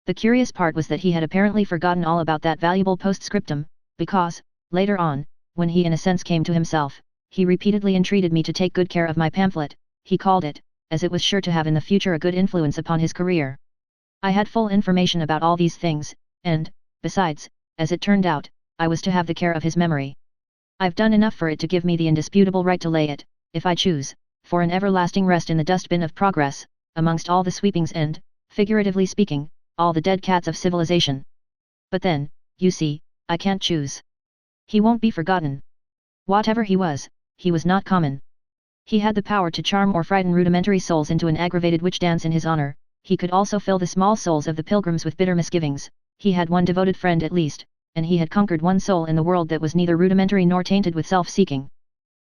The curious part was that he had apparently forgotten all about that valuable postscriptum, because, later on, when he in a sense came to himself, he repeatedly entreated me to take good care of my pamphlet, he called it, as it was sure to have in the future a good influence upon his career. I had full information about all these things, and, besides, as it turned out, I was to have the care of his memory. I've done enough for it to give me the indisputable right to lay it, if I choose, for an everlasting rest in the dustbin of progress, amongst all the sweepings and, figuratively speaking, all the dead cats of civilization. But then, you see, I can't choose. He won't be forgotten. Whatever he was not common. He had the power to charm or frighten rudimentary souls into an aggravated witch dance in his honor. He could also fill the small souls of the pilgrims with bitter misgivings. He had one devoted friend at least, and he had conquered one soul in the world that was neither rudimentary nor tainted with self-seeking.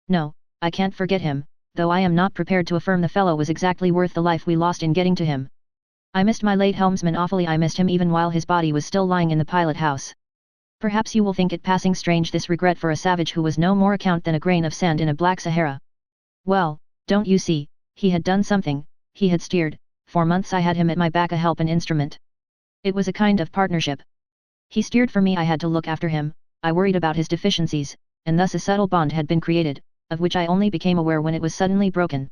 No, I can't forget him, though I am not prepared to affirm the fellow was exactly worth the life we lost in getting to him. I missed my late helmsman awfully. I missed him even while his body was still lying in the pilot house. Perhaps you will think it passing strange, this regret for a savage who was no more account than a grain of sand in a black Sahara. Well, don't you see, he had done something, he had steered, for months I had him at my back, a help and instrument. It was a kind of partnership. He steered for me, I had to look after him, I worried about his deficiencies, and thus a subtle bond had been created, of which I only became aware when it was suddenly broken.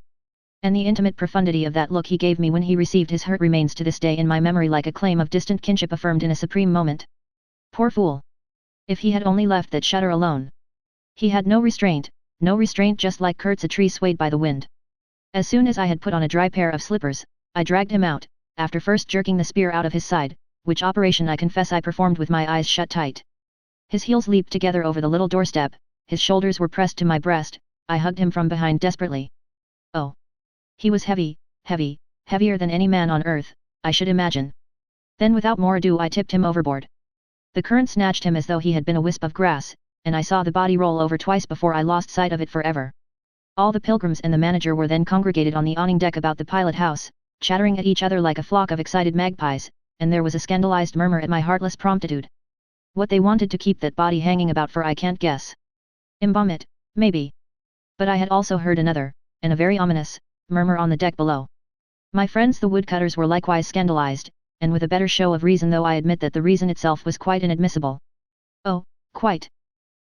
And the intimate profundity of that look he gave me when he received his hurt remains to this day in my memory like a claim of distant kinship affirmed in a supreme moment. Poor fool! If he had only left that shutter alone! He had no restraint, just like Kurt's, a tree swayed by the wind. As soon as I had put on a dry pair of slippers, I dragged him out, after first jerking the spear out of his side, which operation I confess I performed with my eyes shut tight. His heels leaped together over the little doorstep, his shoulders were pressed to my breast, I hugged him from behind desperately. Oh! He was heavy, heavier than any man on earth, I should imagine. Then without more ado I tipped him overboard. The current snatched him as though he had been a wisp of grass, and I saw the body roll over twice before I lost sight of it forever. All the pilgrims and the manager were then congregated on the awning deck about the pilot house, chattering at each other like a flock of excited magpies, and there was a scandalized murmur at my heartless promptitude. What they wanted to keep that body hanging about for I can't guess. Embalm it, maybe. But I had also heard another, and a very ominous, murmur on the deck below. My friends the woodcutters were likewise scandalized, and with a better show of reason, though I admit that the reason itself was quite inadmissible. Oh, quite.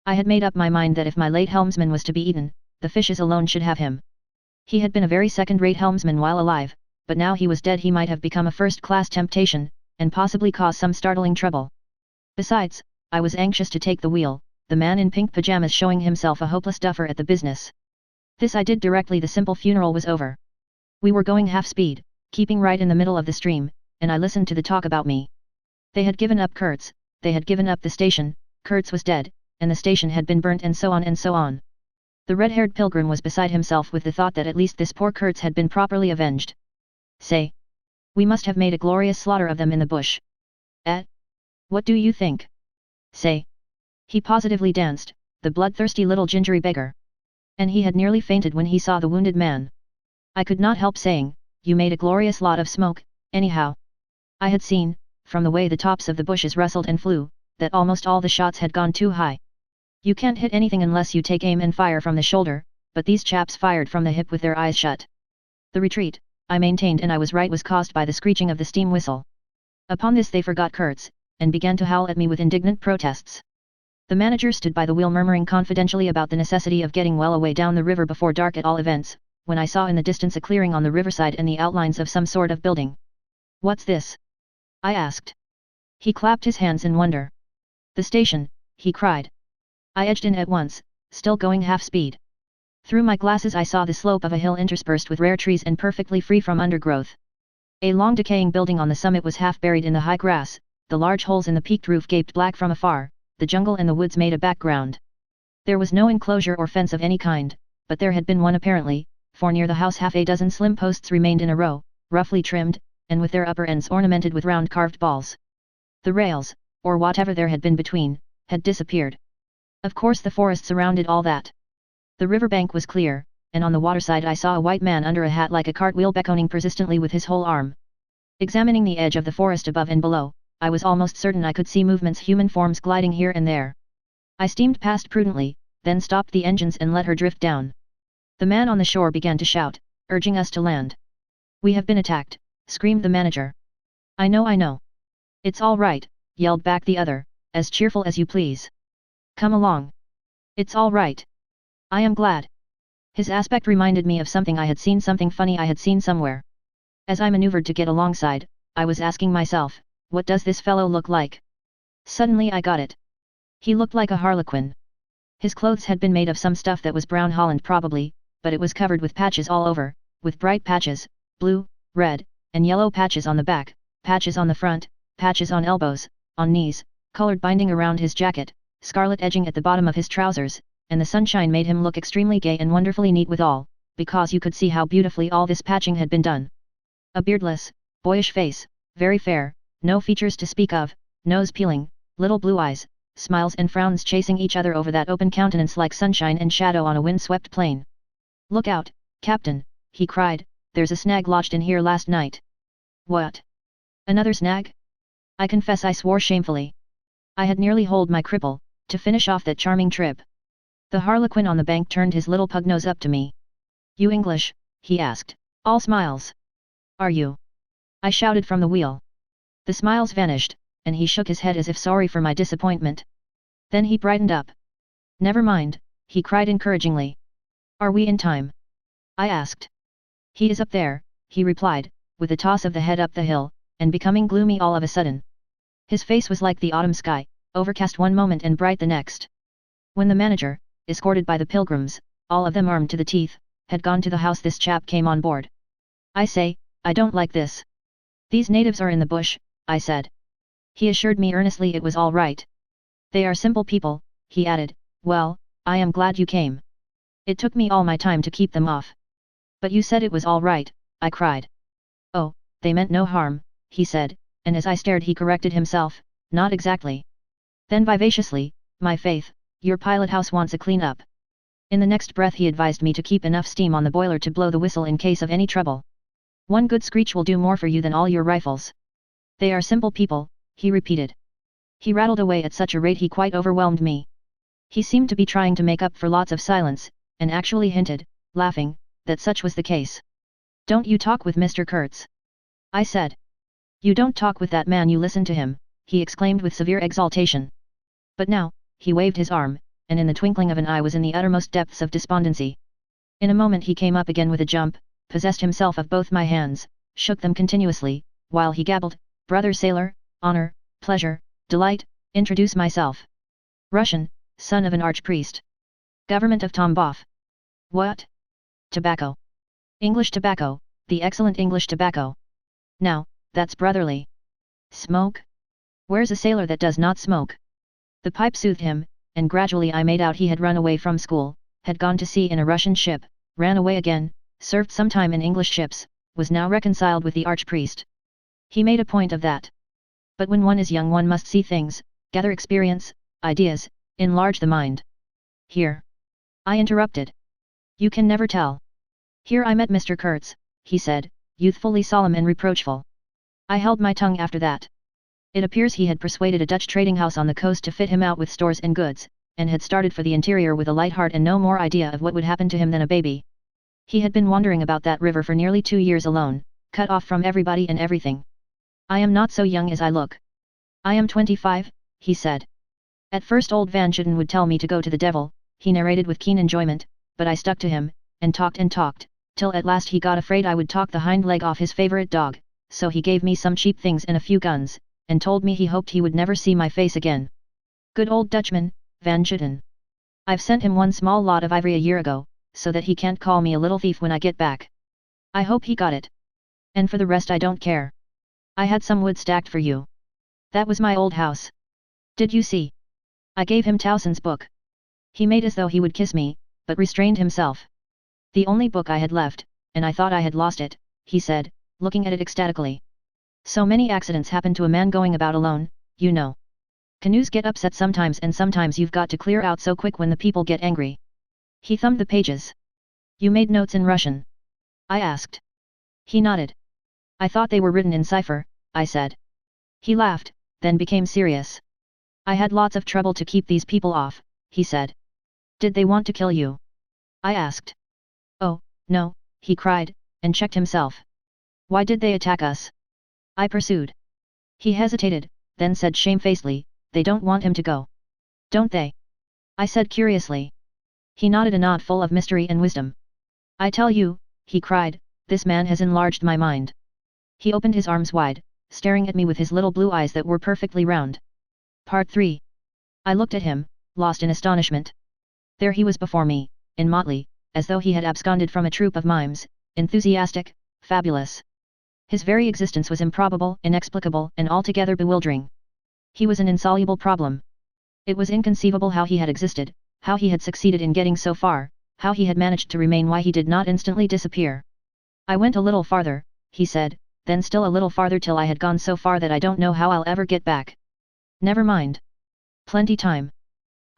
I had made up my mind that if my late helmsman was to be eaten, the fishes alone should have him. He had been a very second-rate helmsman while alive, but now he was dead he might have become a first-class temptation, and possibly cause some startling trouble. Besides, I was anxious to take the wheel, the man in pink pajamas showing himself a hopeless duffer at the business. This I did directly the simple funeral was over. We were going half-speed, keeping right in the middle of the stream, and I listened to the talk about me. They had given up Kurtz, they had given up the station, Kurtz was dead, and the station had been burnt, and so on and so on. The red-haired pilgrim was beside himself with the thought that at least this poor Kurtz had been properly avenged. Say! We must have made a glorious slaughter of them in the bush. Eh? What do you think? Say! He positively danced, the bloodthirsty little gingery beggar. And he had nearly fainted when he saw the wounded man. I could not help saying, you made a glorious lot of smoke, anyhow. I had seen, from the way the tops of the bushes rustled and flew, that almost all the shots had gone too high. You can't hit anything unless you take aim and fire from the shoulder, but these chaps fired from the hip with their eyes shut. The retreat, I maintained, and I was right, was caused by the screeching of the steam whistle. Upon this they forgot Kurtz, and began to howl at me with indignant protests. The manager stood by the wheel murmuring confidentially about the necessity of getting well away down the river before dark at all events, when I saw in the distance a clearing on the riverside and the outlines of some sort of building. What's this? I asked. He clapped his hands in wonder. The station, he cried. I edged in at once, still going half-speed. Through my glasses I saw the slope of a hill interspersed with rare trees and perfectly free from undergrowth. A long decaying building on the summit was half buried in the high grass, the large holes in the peaked roof gaped black from afar, the jungle and the woods made a background. There was no enclosure or fence of any kind, but there had been one apparently, for near the house half a dozen slim posts remained in a row, roughly trimmed, and with their upper ends ornamented with round carved balls. The rails, or whatever there had been between, had disappeared. Of course the forest surrounded all that. The riverbank was clear, and on the waterside I saw a white man under a hat like a cartwheel beckoning persistently with his whole arm. Examining the edge of the forest above and below, I was almost certain I could see movements, human forms gliding here and there. I steamed past prudently, then stopped the engines and let her drift down. The man on the shore began to shout, urging us to land. We have been attacked, screamed the manager. I know. It's all right, yelled back the other, as cheerful as you please. Come along. It's all right. I am glad. His aspect reminded me of something I had seen, something funny I had seen somewhere. As I maneuvered to get alongside, I was asking myself, what does this fellow look like? Suddenly I got it. He looked like a harlequin. His clothes had been made of some stuff that was brown holland probably, but it was covered with patches all over, with bright patches, blue, red, and yellow patches on the back, patches on the front, patches on elbows, on knees, colored binding around his jacket, scarlet edging at the bottom of his trousers, and the sunshine made him look extremely gay and wonderfully neat withal, because you could see how beautifully all this patching had been done. A beardless, boyish face, very fair, no features to speak of, nose peeling, little blue eyes, smiles and frowns chasing each other over that open countenance like sunshine and shadow on a wind-swept plain. Look out, Captain, he cried, there's a snag lodged in here last night. What? Another snag? I confess I swore shamefully. I had nearly holed my cripple, to finish off that charming trip. The harlequin on the bank turned his little pug nose up to me. You English? He asked. All smiles. Are you? I shouted from the wheel. The smiles vanished, and he shook his head as if sorry for my disappointment. Then he brightened up. Never mind, he cried encouragingly. Are we in time? I asked. He is up there, he replied, with a toss of the head up the hill, and becoming gloomy all of a sudden. His face was like the autumn sky, overcast one moment and bright the next. When the manager, escorted by the pilgrims, all of them armed to the teeth, had gone to the house, this chap came on board. I say, I don't like this. These natives are in the bush, I said. He assured me earnestly it was all right. They are simple people, he added. Well, I am glad you came. It took me all my time to keep them off. But you said it was all right, I cried. Oh, they meant no harm, he said, and as I stared he corrected himself, not exactly. Then vivaciously, my faith, your pilot house wants a clean-up. In the next breath he advised me to keep enough steam on the boiler to blow the whistle in case of any trouble. One good screech will do more for you than all your rifles. They are simple people, he repeated. He rattled away at such a rate he quite overwhelmed me. He seemed to be trying to make up for lots of silence, and actually hinted, laughing, that such was the case. Don't you talk with Mr. Kurtz? I said. You don't talk with that man, you listen to him, he exclaimed with severe exaltation. But now, he waved his arm, and in the twinkling of an eye was in the uttermost depths of despondency. In a moment he came up again with a jump, possessed himself of both my hands, shook them continuously, while he gabbled, brother sailor, honor, pleasure, delight, introduce myself. Russian, son of an archpriest. Government of Tambov. What? Tobacco. English tobacco, the excellent English tobacco. Now, that's brotherly. Smoke? Where's a sailor that does not smoke? The pipe soothed him, and gradually I made out he had run away from school, had gone to sea in a Russian ship, ran away again, served some time in English ships, was now reconciled with the archpriest. He made a point of that. But when one is young one must see things, gather experience, ideas, enlarge the mind. Here. I interrupted. You can never tell. Here I met Mr. Kurtz, he said, youthfully solemn and reproachful. I held my tongue after that. It appears he had persuaded a Dutch trading house on the coast to fit him out with stores and goods, and had started for the interior with a light heart and no more idea of what would happen to him than a baby. He had been wandering about that river for nearly 2 years alone, cut off from everybody and everything. I am not so young as I look. I am 25, he said. At first old Van Schuten would tell me to go to the devil, he narrated with keen enjoyment, but I stuck to him, and talked, till at last he got afraid I would talk the hind leg off his favorite dog, so he gave me some cheap things and a few guns, and told me he hoped he would never see my face again. Good old Dutchman, Van Schuten. I've sent him one small lot of ivory a year ago, so that he can't call me a little thief when I get back. I hope he got it. And for the rest I don't care. I had some wood stacked for you. That was my old house. Did you see? I gave him Towson's book. He made as though he would kiss me, but restrained himself. The only book I had left, and I thought I had lost it, he said, looking at it ecstatically. So many accidents happen to a man going about alone, you know. Canoes get upset sometimes and sometimes you've got to clear out so quick when the people get angry. He thumbed the pages. You made notes in Russian? I asked. He nodded. I thought they were written in cipher, I said. He laughed, then became serious. I had lots of trouble to keep these people off, he said. Did they want to kill you? I asked. Oh, no, he cried, and checked himself. Why did they attack us? I pursued. He hesitated, then said shamefacedly, they don't want him to go. Don't they? I said curiously. He nodded a nod full of mystery and wisdom. I tell you, he cried, this man has enlarged my mind. He opened his arms wide, staring at me with his little blue eyes that were perfectly round. Part 3. I looked at him, lost in astonishment. There he was before me, in motley, as though he had absconded from a troupe of mimes, enthusiastic, fabulous. His very existence was improbable, inexplicable, and altogether bewildering. He was an insoluble problem. It was inconceivable how he had existed, how he had succeeded in getting so far, how he had managed to remain, why he did not instantly disappear. I went a little farther, he said, then still a little farther till I had gone so far that I don't know how I'll ever get back. Never mind. Plenty time.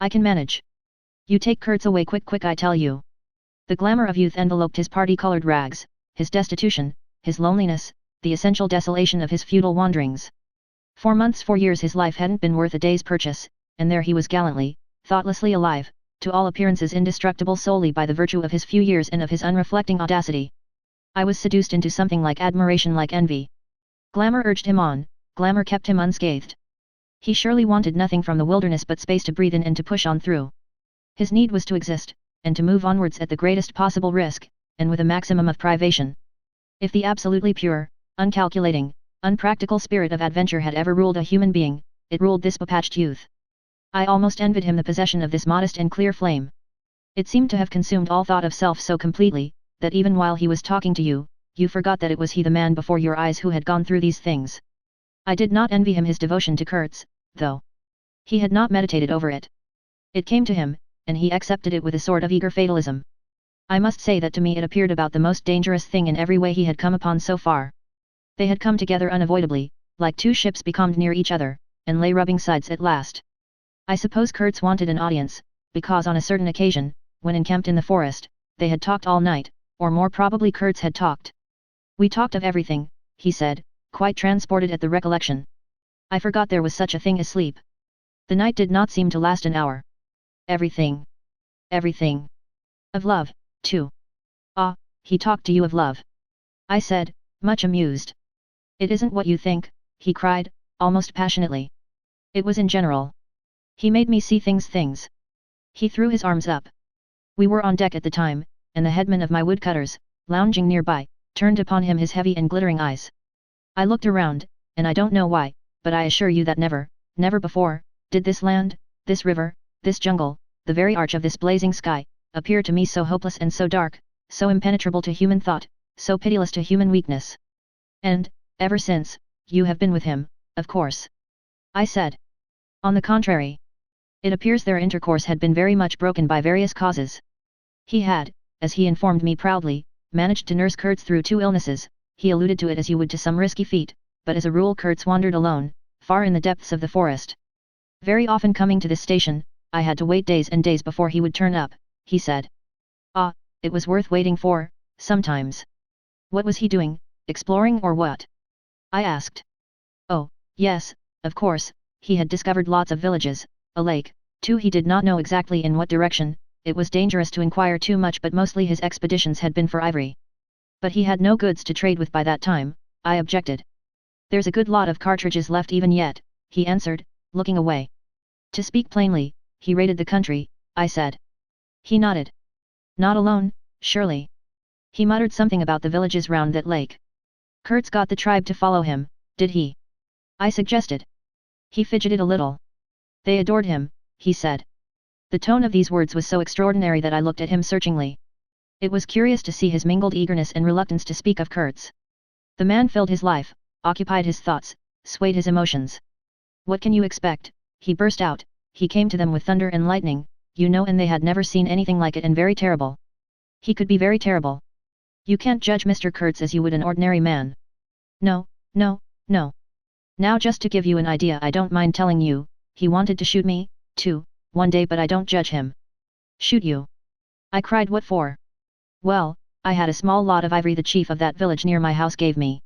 I can manage. You take Kurtz away quick I tell you. The glamour of youth enveloped his party-colored rags, his destitution, his loneliness, the essential desolation of his futile wanderings. 4 months 4 years his life hadn't been worth a day's purchase, and there he was gallantly, thoughtlessly alive, to all appearances indestructible solely by the virtue of his few years and of his unreflecting audacity. I was seduced into something like admiration, like envy. Glamour urged him on, glamour kept him unscathed. He surely wanted nothing from the wilderness but space to breathe in and to push on through. His need was to exist, and to move onwards at the greatest possible risk, and with a maximum of privation. If the absolutely pure, uncalculating, unpractical spirit of adventure had ever ruled a human being, it ruled this bepatched youth. I almost envied him the possession of this modest and clear flame. It seemed to have consumed all thought of self so completely, that even while he was talking to you, you forgot that it was he the man before your eyes who had gone through these things. I did not envy him his devotion to Kurtz, though. He had not meditated over it. It came to him, and he accepted it with a sort of eager fatalism. I must say that to me it appeared about the most dangerous thing in every way he had come upon so far. They had come together unavoidably, like two ships becalmed near each other, and lay rubbing sides at last. I suppose Kurtz wanted an audience, because on a certain occasion, when encamped in the forest, they had talked all night, or more probably Kurtz had talked. We talked of everything, he said, quite transported at the recollection. I forgot there was such a thing as sleep. The night did not seem to last an hour. Everything. Everything. Of love, too. Ah, he talked to you of love. I said, much amused. It isn't what you think, he cried, almost passionately. It was in general. He made me see things. He threw his arms up. We were on deck at the time, and the headman of my woodcutters, lounging nearby, turned upon him his heavy and glittering eyes. I looked around, and I don't know why, but I assure you that never before, did this land, this river, this jungle, the very arch of this blazing sky, appear to me so hopeless and so dark, so impenetrable to human thought, so pitiless to human weakness. And, ever since, you have been with him, of course. I said. On the contrary. It appears their intercourse had been very much broken by various causes. He had, as he informed me proudly, managed to nurse Kurtz through 2 illnesses. He alluded to it as you would to some risky feat, but as a rule Kurtz wandered alone, far in the depths of the forest. Very often coming to this station, I had to wait days and days before he would turn up, he said. Ah, it was worth waiting for, sometimes. What was he doing, exploring or what? I asked. Oh, yes, of course, he had discovered lots of villages, a lake, too. He did not know exactly in what direction, it was dangerous to inquire too much, but mostly his expeditions had been for ivory. But he had no goods to trade with by that time, I objected. There's a good lot of cartridges left even yet, he answered, looking away. To speak plainly, he raided the country, I said. He nodded. Not alone, surely. He muttered something about the villages round that lake. Kurtz got the tribe to follow him, did he? I suggested. He fidgeted a little. They adored him, he said. The tone of these words was so extraordinary that I looked at him searchingly. It was curious to see his mingled eagerness and reluctance to speak of Kurtz. The man filled his life, occupied his thoughts, swayed his emotions. What can you expect, he burst out, he came to them with thunder and lightning, you know, and they had never seen anything like it, and very terrible. He could be very terrible. You can't judge Mr. Kurtz as you would an ordinary man. No. Now just to give you an idea, I don't mind telling you, he wanted to shoot me, too, one day, but I don't judge him. Shoot you? I cried, what for? Well, I had a small lot of ivory the chief of that village near my house gave me.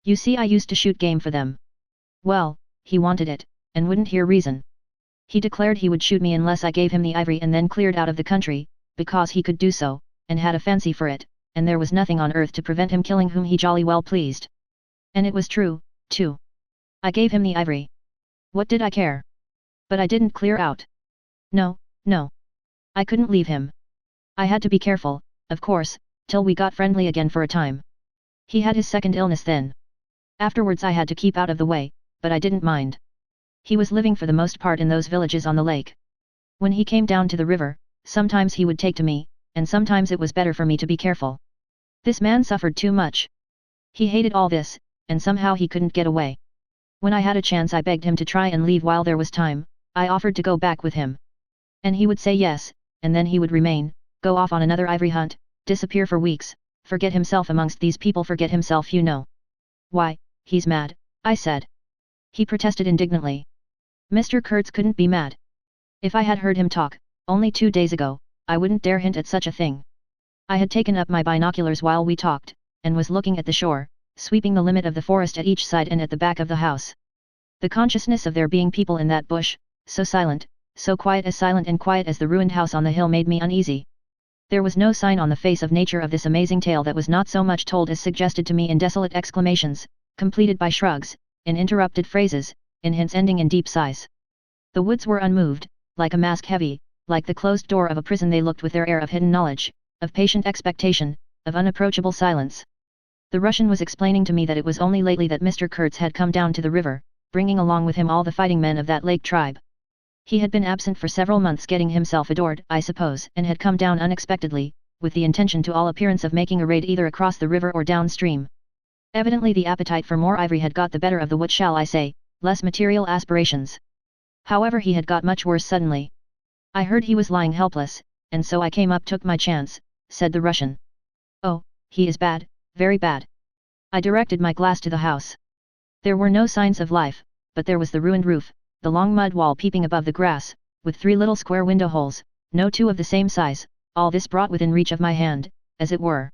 You see, I used to shoot game for them. Well, he wanted it, and wouldn't hear reason. He declared he would shoot me unless I gave him the ivory, and then cleared out of the country, because he could do so, and had a fancy for it, and there was nothing on earth to prevent him killing whom he jolly well pleased. And it was true, too. I gave him the ivory. What did I care? But I didn't clear out. No. I couldn't leave him. I had to be careful, of course, till we got friendly again for a time. He had his second illness then. Afterwards I had to keep out of the way, but I didn't mind. He was living for the most part in those villages on the lake. When he came down to the river, sometimes he would take to me, and sometimes it was better for me to be careful. This man suffered too much. He hated all this, and somehow he couldn't get away. When I had a chance I begged him to try and leave while there was time. I offered to go back with him. And he would say yes, and then he would remain, go off on another ivory hunt, disappear for weeks, forget himself amongst these people, forget himself, you know. Why, he's mad, I said. He protested indignantly. Mr. Kurtz couldn't be mad. If I had heard him talk, only 2 days ago, I wouldn't dare hint at such a thing. I had taken up my binoculars while we talked, and was looking at the shore, sweeping the limit of the forest at each side and at the back of the house. The consciousness of there being people in that bush, so silent, so quiet, as silent and quiet as the ruined house on the hill, made me uneasy. There was no sign on the face of nature of this amazing tale that was not so much told as suggested to me in desolate exclamations, completed by shrugs, in interrupted phrases, in hints ending in deep sighs. The woods were unmoved, like a mask heavy, like the closed door of a prison. They looked with their air of hidden knowledge, of patient expectation, of unapproachable silence. The Russian was explaining to me that it was only lately that Mr. Kurtz had come down to the river, bringing along with him all the fighting men of that lake tribe. He had been absent for several months getting himself adored, I suppose, and had come down unexpectedly, with the intention to all appearance of making a raid either across the river or downstream. Evidently the appetite for more ivory had got the better of the what shall I say, less material aspirations. However, he had got much worse suddenly. I heard he was lying helpless, and so I came up, took my chance, said the Russian. Oh, he is bad, very bad. I directed my glass to the house. There were no signs of life, but there was the ruined roof, the long mud wall peeping above the grass, with 3 little square window holes, no 2 of the same size, all this brought within reach of my hand, as it were.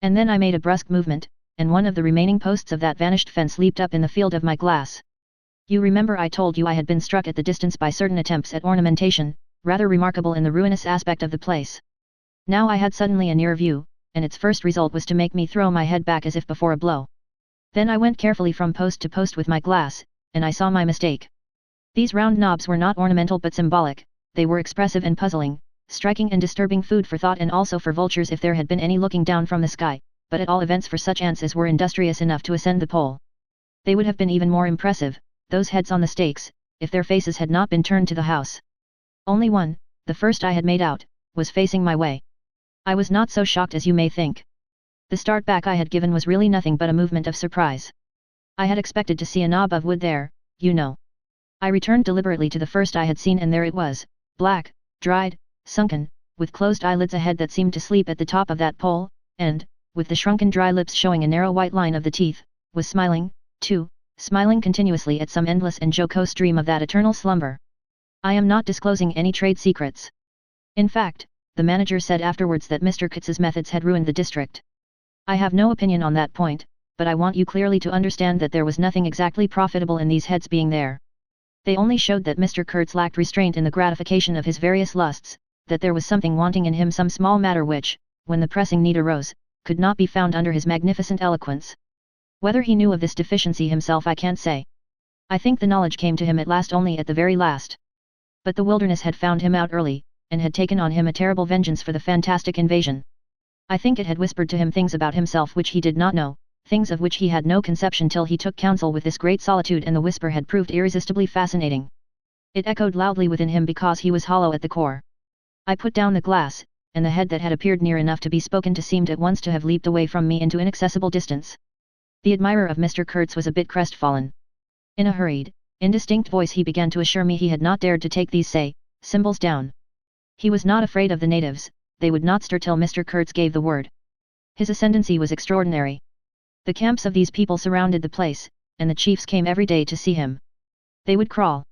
And then I made a brusque movement, and one of the remaining posts of that vanished fence leaped up in the field of my glass. You remember I told you I had been struck at the distance by certain attempts at ornamentation, rather remarkable in the ruinous aspect of the place. Now I had suddenly a near view, and its first result was to make me throw my head back as if before a blow. Then I went carefully from post to post with my glass, and I saw my mistake. These round knobs were not ornamental but symbolic, they were expressive and puzzling, striking and disturbing food for thought and also for vultures if there had been any looking down from the sky, but at all events for such ants as were industrious enough to ascend the pole. They would have been even more impressive, those heads on the stakes, if their faces had not been turned to the house. Only one, the first I had made out, was facing my way. I was not so shocked as you may think. The start back I had given was really nothing but a movement of surprise. I had expected to see a knob of wood there, you know. I returned deliberately to the first I had seen, and there it was, black, dried, sunken, with closed eyelids, a head that seemed to sleep at the top of that pole, and, with the shrunken dry lips showing a narrow white line of the teeth, was smiling, too, smiling continuously at some endless and jocose dream of that eternal slumber. I am not disclosing any trade secrets. In fact, the manager said afterwards that Mr. Kurtz's methods had ruined the district. I have no opinion on that point, but I want you clearly to understand that there was nothing exactly profitable in these heads being there. They only showed that Mr. Kurtz lacked restraint in the gratification of his various lusts, that there was something wanting in him, some small matter which, when the pressing need arose, could not be found under his magnificent eloquence. Whether he knew of this deficiency himself I can't say. I think the knowledge came to him at last, only at the very last. But the wilderness had found him out early, and had taken on him a terrible vengeance for the fantastic invasion. I think it had whispered to him things about himself which he did not know, things of which he had no conception till he took counsel with this great solitude, and the whisper had proved irresistibly fascinating. It echoed loudly within him because he was hollow at the core. I put down the glass, and the head that had appeared near enough to be spoken to seemed at once to have leaped away from me into inaccessible distance. The admirer of Mr. Kurtz was a bit crestfallen. In a hurried, indistinct voice he began to assure me he had not dared to take these, say, symbols down. He was not afraid of the natives, they would not stir till Mr. Kurtz gave the word. His ascendancy was extraordinary. The camps of these people surrounded the place, and the chiefs came every day to see him. They would crawl.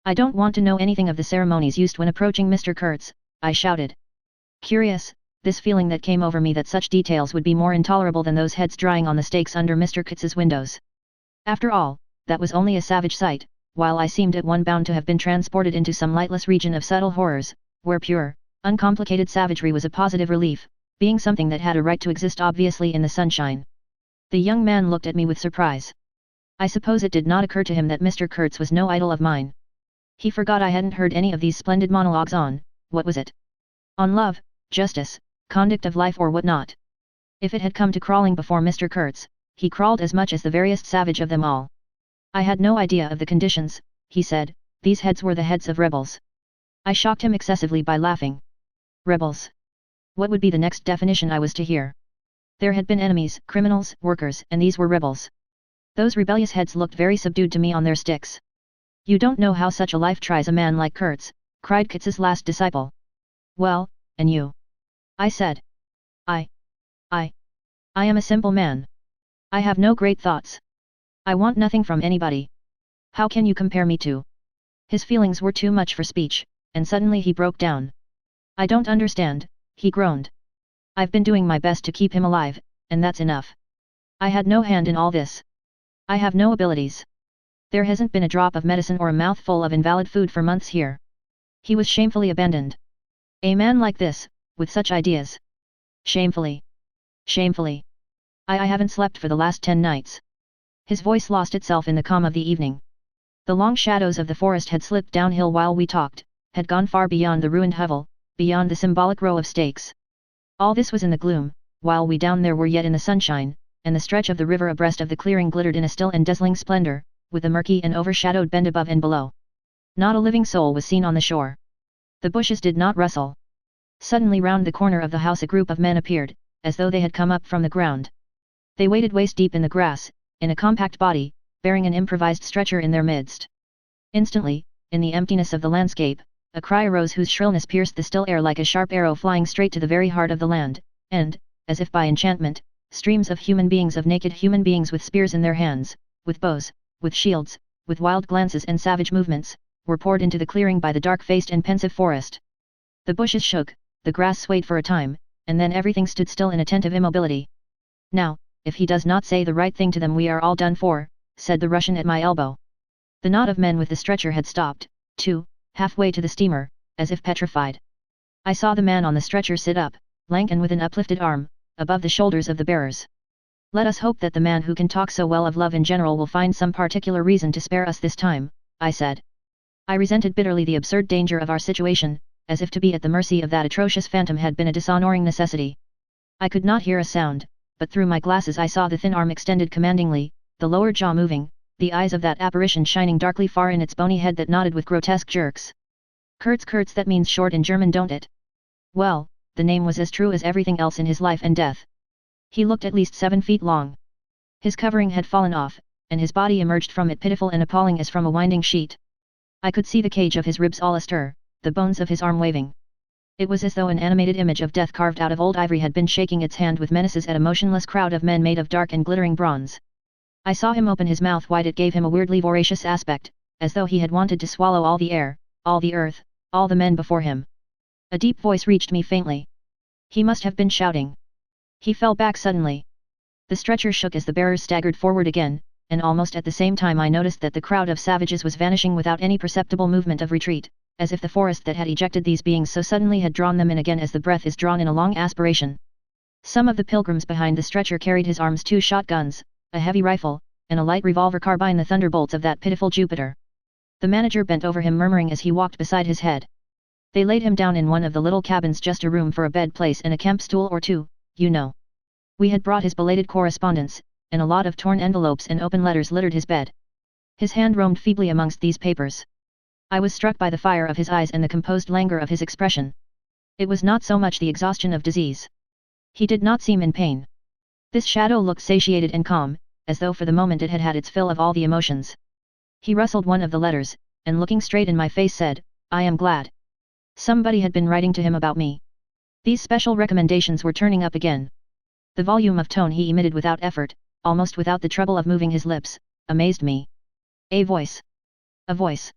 I don't want to know anything of the ceremonies used when approaching Mr. Kurtz, I shouted. Curious, this feeling that came over me that such details would be more intolerable than those heads drying on the stakes under Mr. Kurtz's windows. After all, that was only a savage sight, while I seemed at one bound to have been transported into some lightless region of subtle horrors, where pure, uncomplicated savagery was a positive relief, being something that had a right to exist obviously in the sunshine. The young man looked at me with surprise. I suppose it did not occur to him that Mr. Kurtz was no idol of mine. He forgot I hadn't heard any of these splendid monologues on, what was it? On love, justice, conduct of life, or what not. If it had come to crawling before Mr. Kurtz, he crawled as much as the veriest savage of them all. I had no idea of the conditions, he said, these heads were the heads of rebels. I shocked him excessively by laughing. Rebels. What would be the next definition I was to hear? There had been enemies, criminals, workers, and these were rebels. Those rebellious heads looked very subdued to me on their sticks. You don't know how such a life tries a man like Kurtz, cried Kurtz's last disciple. Well, and you? I said. I am a simple man. I have no great thoughts. I want nothing from anybody. How can you compare me to? His feelings were too much for speech, and suddenly he broke down. I don't understand, he groaned. I've been doing my best to keep him alive, and that's enough. I had no hand in all this. I have no abilities. There hasn't been a drop of medicine or a mouthful of invalid food for months here. He was shamefully abandoned. A man like this, with such ideas. Shamefully. Shamefully. I haven't slept for the last 10 nights. His voice lost itself in the calm of the evening. The long shadows of the forest had slipped downhill while we talked, had gone far beyond the ruined hovel, beyond the symbolic row of stakes. All this was in the gloom, while we down there were yet in the sunshine, and the stretch of the river abreast of the clearing glittered in a still and dazzling splendor, with the murky and overshadowed bend above and below. Not a living soul was seen on the shore. The bushes did not rustle. Suddenly round the corner of the house a group of men appeared, as though they had come up from the ground. They waded waist deep in the grass, in a compact body, bearing an improvised stretcher in their midst. Instantly, in the emptiness of the landscape, a cry arose whose shrillness pierced the still air like a sharp arrow flying straight to the very heart of the land, and, as if by enchantment, streams of naked human beings with spears in their hands, with bows, with shields, with wild glances and savage movements, were poured into the clearing by the dark-faced and pensive forest. The bushes shook, the grass swayed for a time, and then everything stood still in attentive immobility. "Now, if he does not say the right thing to them we are all done for," said the Russian at my elbow. The knot of men with the stretcher had stopped, too, halfway to the steamer, as if petrified. I saw the man on the stretcher sit up, lank and with an uplifted arm, above the shoulders of the bearers. "Let us hope that the man who can talk so well of love in general will find some particular reason to spare us this time," I said. I resented bitterly the absurd danger of our situation, as if to be at the mercy of that atrocious phantom had been a dishonoring necessity. I could not hear a sound, but through my glasses I saw the thin arm extended commandingly, the lower jaw moving, the eyes of that apparition shining darkly far in its bony head that nodded with grotesque jerks. Kurtz, that means short in German, don't it? Well, the name was as true as everything else in his life and death. He looked at least 7 feet long. His covering had fallen off, and his body emerged from it pitiful and appalling as from a winding sheet. I could see the cage of his ribs all astir, the bones of his arm waving. It was as though an animated image of death carved out of old ivory had been shaking its hand with menaces at a motionless crowd of men made of dark and glittering bronze. I saw him open his mouth wide. It gave him a weirdly voracious aspect, as though he had wanted to swallow all the air, all the earth, all the men before him. A deep voice reached me faintly. He must have been shouting. He fell back suddenly. The stretcher shook as the bearers staggered forward again, and almost at the same time I noticed that the crowd of savages was vanishing without any perceptible movement of retreat, as if the forest that had ejected these beings so suddenly had drawn them in again as the breath is drawn in a long aspiration. Some of the pilgrims behind the stretcher carried his arms 2 shotguns, a heavy rifle, and a light revolver carbine, the thunderbolts of that pitiful Jupiter. The manager bent over him murmuring as he walked beside his head. They laid him down in one of the little cabins, just a room for a bed place and a camp stool or two, you know. We had brought his belated correspondence, and a lot of torn envelopes and open letters littered his bed. His hand roamed feebly amongst these papers. I was struck by the fire of his eyes and the composed languor of his expression. It was not so much the exhaustion of disease. He did not seem in pain. This shadow looked satiated and calm, as though for the moment it had had its fill of all the emotions. He rustled one of the letters, and looking straight in my face said, "I am glad. Somebody had been writing to him about me." These special recommendations were turning up again. The volume of tone he emitted without effort, almost without the trouble of moving his lips, amazed me. A voice. A voice.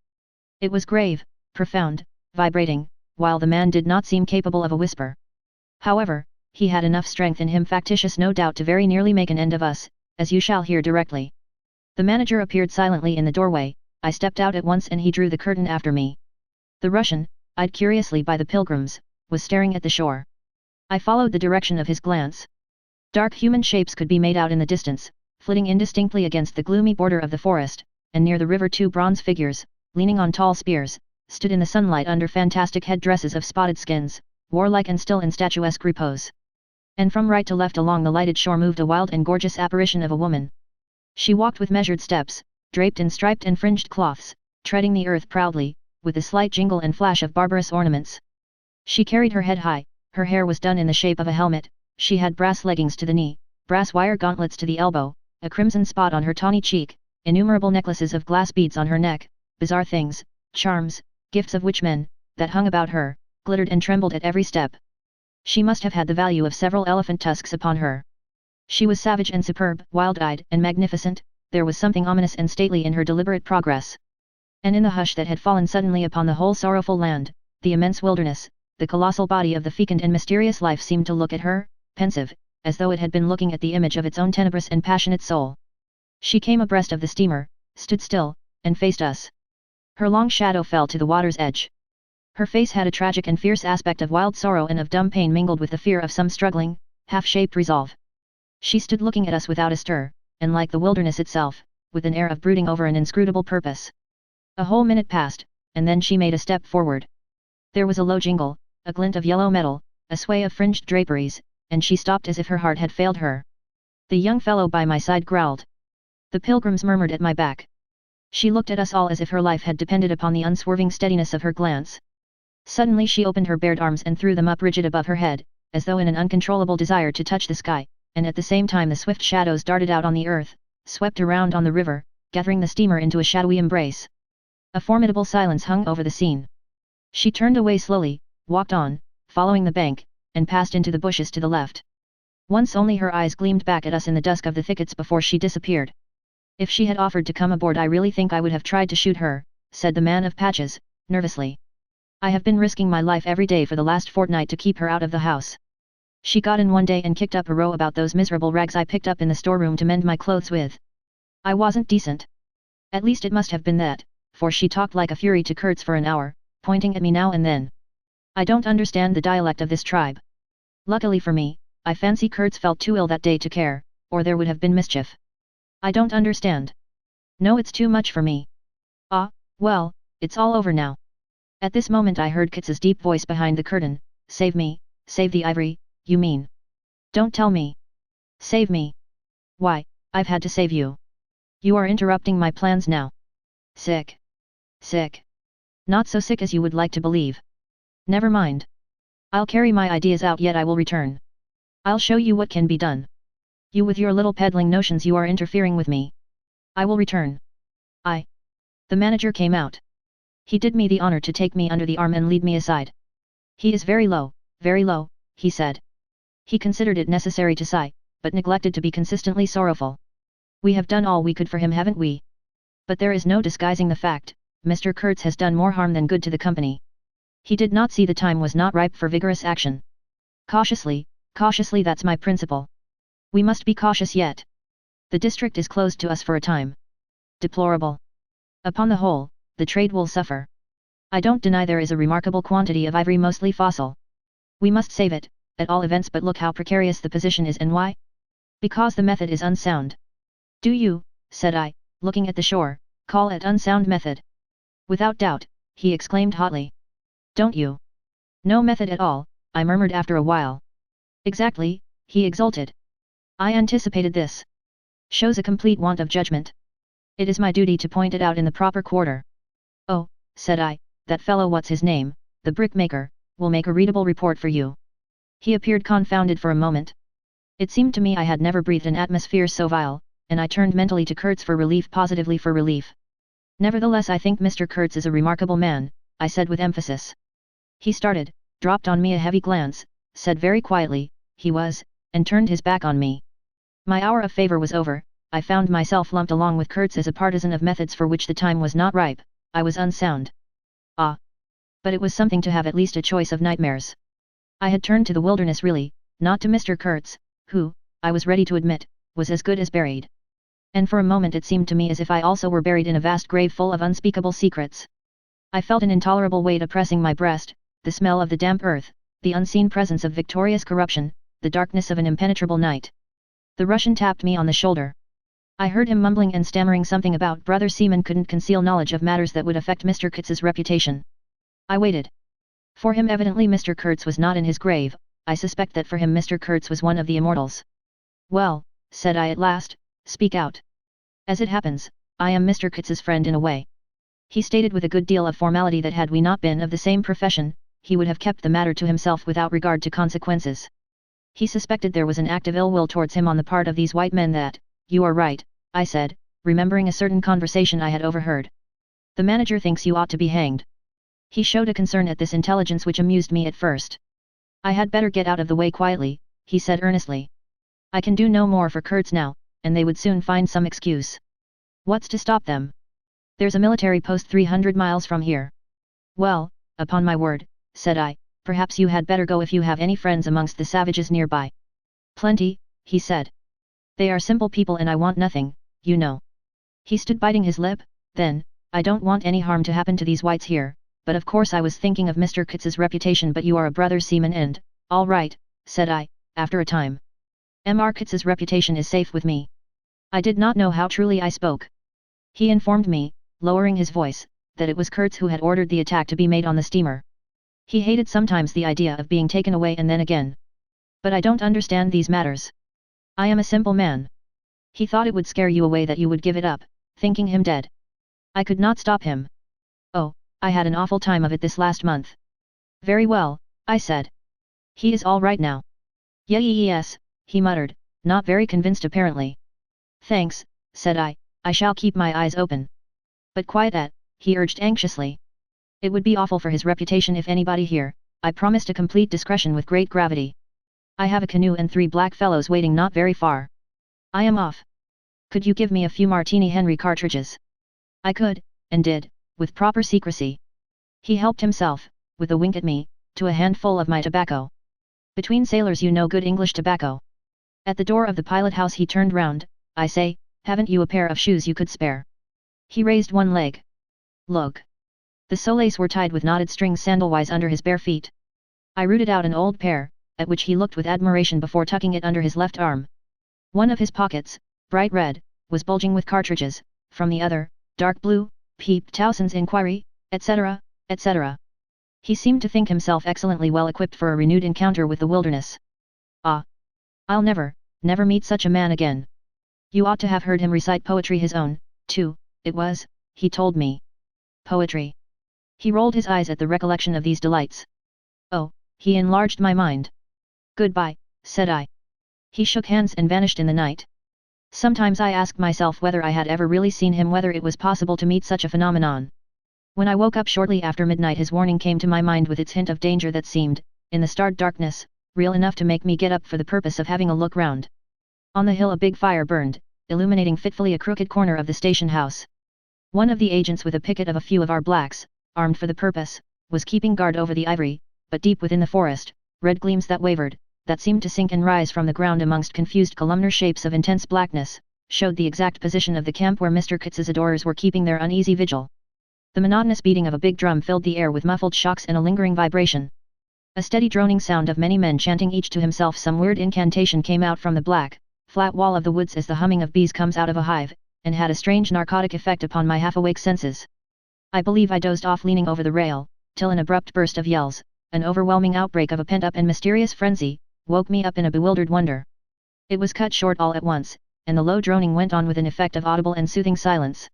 It was grave, profound, vibrating, while the man did not seem capable of a whisper. However, he had enough strength in him, factitious no doubt, to very nearly make an end of us, as you shall hear directly. The manager appeared silently in the doorway. I stepped out at once and he drew the curtain after me. The Russian, eyed curiously by the pilgrims, was staring at the shore. I followed the direction of his glance. Dark human shapes could be made out in the distance, flitting indistinctly against the gloomy border of the forest, and near the river 2 bronze figures, leaning on tall spears, stood in the sunlight under fantastic headdresses of spotted skins, warlike and still in statuesque repose. And from right to left along the lighted shore moved a wild and gorgeous apparition of a woman. She walked with measured steps, draped in striped and fringed cloths, treading the earth proudly, with a slight jingle and flash of barbarous ornaments. She carried her head high, her hair was done in the shape of a helmet, she had brass leggings to the knee, brass wire gauntlets to the elbow, a crimson spot on her tawny cheek, innumerable necklaces of glass beads on her neck, bizarre things, charms, gifts of witchmen, that hung about her, glittered and trembled at every step. She must have had the value of several elephant tusks upon her. She was savage and superb, wild-eyed and magnificent. There was something ominous and stately in her deliberate progress. And in the hush that had fallen suddenly upon the whole sorrowful land, the immense wilderness, the colossal body of the fecund and mysterious life seemed to look at her, pensive, as though it had been looking at the image of its own tenebrous and passionate soul. She came abreast of the steamer, stood still, and faced us. Her long shadow fell to the water's edge. Her face had a tragic and fierce aspect of wild sorrow and of dumb pain mingled with the fear of some struggling, half-shaped resolve. She stood looking at us without a stir, and like the wilderness itself, with an air of brooding over an inscrutable purpose. A whole minute passed, and then she made a step forward. There was a low jingle, a glint of yellow metal, a sway of fringed draperies, and she stopped as if her heart had failed her. The young fellow by my side growled. The pilgrims murmured at my back. She looked at us all as if her life had depended upon the unswerving steadiness of her glance. Suddenly she opened her bared arms and threw them up rigid above her head, as though in an uncontrollable desire to touch the sky, and at the same time the swift shadows darted out on the earth, swept around on the river, gathering the steamer into a shadowy embrace. A formidable silence hung over the scene. She turned away slowly, walked on, following the bank, and passed into the bushes to the left. Once only her eyes gleamed back at us in the dusk of the thickets before she disappeared. If she had offered to come aboard, I really think I would have tried to shoot her, said the man of patches, nervously. I have been risking my life every day for the last fortnight to keep her out of the house. She got in one day and kicked up a row about those miserable rags I picked up in the storeroom to mend my clothes with. I wasn't decent. At least it must have been that, for she talked like a fury to Kurtz for an hour, pointing at me now and then. I don't understand the dialect of this tribe. Luckily for me, I fancy Kurtz felt too ill that day to care, or there would have been mischief. I don't understand. No, it's too much for me. Ah, well, it's all over now. At this moment I heard Kitz's deep voice behind the curtain. Save me, save the ivory, you mean? Don't tell me. Save me. Why, I've had to save you. You are interrupting my plans now. Sick. Sick. Not so sick as you would like to believe. Never mind. I'll carry my ideas out, yet I will return. I'll show you what can be done. You with your little peddling notions, you are interfering with me. I will return. The manager came out. He did me the honor to take me under the arm and lead me aside. He is very low, he said. He considered it necessary to sigh, but neglected to be consistently sorrowful. We have done all we could for him, haven't we? But there is no disguising the fact, Mr. Kurtz has done more harm than good to the company. He did not see the time was not ripe for vigorous action. Cautiously, that's my principle. We must be cautious yet. The district is closed to us for a time. Deplorable. Upon the whole, the trade will suffer. I don't deny there is a remarkable quantity of ivory, mostly fossil. We must save it, at all events, but look how precarious the position is, and why? Because the method is unsound. Do you, said I, looking at the shore, call it unsound method? Without doubt, he exclaimed hotly. Don't you? No method at all, I murmured after a while. Exactly, he exulted. I anticipated this. Shows a complete want of judgment. It is my duty to point it out in the proper quarter. Oh, said I, that fellow, what's his name, the brickmaker, will make a readable report for you. He appeared confounded for a moment. It seemed to me I had never breathed an atmosphere so vile, and I turned mentally to Kurtz for relief, positively for relief. Nevertheless, I think Mr. Kurtz is a remarkable man, I said with emphasis. He started, dropped on me a heavy glance, said very quietly, he was, and turned his back on me. My hour of favor was over. I found myself lumped along with Kurtz as a partisan of methods for which the time was not ripe. I was unsound. Ah! But it was something to have at least a choice of nightmares. I had turned to the wilderness really, not to Mr. Kurtz, who, I was ready to admit, was as good as buried. And for a moment it seemed to me as if I also were buried in a vast grave full of unspeakable secrets. I felt an intolerable weight oppressing my breast, the smell of the damp earth, the unseen presence of victorious corruption, the darkness of an impenetrable night. The Russian tapped me on the shoulder. I heard him mumbling and stammering something about brother Seaman couldn't conceal knowledge of matters that would affect Mr. Kurtz's reputation. I waited. For him evidently Mr. Kurtz was not in his grave. I suspect that for him Mr. Kurtz was one of the immortals. Well, said I at last, speak out. As it happens, I am Mr. Kurtz's friend in a way. He stated with a good deal of formality that had we not been of the same profession, he would have kept the matter to himself without regard to consequences. He suspected there was an active ill will towards him on the part of these white men. That, you are right, I said, remembering a certain conversation I had overheard. The manager thinks you ought to be hanged. He showed a concern at this intelligence which amused me at first. I had better get out of the way quietly, he said earnestly. I can do no more for Kurtz now, and they would soon find some excuse. What's to stop them? There's a military post 300 miles from here. Well, upon my word, said I, perhaps you had better go if you have any friends amongst the savages nearby. Plenty, he said. They are simple people and I want nothing, you know. He stood biting his lip. Then, I don't want any harm to happen to these whites here, but of course I was thinking of Mr. Kurtz's reputation. But you are a brother seaman and, all right, said I, after a time. Mr. Kurtz's reputation is safe with me. I did not know how truly I spoke. He informed me, lowering his voice, that it was Kurtz who had ordered the attack to be made on the steamer. He hated sometimes the idea of being taken away and then again. But I don't understand these matters. I am a simple man. He thought it would scare you away that you would give it up, thinking him dead. I could not stop him. Oh, I had an awful time of it this last month. Very well, I said. He is all right now. Yes, he muttered, not very convinced apparently. Thanks, said I shall keep my eyes open. But quiet, he urged anxiously. It would be awful for his reputation if anybody here. I promised a complete discretion with great gravity. I have a canoe and 3 black fellows waiting not very far. I am off. Could you give me a few Martini Henry cartridges? I could, and did, with proper secrecy. He helped himself, with a wink at me, to a handful of my tobacco. Between sailors you know good English tobacco. At the door of the pilot house he turned round. I say, haven't you a pair of shoes you could spare? He raised one leg. Look. The soles were tied with knotted strings sandalwise under his bare feet. I rooted out an old pair, at which he looked with admiration before tucking it under his left arm. One of his pockets, bright red, was bulging with cartridges, from the other, dark blue, peeped Towson's inquiry, etc., etc. He seemed to think himself excellently well equipped for a renewed encounter with the wilderness. Ah! I'll never meet such a man again. You ought to have heard him recite poetry his own, too, it was, he told me. Poetry. He rolled his eyes at the recollection of these delights. Oh, he enlarged my mind. Goodbye, said I. He shook hands and vanished in the night. Sometimes I asked myself whether I had ever really seen him, whether it was possible to meet such a phenomenon. When I woke up shortly after midnight his warning came to my mind with its hint of danger that seemed, in the starred darkness, real enough to make me get up for the purpose of having a look round. On the hill a big fire burned, illuminating fitfully a crooked corner of the station house. One of the agents with a picket of a few of our blacks, armed for the purpose, was keeping guard over the ivory, but deep within the forest, red gleams that wavered, that seemed to sink and rise from the ground amongst confused columnar shapes of intense blackness, showed the exact position of the camp where Mr. Kitz's adorers were keeping their uneasy vigil. The monotonous beating of a big drum filled the air with muffled shocks and a lingering vibration. A steady droning sound of many men chanting each to himself some weird incantation came out from the black, flat wall of the woods as the humming of bees comes out of a hive, and had a strange narcotic effect upon my half-awake senses. I believe I dozed off leaning over the rail, till an abrupt burst of yells, an overwhelming outbreak of a pent-up and mysterious frenzy, woke me up in a bewildered wonder. It was cut short all at once, and the low droning went on with an effect of audible and soothing silence.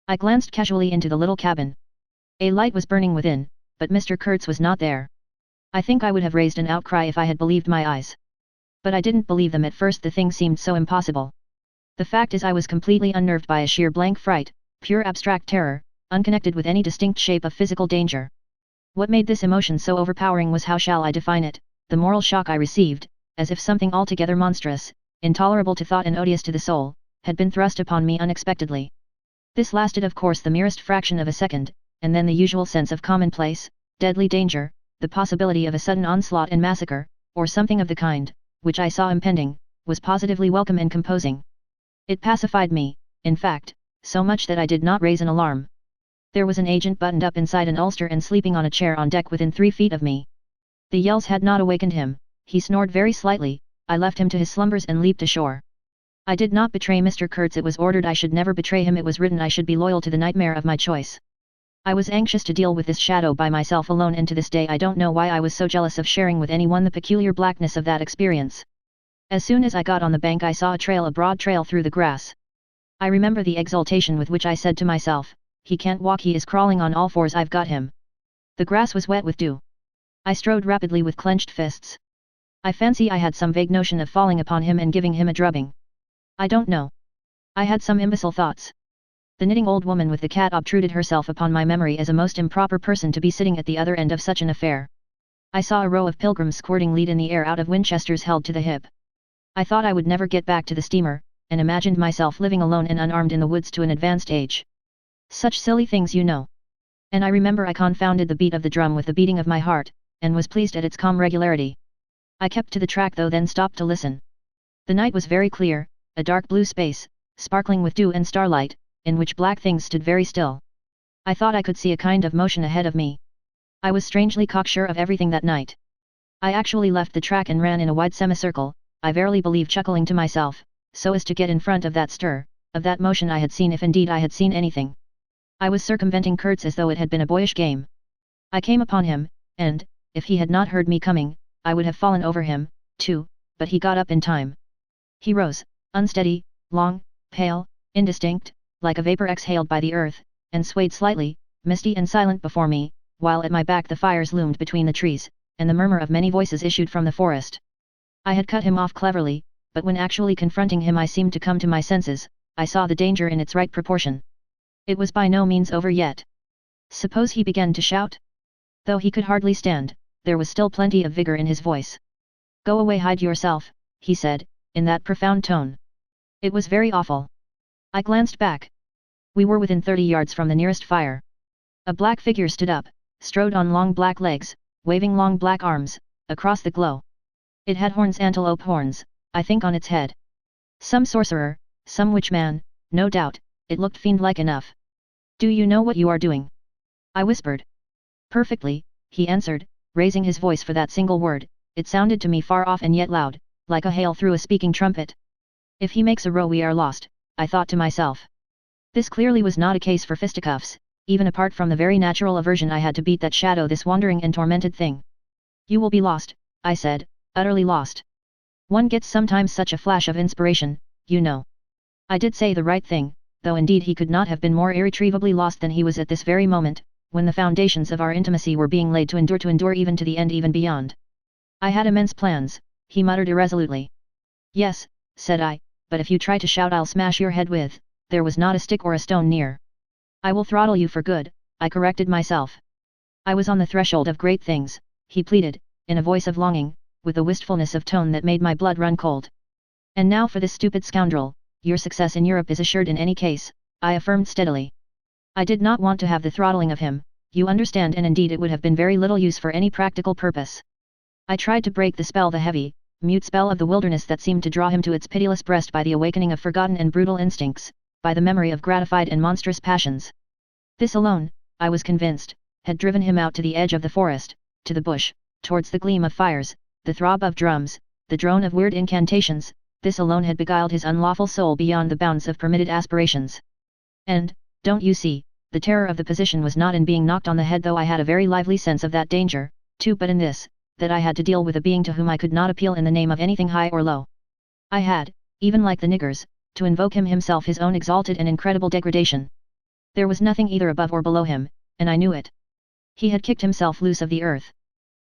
I glanced casually into the little cabin. A light was burning within, but Mr. Kurtz was not there. I think I would have raised an outcry if I had believed my eyes. But I didn't believe them at first, the thing seemed so impossible. The fact is I was completely unnerved by a sheer blank fright, pure abstract terror, unconnected with any distinct shape of physical danger. What made this emotion so overpowering was, how shall I define it, the moral shock I received, as if something altogether monstrous, intolerable to thought and odious to the soul, had been thrust upon me unexpectedly. This lasted of course the merest fraction of a second, and then the usual sense of commonplace, deadly danger, the possibility of a sudden onslaught and massacre, or something of the kind, which I saw impending, was positively welcome and composing. It pacified me, in fact, so much that I did not raise an alarm. There was an agent buttoned up inside an ulster and sleeping on a chair on deck within 3 feet of me. The yells had not awakened him, he snored very slightly. I left him to his slumbers and leaped ashore. I did not betray Mr. Kurtz, it was ordered I should never betray him, it was written I should be loyal to the nightmare of my choice. I was anxious to deal with this shadow by myself alone, and to this day I don't know why I was so jealous of sharing with anyone the peculiar blackness of that experience. As soon as I got on the bank I saw a broad trail through the grass. I remember the exultation with which I said to myself, he can't walk, he is crawling on all fours, I've got him. The grass was wet with dew. I strode rapidly with clenched fists. I fancy I had some vague notion of falling upon him and giving him a drubbing. I don't know. I had some imbecile thoughts. The knitting old woman with the cat obtruded herself upon my memory as a most improper person to be sitting at the other end of such an affair. I saw a row of pilgrims squirting lead in the air out of Winchesters held to the hip. I thought I would never get back to the steamer, and imagined myself living alone and unarmed in the woods to an advanced age. Such silly things, you know. And I remember I confounded the beat of the drum with the beating of my heart, and was pleased at its calm regularity. I kept to the track though, then stopped to listen. The night was very clear, a dark blue space, sparkling with dew and starlight, in which black things stood very still. I thought I could see a kind of motion ahead of me. I was strangely cocksure of everything that night. I actually left the track and ran in a wide semicircle, I verily believe chuckling to myself, so as to get in front of that stir, of that motion I had seen, if indeed I had seen anything. I was circumventing Kurtz as though it had been a boyish game. I came upon him, and, if he had not heard me coming, I would have fallen over him, too, but he got up in time. He rose, unsteady, long, pale, indistinct, like a vapor exhaled by the earth, and swayed slightly, misty and silent before me, while at my back the fires loomed between the trees, and the murmur of many voices issued from the forest. I had cut him off cleverly, but when actually confronting him I seemed to come to my senses. I saw the danger in its right proportion. It was by no means over yet. Suppose he began to shout? Though he could hardly stand, there was still plenty of vigor in his voice. "Go away, hide yourself," he said, in that profound tone. It was very awful. I glanced back. We were within 30 yards from the nearest fire. A black figure stood up, strode on long black legs, waving long black arms, across the glow. It had horns, antelope horns, I think, on its head. Some sorcerer, some witch man, no doubt. It looked fiend-like enough. "Do you know what you are doing?" I whispered. "Perfectly," he answered, raising his voice for that single word. It sounded to me far off and yet loud, like a hail through a speaking trumpet. If he makes a row we are lost, I thought to myself. This clearly was not a case for fisticuffs, even apart from the very natural aversion I had to beat that shadow, this wandering and tormented thing. "You will be lost," I said, "utterly lost. One gets sometimes such a flash of inspiration, you know." I did say the right thing, though indeed he could not have been more irretrievably lost than he was at this very moment, when the foundations of our intimacy were being laid to endure even to the end, even beyond. "I had immense plans," he muttered irresolutely. "Yes," said I, "but if you try to shout I'll smash your head with." There was not a stick or a stone near. "I will throttle you for good," I corrected myself. I was on the threshold of great things, he pleaded, in a voice of longing, with a wistfulness of tone that made my blood run cold. "And now for this stupid scoundrel. Your success in Europe is assured in any case," I affirmed steadily. I did not want to have the throttling of him, you understand, and indeed it would have been very little use for any practical purpose. I tried to break the spell, the heavy, mute spell of the wilderness that seemed to draw him to its pitiless breast by the awakening of forgotten and brutal instincts, by the memory of gratified and monstrous passions. This alone, I was convinced, had driven him out to the edge of the forest, to the bush, towards the gleam of fires, the throb of drums, the drone of weird incantations. This alone had beguiled his unlawful soul beyond the bounds of permitted aspirations. And, don't you see, the terror of the position was not in being knocked on the head, though I had a very lively sense of that danger, too, but in this, that I had to deal with a being to whom I could not appeal in the name of anything high or low. I had, even like the niggers, to invoke him himself, his own exalted and incredible degradation. There was nothing either above or below him, and I knew it. He had kicked himself loose of the earth.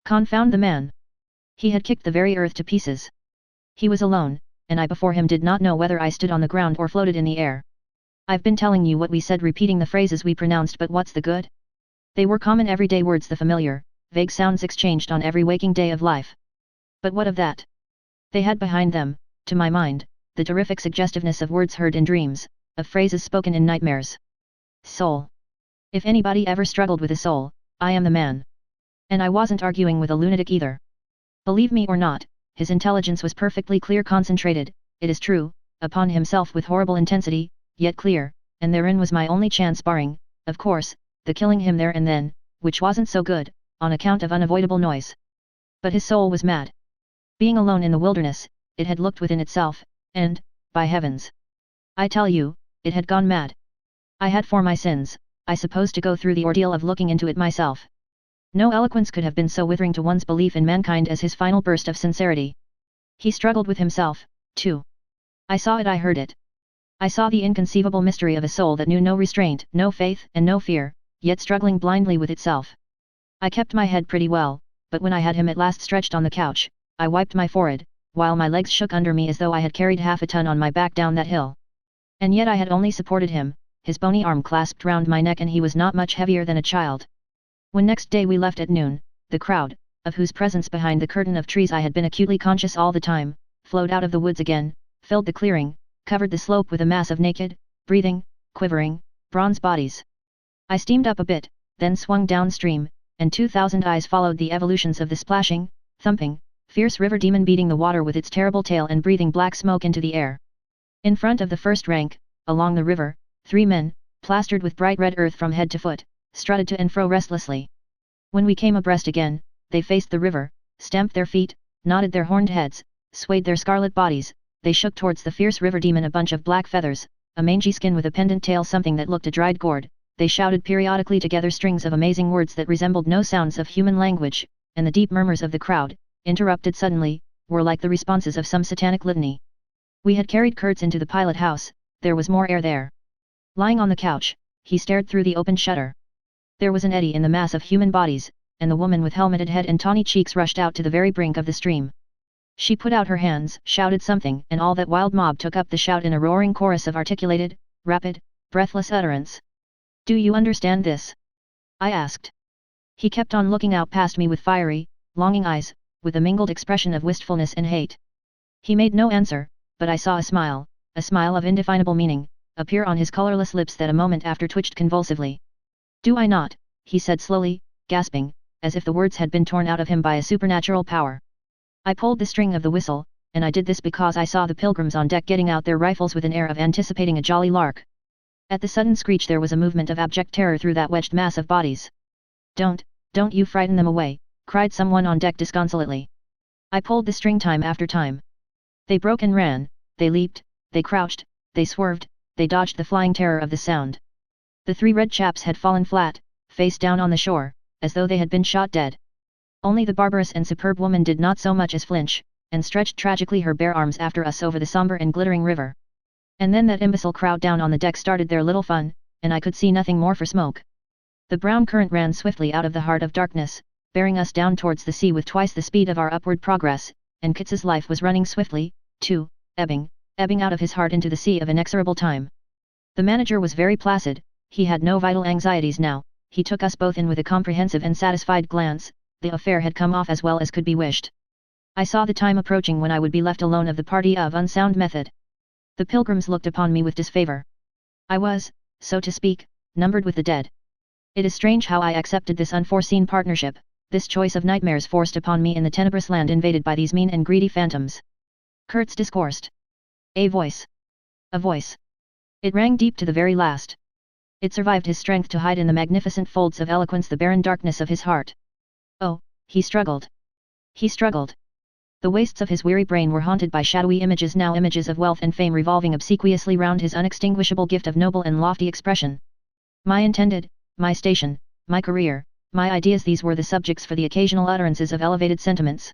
Confound the man! He had kicked the very earth to pieces. He was alone, and I before him did not know whether I stood on the ground or floated in the air. I've been telling you what we said, repeating the phrases we pronounced, but what's the good? They were common everyday words, the familiar, vague sounds exchanged on every waking day of life. But what of that? They had behind them, to my mind, the terrific suggestiveness of words heard in dreams, of phrases spoken in nightmares. Soul. If anybody ever struggled with a soul, I am the man. And I wasn't arguing with a lunatic either. Believe me or not, his intelligence was perfectly clear, concentrated, it is true, upon himself with horrible intensity, yet clear, and therein was my only chance, barring, of course, the killing him there and then, which wasn't so good, on account of unavoidable noise. But his soul was mad. Being alone in the wilderness, it had looked within itself, and, by heavens! I tell you, it had gone mad. I had for my sins, I suppose, to go through the ordeal of looking into it myself. No eloquence could have been so withering to one's belief in mankind as his final burst of sincerity. He struggled with himself, too. I saw it, I heard it. I saw the inconceivable mystery of a soul that knew no restraint, no faith, and no fear, yet struggling blindly with itself. I kept my head pretty well, but when I had him at last stretched on the couch, I wiped my forehead, while my legs shook under me as though I had carried half a ton on my back down that hill. And yet I had only supported him, his bony arm clasped round my neck, and he was not much heavier than a child. When next day we left at noon, the crowd, of whose presence behind the curtain of trees I had been acutely conscious all the time, flowed out of the woods again, filled the clearing, covered the slope with a mass of naked, breathing, quivering, bronze bodies. I steamed up a bit, then swung downstream, and 2,000 eyes followed the evolutions of the splashing, thumping, fierce river demon, beating the water with its terrible tail and breathing black smoke into the air. In front of the first rank, along the river, 3 men, plastered with bright red earth from head to foot, strutted to and fro restlessly. When we came abreast again, they faced the river, stamped their feet, nodded their horned heads, swayed their scarlet bodies, they shook towards the fierce river demon a bunch of black feathers, a mangy skin with a pendant tail, something that looked a dried gourd. They shouted periodically together strings of amazing words that resembled no sounds of human language, and the deep murmurs of the crowd, interrupted suddenly, were like the responses of some satanic litany. We had carried Kurtz into the pilot house. There was more air there. Lying on the couch, he stared through the open shutter. There was an eddy in the mass of human bodies, and the woman with helmeted head and tawny cheeks rushed out to the very brink of the stream. She put out her hands, shouted something, and all that wild mob took up the shout in a roaring chorus of articulated, rapid, breathless utterance. "Do you understand this?" I asked. He kept on looking out past me with fiery, longing eyes, with a mingled expression of wistfulness and hate. He made no answer, but I saw a smile of indefinable meaning, appear on his colorless lips that a moment after twitched convulsively. "Do I not?" he said slowly, gasping, as if the words had been torn out of him by a supernatural power. I pulled the string of the whistle, and I did this because I saw the pilgrims on deck getting out their rifles with an air of anticipating a jolly lark. At the sudden screech there was a movement of abject terror through that wedged mass of bodies. Don't you frighten them away," cried someone on deck disconsolately. I pulled the string time after time. They broke and ran, they leaped, they crouched, they swerved, they dodged the flying terror of the sound. The three red chaps had fallen flat, face down on the shore, as though they had been shot dead. Only the barbarous and superb woman did not so much as flinch, and stretched tragically her bare arms after us over the somber and glittering river. And then that imbecile crowd down on the deck started their little fun, and I could see nothing more for smoke. The brown current ran swiftly out of the heart of darkness, bearing us down towards the sea with twice the speed of our upward progress, and Kitz's life was running swiftly, too, ebbing out of his heart into the sea of inexorable time. The manager was very placid, he had no vital anxieties now, he took us both in with a comprehensive and satisfied glance. The affair had come off as well as could be wished. I saw the time approaching when I would be left alone of the party of unsound method. The pilgrims looked upon me with disfavor. I was, so to speak, numbered with the dead. It is strange how I accepted this unforeseen partnership, this choice of nightmares forced upon me in the tenebrous land invaded by these mean and greedy phantoms. Kurtz discoursed. A voice. A voice. It rang deep to the very last. It survived his strength to hide in the magnificent folds of eloquence the barren darkness of his heart. Oh, he struggled. He struggled. The wastes of his weary brain were haunted by shadowy images, now images of wealth and fame revolving obsequiously round his unextinguishable gift of noble and lofty expression. My intended, my station, my career, my ideas, these were the subjects for the occasional utterances of elevated sentiments.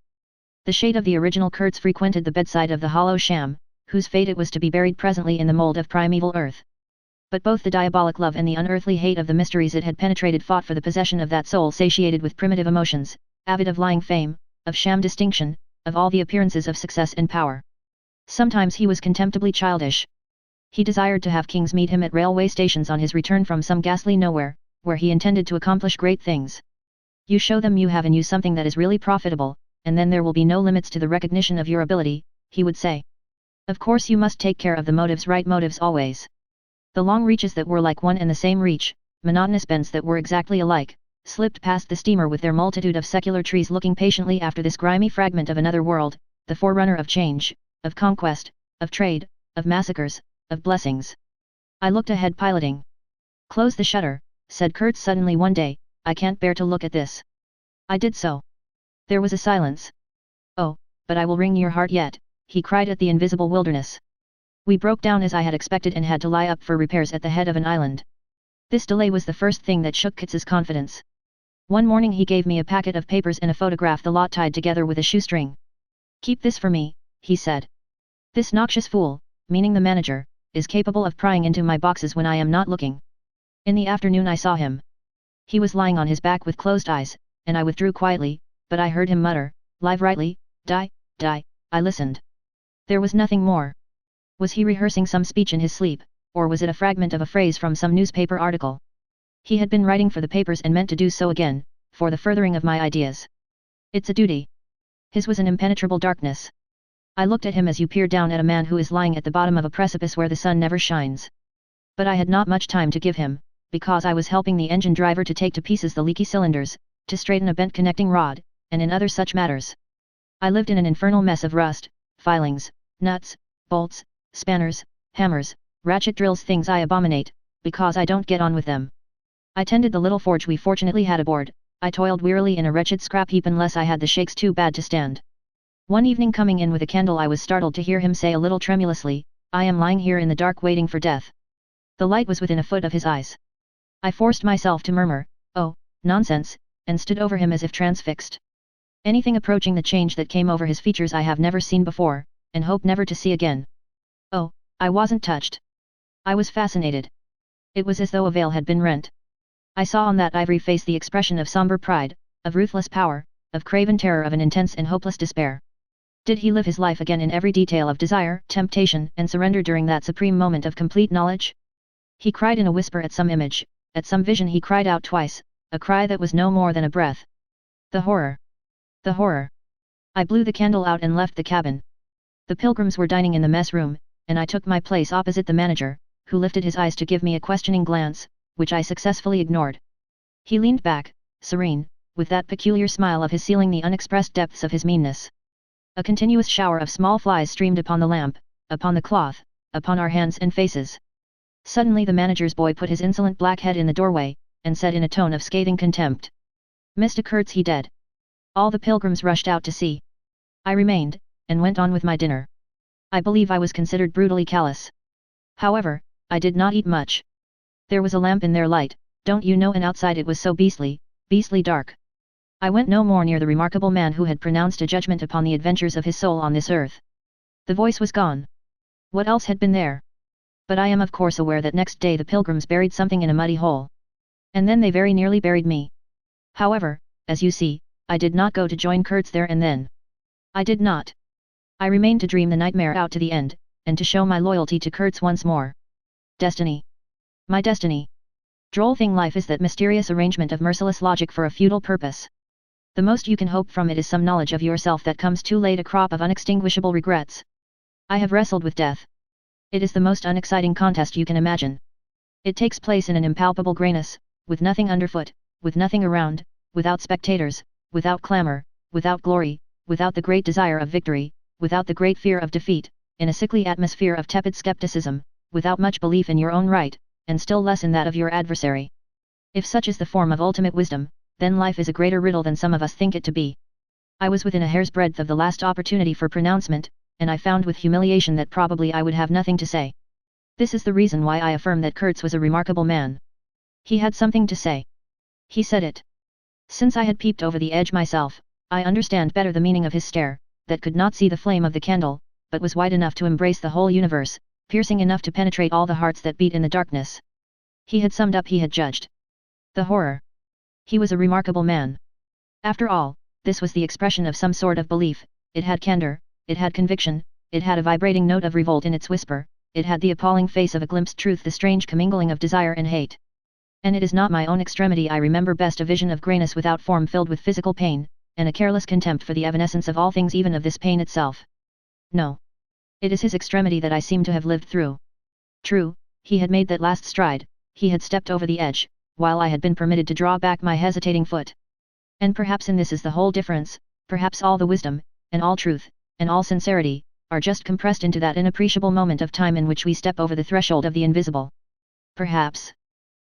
The shade of the original Kurtz frequented the bedside of the hollow sham, whose fate it was to be buried presently in the mould of primeval earth. But both the diabolic love and the unearthly hate of the mysteries it had penetrated fought for the possession of that soul satiated with primitive emotions, avid of lying fame, of sham distinction, of all the appearances of success and power. Sometimes he was contemptibly childish. He desired to have kings meet him at railway stations on his return from some ghastly nowhere, where he intended to accomplish great things. You show them you have in you something that is really profitable, and then there will be no limits to the recognition of your ability, he would say. Of course you must take care of the motives, right motives always. The long reaches that were like one and the same reach, monotonous bends that were exactly alike, slipped past the steamer with their multitude of secular trees looking patiently after this grimy fragment of another world, the forerunner of change, of conquest, of trade, of massacres, of blessings. I looked ahead piloting. "Close the shutter," said Kurtz suddenly one day, "I can't bear to look at this." I did so. There was a silence. "Oh, but I will wring your heart yet," he cried at the invisible wilderness. We broke down as I had expected and had to lie up for repairs at the head of an island. This delay was the first thing that shook Kitz's confidence. One morning he gave me a packet of papers and a photograph, the lot tied together with a shoestring. "Keep this for me," he said. "This noxious fool," meaning the manager, "is capable of prying into my boxes when I am not looking." In the afternoon I saw him. He was lying on his back with closed eyes, and I withdrew quietly, but I heard him mutter, "Live rightly, die." I listened. There was nothing more. Was he rehearsing some speech in his sleep, or was it a fragment of a phrase from some newspaper article? He had been writing for the papers and meant to do so again, for the furthering of my ideas. It's a duty. His was an impenetrable darkness. I looked at him as you peer down at a man who is lying at the bottom of a precipice where the sun never shines. But I had not much time to give him, because I was helping the engine driver to take to pieces the leaky cylinders, to straighten a bent connecting rod, and in other such matters. I lived in an infernal mess of rust, filings, nuts, bolts, spanners, hammers, ratchet drills, things I abominate, because I don't get on with them. I tended the little forge we fortunately had aboard. I toiled wearily in a wretched scrap heap unless I had the shakes too bad to stand. One evening coming in with a candle I was startled to hear him say a little tremulously, "I am lying here in the dark waiting for death." The light was within a foot of his eyes. I forced myself to murmur, "Oh, nonsense," and stood over him as if transfixed. Anything approaching the change that came over his features I have never seen before, and hope never to see again. Oh, I wasn't touched. I was fascinated. It was as though a veil had been rent. I saw on that ivory face the expression of somber pride, of ruthless power, of craven terror, of an intense and hopeless despair. Did he live his life again in every detail of desire, temptation, and surrender during that supreme moment of complete knowledge? He cried in a whisper at some image, at some vision. He cried out twice, a cry that was no more than a breath. The horror! The horror! I blew the candle out and left the cabin. The pilgrims were dining in the mess room, and I took my place opposite the manager, who lifted his eyes to give me a questioning glance, which I successfully ignored. He leaned back, serene, with that peculiar smile of his sealing the unexpressed depths of his meanness. A continuous shower of small flies streamed upon the lamp, upon the cloth, upon our hands and faces. Suddenly the manager's boy put his insolent black head in the doorway, and said in a tone of scathing contempt, "Mr. Kurtz, he dead." All the pilgrims rushed out to see. I remained, and went on with my dinner. I believe I was considered brutally callous. However, I did not eat much. There was a lamp in their light, don't you know, and outside it was so beastly dark. I went no more near the remarkable man who had pronounced a judgment upon the adventures of his soul on this earth. The voice was gone. What else had been there? But I am of course aware that next day the pilgrims buried something in a muddy hole. And then they very nearly buried me. However, as you see, I did not go to join Kurtz there and then. I did not. I remained to dream the nightmare out to the end, and to show my loyalty to Kurtz once more. Destiny. My destiny. Droll thing life is, that mysterious arrangement of merciless logic for a futile purpose. The most you can hope from it is some knowledge of yourself that comes too late, a crop of unextinguishable regrets. I have wrestled with death. It is the most unexciting contest you can imagine. It takes place in an impalpable grayness, with nothing underfoot, with nothing around, without spectators, without clamor, without glory, without the great desire of victory, without the great fear of defeat, in a sickly atmosphere of tepid skepticism, without much belief in your own right, and still less in that of your adversary. If such is the form of ultimate wisdom, then life is a greater riddle than some of us think it to be. I was within a hair's breadth of the last opportunity for pronouncement, and I found with humiliation that probably I would have nothing to say. This is the reason why I affirm that Kurtz was a remarkable man. He had something to say. He said it. Since I had peeped over the edge myself, I understand better the meaning of his stare, that could not see the flame of the candle, but was wide enough to embrace the whole universe, piercing enough to penetrate all the hearts that beat in the darkness. He had summed up, he had judged. The horror. He was a remarkable man. After all, this was the expression of some sort of belief. It had candor, it had conviction, it had a vibrating note of revolt in its whisper, it had the appalling face of a glimpsed truth, the strange commingling of desire and hate. And it is not my own extremity I remember best, a vision of greyness without form filled with physical pain, and a careless contempt for the evanescence of all things, even of this pain itself. No. It is his extremity that I seem to have lived through. True, he had made that last stride, he had stepped over the edge, while I had been permitted to draw back my hesitating foot. And perhaps in this is the whole difference, perhaps all the wisdom, and all truth, and all sincerity, are just compressed into that inappreciable moment of time in which we step over the threshold of the invisible. Perhaps.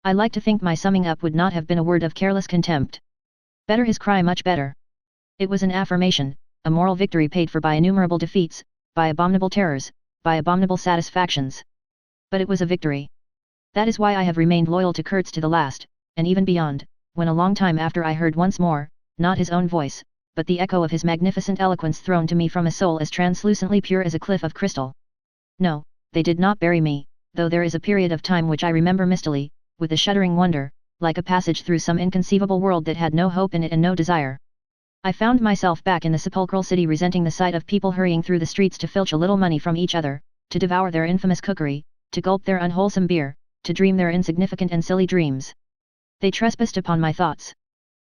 I like to think my summing up would not have been a word of careless contempt. Better his cry, much better. It was an affirmation, a moral victory paid for by innumerable defeats, by abominable terrors, by abominable satisfactions. But it was a victory. That is why I have remained loyal to Kurtz to the last, and even beyond, when a long time after I heard once more, not his own voice, but the echo of his magnificent eloquence thrown to me from a soul as translucently pure as a cliff of crystal. No, they did not bury me, though there is a period of time which I remember mistily, with a shuddering wonder, like a passage through some inconceivable world that had no hope in it and no desire. I found myself back in the sepulchral city, resenting the sight of people hurrying through the streets to filch a little money from each other, to devour their infamous cookery, to gulp their unwholesome beer, to dream their insignificant and silly dreams. They trespassed upon my thoughts.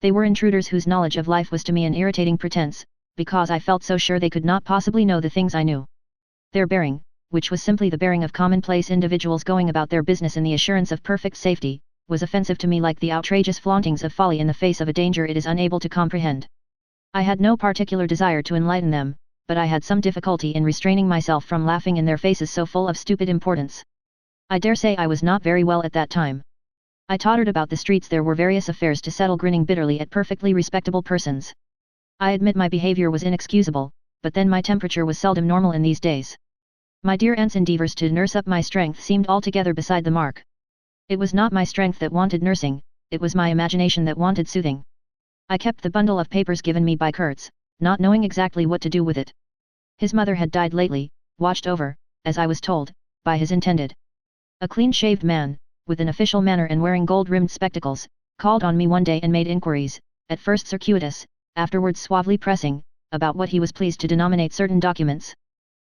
They were intruders whose knowledge of life was to me an irritating pretense, because I felt so sure they could not possibly know the things I knew. Their bearing, which was simply the bearing of commonplace individuals going about their business in the assurance of perfect safety, was offensive to me like the outrageous flauntings of folly in the face of a danger it is unable to comprehend. I had no particular desire to enlighten them, but I had some difficulty in restraining myself from laughing in their faces so full of stupid importance. I dare say I was not very well at that time. I tottered about the streets, there were various affairs to settle, grinning bitterly at perfectly respectable persons. I admit my behavior was inexcusable, but then my temperature was seldom normal in these days. My dear aunt's endeavours to nurse up my strength seemed altogether beside the mark. It was not my strength that wanted nursing, it was my imagination that wanted soothing. I kept the bundle of papers given me by Kurtz, not knowing exactly what to do with it. His mother had died lately, watched over, as I was told, by his intended. A clean-shaved man, with an official manner and wearing gold-rimmed spectacles, called on me one day and made inquiries, at first circuitous, afterwards suavely pressing, about what he was pleased to denominate certain documents.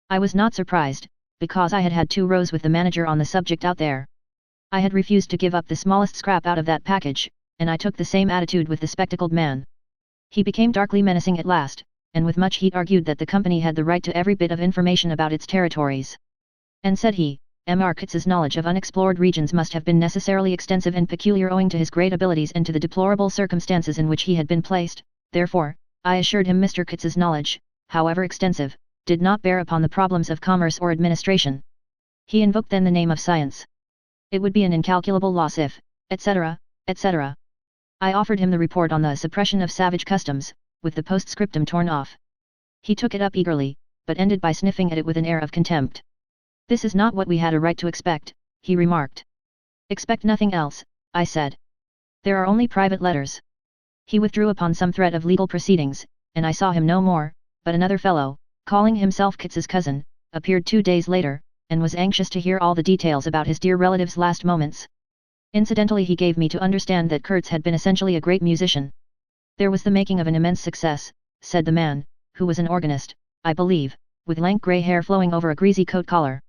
I was not surprised, because I had had 2 rows with the manager on the subject out there. I had refused to give up the smallest scrap out of that package, and I took the same attitude with the spectacled man. He became darkly menacing at last, and with much heat argued that the company had the right to every bit of information about its territories. And said he, M.R. Kurtz's knowledge of unexplored regions must have been necessarily extensive and peculiar owing to his great abilities and to the deplorable circumstances in which he had been placed. Therefore, I assured him Mr. Kurtz's knowledge, however extensive, did not bear upon the problems of commerce or administration. He invoked then the name of science. It would be an incalculable loss if, etc., etc. I offered him the report on the suppression of savage customs, with the postscriptum torn off. He took it up eagerly, but ended by sniffing at it with an air of contempt. "This is not what we had a right to expect," he remarked. "Expect nothing else," I said. "There are only private letters." He withdrew upon some threat of legal proceedings, and I saw him no more, but another fellow, calling himself Kurtz's cousin, appeared 2 days later, and was anxious to hear all the details about his dear relative's last moments. Incidentally he gave me to understand that Kurtz had been essentially a great musician. "There was the making of an immense success," said the man, who was an organist, I believe, with lank grey hair flowing over a greasy coat collar.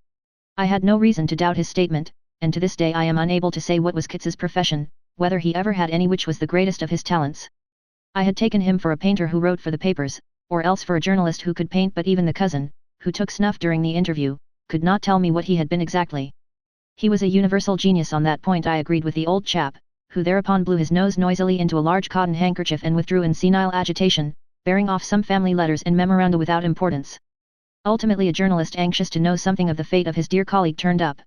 I had no reason to doubt his statement, and to this day I am unable to say what was Kurtz's profession, whether he ever had any, which was the greatest of his talents. I had taken him for a painter who wrote for the papers, or else for a journalist who could paint, but even the cousin, who took snuff during the interview, could not tell me what he had been exactly. He was a universal genius on that point, I agreed with the old chap, who thereupon blew his nose noisily into a large cotton handkerchief and withdrew in senile agitation, bearing off some family letters and memoranda without importance. Ultimately a journalist anxious to know something of the fate of his dear colleague turned up.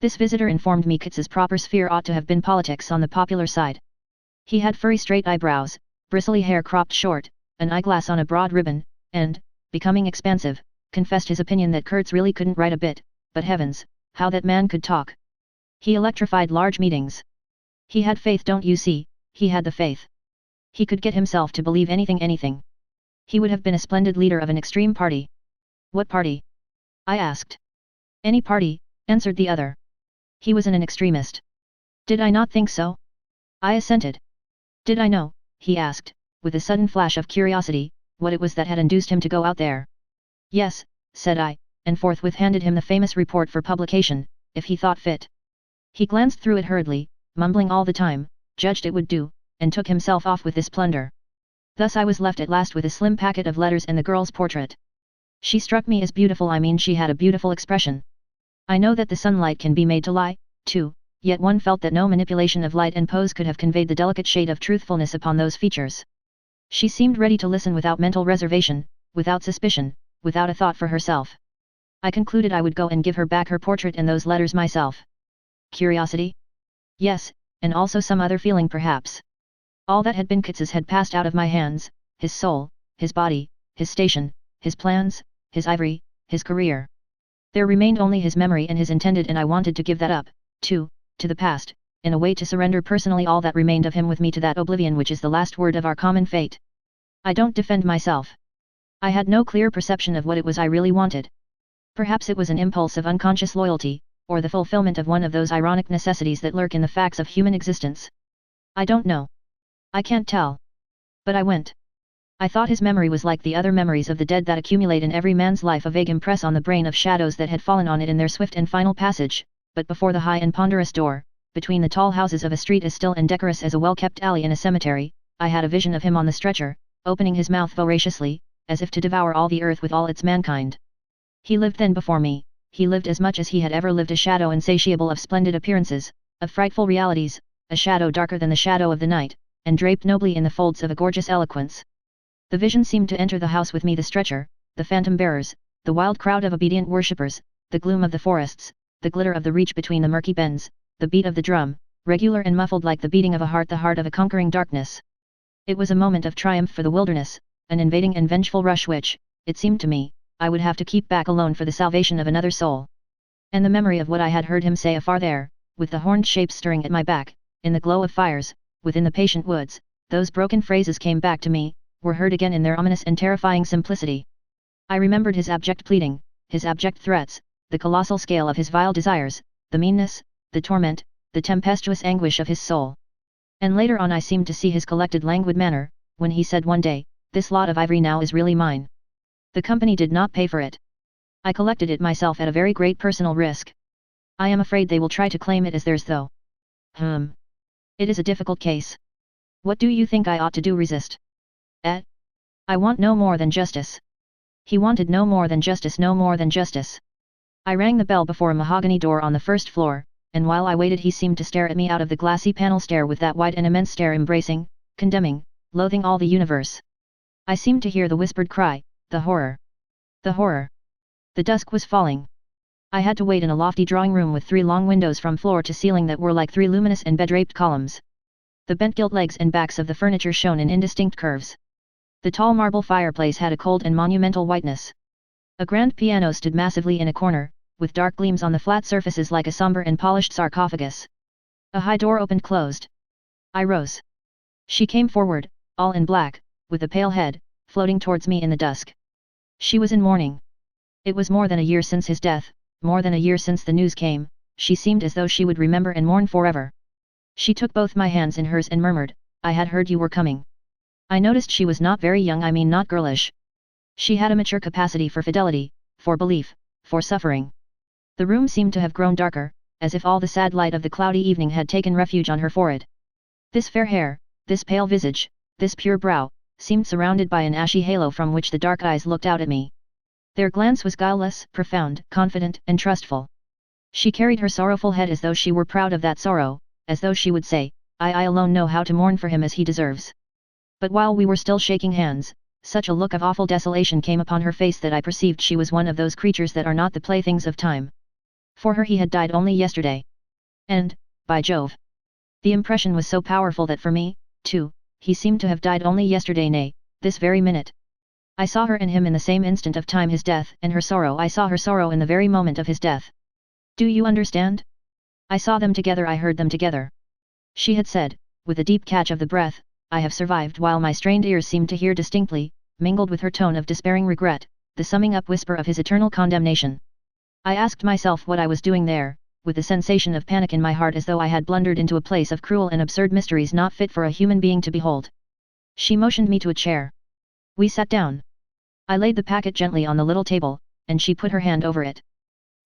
This visitor informed me Kurtz's proper sphere ought to have been politics on the popular side. He had furry straight eyebrows, bristly hair cropped short, an eyeglass on a broad ribbon, and, becoming expansive, confessed his opinion that Kurtz really couldn't write a bit, but heavens, how that man could talk. He electrified large meetings. He had faith, don't you see, he had the faith. He could get himself to believe anything. He would have been a splendid leader of an extreme party. "What party?" I asked. "Any party," answered the other. He was an extremist. Did I not think so? I assented. Did I know, he asked, with a sudden flash of curiosity, what it was that had induced him to go out there? "Yes," said I, and forthwith handed him the famous report for publication, if he thought fit. He glanced through it hurriedly, mumbling all the time, judged it would do, and took himself off with this plunder. Thus I was left at last with a slim packet of letters and the girl's portrait. She struck me as beautiful, I mean she had a beautiful expression. I know that the sunlight can be made to lie, too, yet one felt that no manipulation of light and pose could have conveyed the delicate shade of truthfulness upon those features. She seemed ready to listen without mental reservation, without suspicion, without a thought for herself. I concluded I would go and give her back her portrait and those letters myself. Curiosity? Yes, and also some other feeling perhaps. All that had been Kurtz's had passed out of my hands, his soul, his body, his station, his plans, his ivory, his career. There remained only his memory and his intended, and I wanted to give that up, too, to the past, in a way to surrender personally all that remained of him with me to that oblivion which is the last word of our common fate. I don't defend myself. I had no clear perception of what it was I really wanted. Perhaps it was an impulse of unconscious loyalty, or the fulfillment of one of those ironic necessities that lurk in the facts of human existence. I don't know. I can't tell. But I went. I thought his memory was like the other memories of the dead that accumulate in every man's life, a vague impress on the brain of shadows that had fallen on it in their swift and final passage, but before the high and ponderous door, between the tall houses of a street as still and decorous as a well-kept alley in a cemetery, I had a vision of him on the stretcher, opening his mouth voraciously, as if to devour all the earth with all its mankind. He lived then before me, he lived as much as he had ever lived, a shadow insatiable of splendid appearances, of frightful realities, a shadow darker than the shadow of the night, and draped nobly in the folds of a gorgeous eloquence. The vision seemed to enter the house with me, the stretcher, the phantom bearers, the wild crowd of obedient worshippers, the gloom of the forests, the glitter of the reach between the murky bends, the beat of the drum, regular and muffled like the beating of a heart, the heart of a conquering darkness. It was a moment of triumph for the wilderness, an invading and vengeful rush which, it seemed to me, I would have to keep back alone for the salvation of another soul. And the memory of what I had heard him say afar there, with the horned shapes stirring at my back, in the glow of fires, within the patient woods, those broken phrases came back to me, were heard again in their ominous and terrifying simplicity. I remembered his abject pleading, his abject threats, the colossal scale of his vile desires, the meanness, the torment, the tempestuous anguish of his soul. And later on I seemed to see his collected languid manner, when he said one day, "This lot of ivory now is really mine. The company did not pay for it. I collected it myself at a very great personal risk. I am afraid they will try to claim it as theirs though. It is a difficult case. What do you think I ought to do? Resist? I want no more than justice." He wanted no more than justice, no more than justice. I rang the bell before a mahogany door on the first floor, and while I waited he seemed to stare at me out of the glassy panel stare with that wide and immense stare embracing, condemning, loathing all the universe. I seemed to hear the whispered cry, "The horror! The horror!" The dusk was falling. I had to wait in a lofty drawing room with 3 long windows from floor to ceiling that were like 3 luminous and bed-draped columns. The bent gilt legs and backs of the furniture shone in indistinct curves. The tall marble fireplace had a cold and monumental whiteness. A grand piano stood massively in a corner, with dark gleams on the flat surfaces like a somber and polished sarcophagus. A high door opened-closed. I rose. She came forward, all in black, with a pale head, floating towards me in the dusk. She was in mourning. It was more than a year since his death, more than a year since the news came. She seemed as though she would remember and mourn forever. She took both my hands in hers and murmured, "I had heard you were coming." I noticed she was not very young, I mean not girlish. She had a mature capacity for fidelity, for belief, for suffering. The room seemed to have grown darker, as if all the sad light of the cloudy evening had taken refuge on her forehead. This fair hair, this pale visage, this pure brow, seemed surrounded by an ashy halo from which the dark eyes looked out at me. Their glance was guileless, profound, confident, and trustful. She carried her sorrowful head as though she were proud of that sorrow, as though she would say, I alone know how to mourn for him as he deserves." But while we were still shaking hands, such a look of awful desolation came upon her face that I perceived she was one of those creatures that are not the playthings of time. For her he had died only yesterday. And, by Jove! The impression was so powerful that for me, too, he seemed to have died only yesterday, nay, this very minute. I saw her and him in the same instant of time, his death and her sorrow. I saw her sorrow in the very moment of his death. Do you understand? I saw them together, I heard them together. She had said, with a deep catch of the breath, "I have survived," while my strained ears seemed to hear distinctly, mingled with her tone of despairing regret, the summing up whisper of his eternal condemnation. I asked myself what I was doing there, with a sensation of panic in my heart, as though I had blundered into a place of cruel and absurd mysteries not fit for a human being to behold. She motioned me to a chair. We sat down. I laid the packet gently on the little table, and she put her hand over it.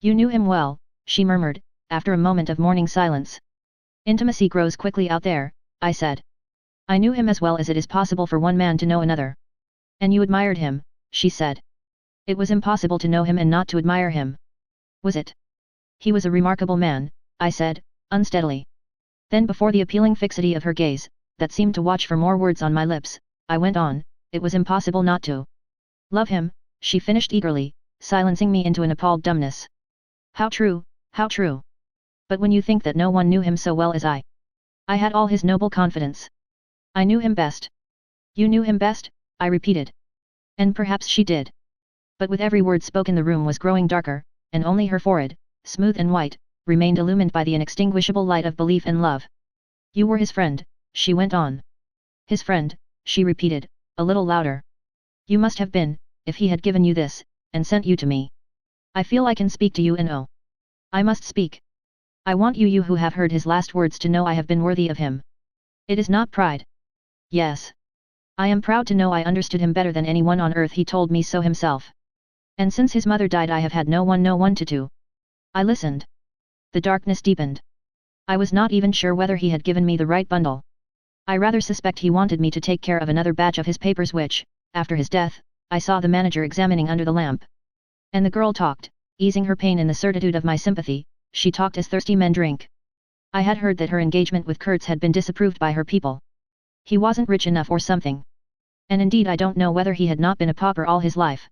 "You knew him well," she murmured, after a moment of mourning silence. "Intimacy grows quickly out there," I said. "I knew him as well as it is possible for one man to know another." "And you admired him," she said. "It was impossible to know him and not to admire him." "Was it?" "He was a remarkable man," I said, unsteadily. Then, before the appealing fixity of her gaze, that seemed to watch for more words on my lips, I went on, "It was impossible not to love him," she finished eagerly, silencing me into an appalled dumbness. "How true, how true! But when you think that no one knew him so well as I had all his noble confidence. I knew him best." "You knew him best?" I repeated. And perhaps she did. But with every word spoken the room was growing darker, and only her forehead, smooth and white, remained illumined by the inextinguishable light of belief and love. "You were his friend," she went on. "His friend," she repeated, a little louder. "You must have been, if he had given you this, and sent you to me. I feel I can speak to you, and oh, I must speak. I want you who have heard his last words to know I have been worthy of him. It is not pride. Yes. I am proud to know I understood him better than anyone on earth, he told me so himself. And since his mother died I have had no one to." I listened. The darkness deepened. I was not even sure whether he had given me the right bundle. I rather suspect he wanted me to take care of another batch of his papers which, after his death, I saw the manager examining under the lamp. And the girl talked, easing her pain in the certitude of my sympathy. She talked as thirsty men drink. I had heard that her engagement with Kurtz had been disapproved by her people. He wasn't rich enough or something. And indeed I don't know whether he had not been a pauper all his life.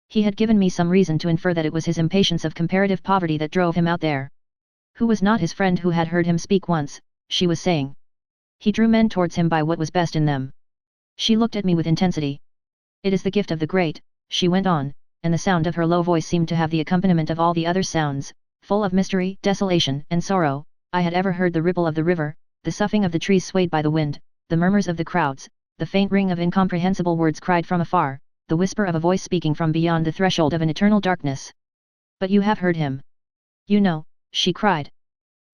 He had given me some reason to infer that it was his impatience of comparative poverty that drove him out there. Who was not his friend who had heard him speak once, she was saying. He drew men towards him by what was best in them. She looked at me with intensity. "It is the gift of the great," she went on, and the sound of her low voice seemed to have the accompaniment of all the other sounds, full of mystery, desolation, and sorrow. I had ever heard the ripple of the river, the soughing of the trees swayed by the wind, the murmurs of the crowds, the faint ring of incomprehensible words cried from afar, the whisper of a voice speaking from beyond the threshold of an eternal darkness. But you have heard him. You know, she cried.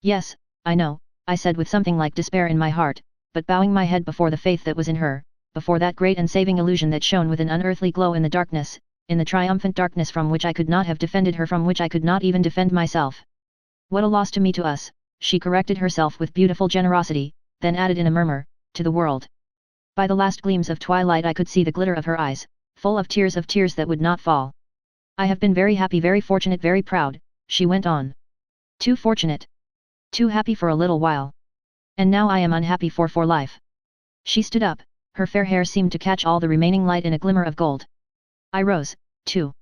Yes, I know, I said with something like despair in my heart, but bowing my head before the faith that was in her, before that great and saving illusion that shone with an unearthly glow in the darkness, in the triumphant darkness from which I could not have defended her, from which I could not even defend myself. What a loss to me, to us, she corrected herself with beautiful generosity, then added in a murmur, to the world. By the last gleams of twilight I could see the glitter of her eyes, full of tears that would not fall. I have been very happy, very fortunate, very proud, she went on. Too fortunate. Too happy for a little while. And now I am unhappy for life. She stood up, her fair hair seemed to catch all the remaining light in a glimmer of gold. I rose, too.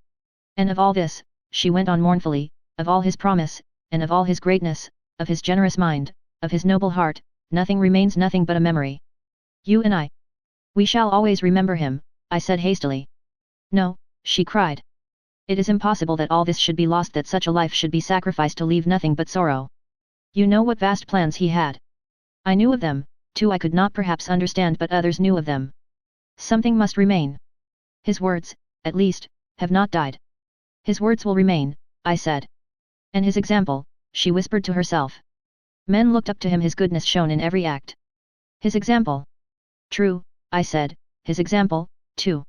And of all this, she went on mournfully, of all his promise, and of all his greatness, of his generous mind, of his noble heart, nothing remains, nothing but a memory. You and I. We shall always remember him, I said hastily. No, she cried. It is impossible that all this should be lost, that such a life should be sacrificed to leave nothing but sorrow. You know what vast plans he had. I knew of them, too. I could not perhaps understand, but others knew of them. Something must remain. His words, at least, have not died. His words will remain, I said. And his example, she whispered to herself. Men looked up to him, his goodness shone in every act. His example. True, I said, his example, too.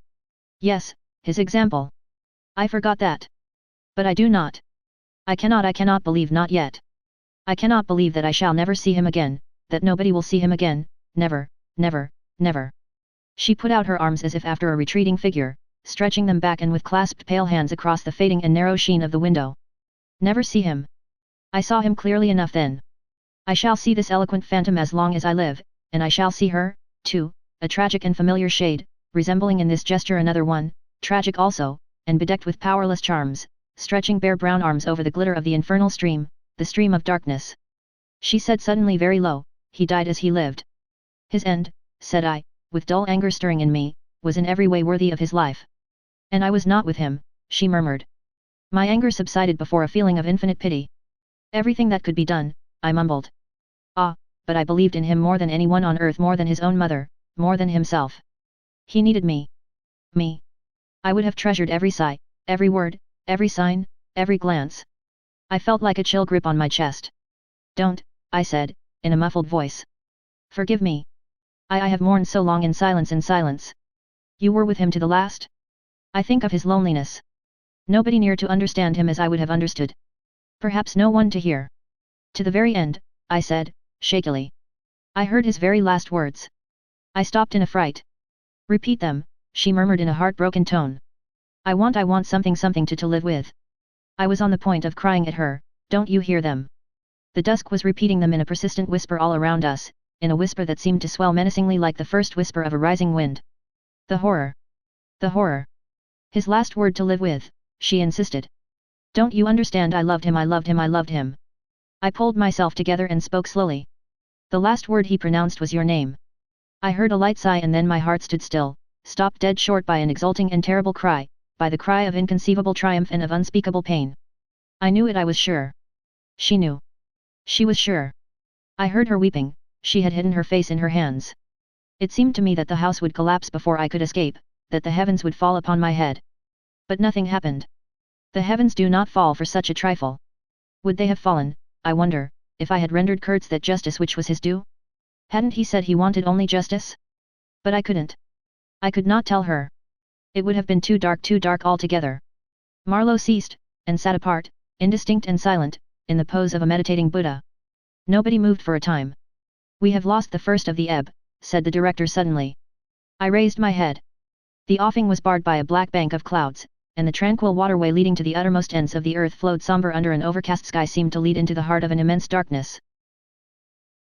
Yes, his example. I forgot that. But I do not. I cannot believe, not yet. I cannot believe that I shall never see him again, that nobody will see him again, never, never, never. She put out her arms as if after a retreating figure, stretching them back and with clasped pale hands across the fading and narrow sheen of the window. Never see him. I saw him clearly enough then. I shall see this eloquent phantom as long as I live, and I shall see her, too, a tragic and familiar shade, resembling in this gesture another one, tragic also, and bedecked with powerless charms, stretching bare brown arms over the glitter of the infernal stream, the stream of darkness. She said suddenly very low, he died as he lived. His end, said I, with dull anger stirring in me, was in every way worthy of his life. And I was not with him, she murmured. My anger subsided before a feeling of infinite pity. Everything that could be done, I mumbled. Ah, but I believed in him more than anyone on earth, more than his own mother, more than himself. He needed me. Me. I would have treasured every sigh, every word, every sign, every glance. I felt like a chill grip on my chest. Don't, I said, in a muffled voice. Forgive me. I have mourned so long in silence, in silence. You were with him to the last? I think of his loneliness. Nobody near to understand him as I would have understood. Perhaps no one to hear. To the very end, I said, shakily. I heard his very last words. I stopped in a fright. Repeat them, she murmured in a heartbroken tone. I want something to live with. I was on the point of crying at her. Don't you hear them? The dusk was repeating them in a persistent whisper all around us, in a whisper that seemed to swell menacingly like the first whisper of a rising wind. The horror. The horror. His last word to live with, she insisted. Don't you understand? I loved him, I loved him, I loved him. I pulled myself together and spoke slowly. The last word he pronounced was your name. I heard a light sigh and then my heart stood still, stopped dead short by an exulting and terrible cry, by the cry of inconceivable triumph and of unspeakable pain. I knew it, I was sure. She knew. She was sure. I heard her weeping, she had hidden her face in her hands. It seemed to me that the house would collapse before I could escape, that the heavens would fall upon my head. But nothing happened. The heavens do not fall for such a trifle. Would they have fallen, I wonder, if I had rendered Kurtz that justice which was his due? Hadn't he said he wanted only justice? But I couldn't. I could not tell her. It would have been too dark altogether. Marlowe ceased, and sat apart, indistinct and silent, in the pose of a meditating Buddha. Nobody moved for a time. We have lost the first of the ebb, said the director suddenly. I raised my head. The offing was barred by a black bank of clouds, and the tranquil waterway leading to the uttermost ends of the earth flowed somber under an overcast sky, seemed to lead into the heart of an immense darkness.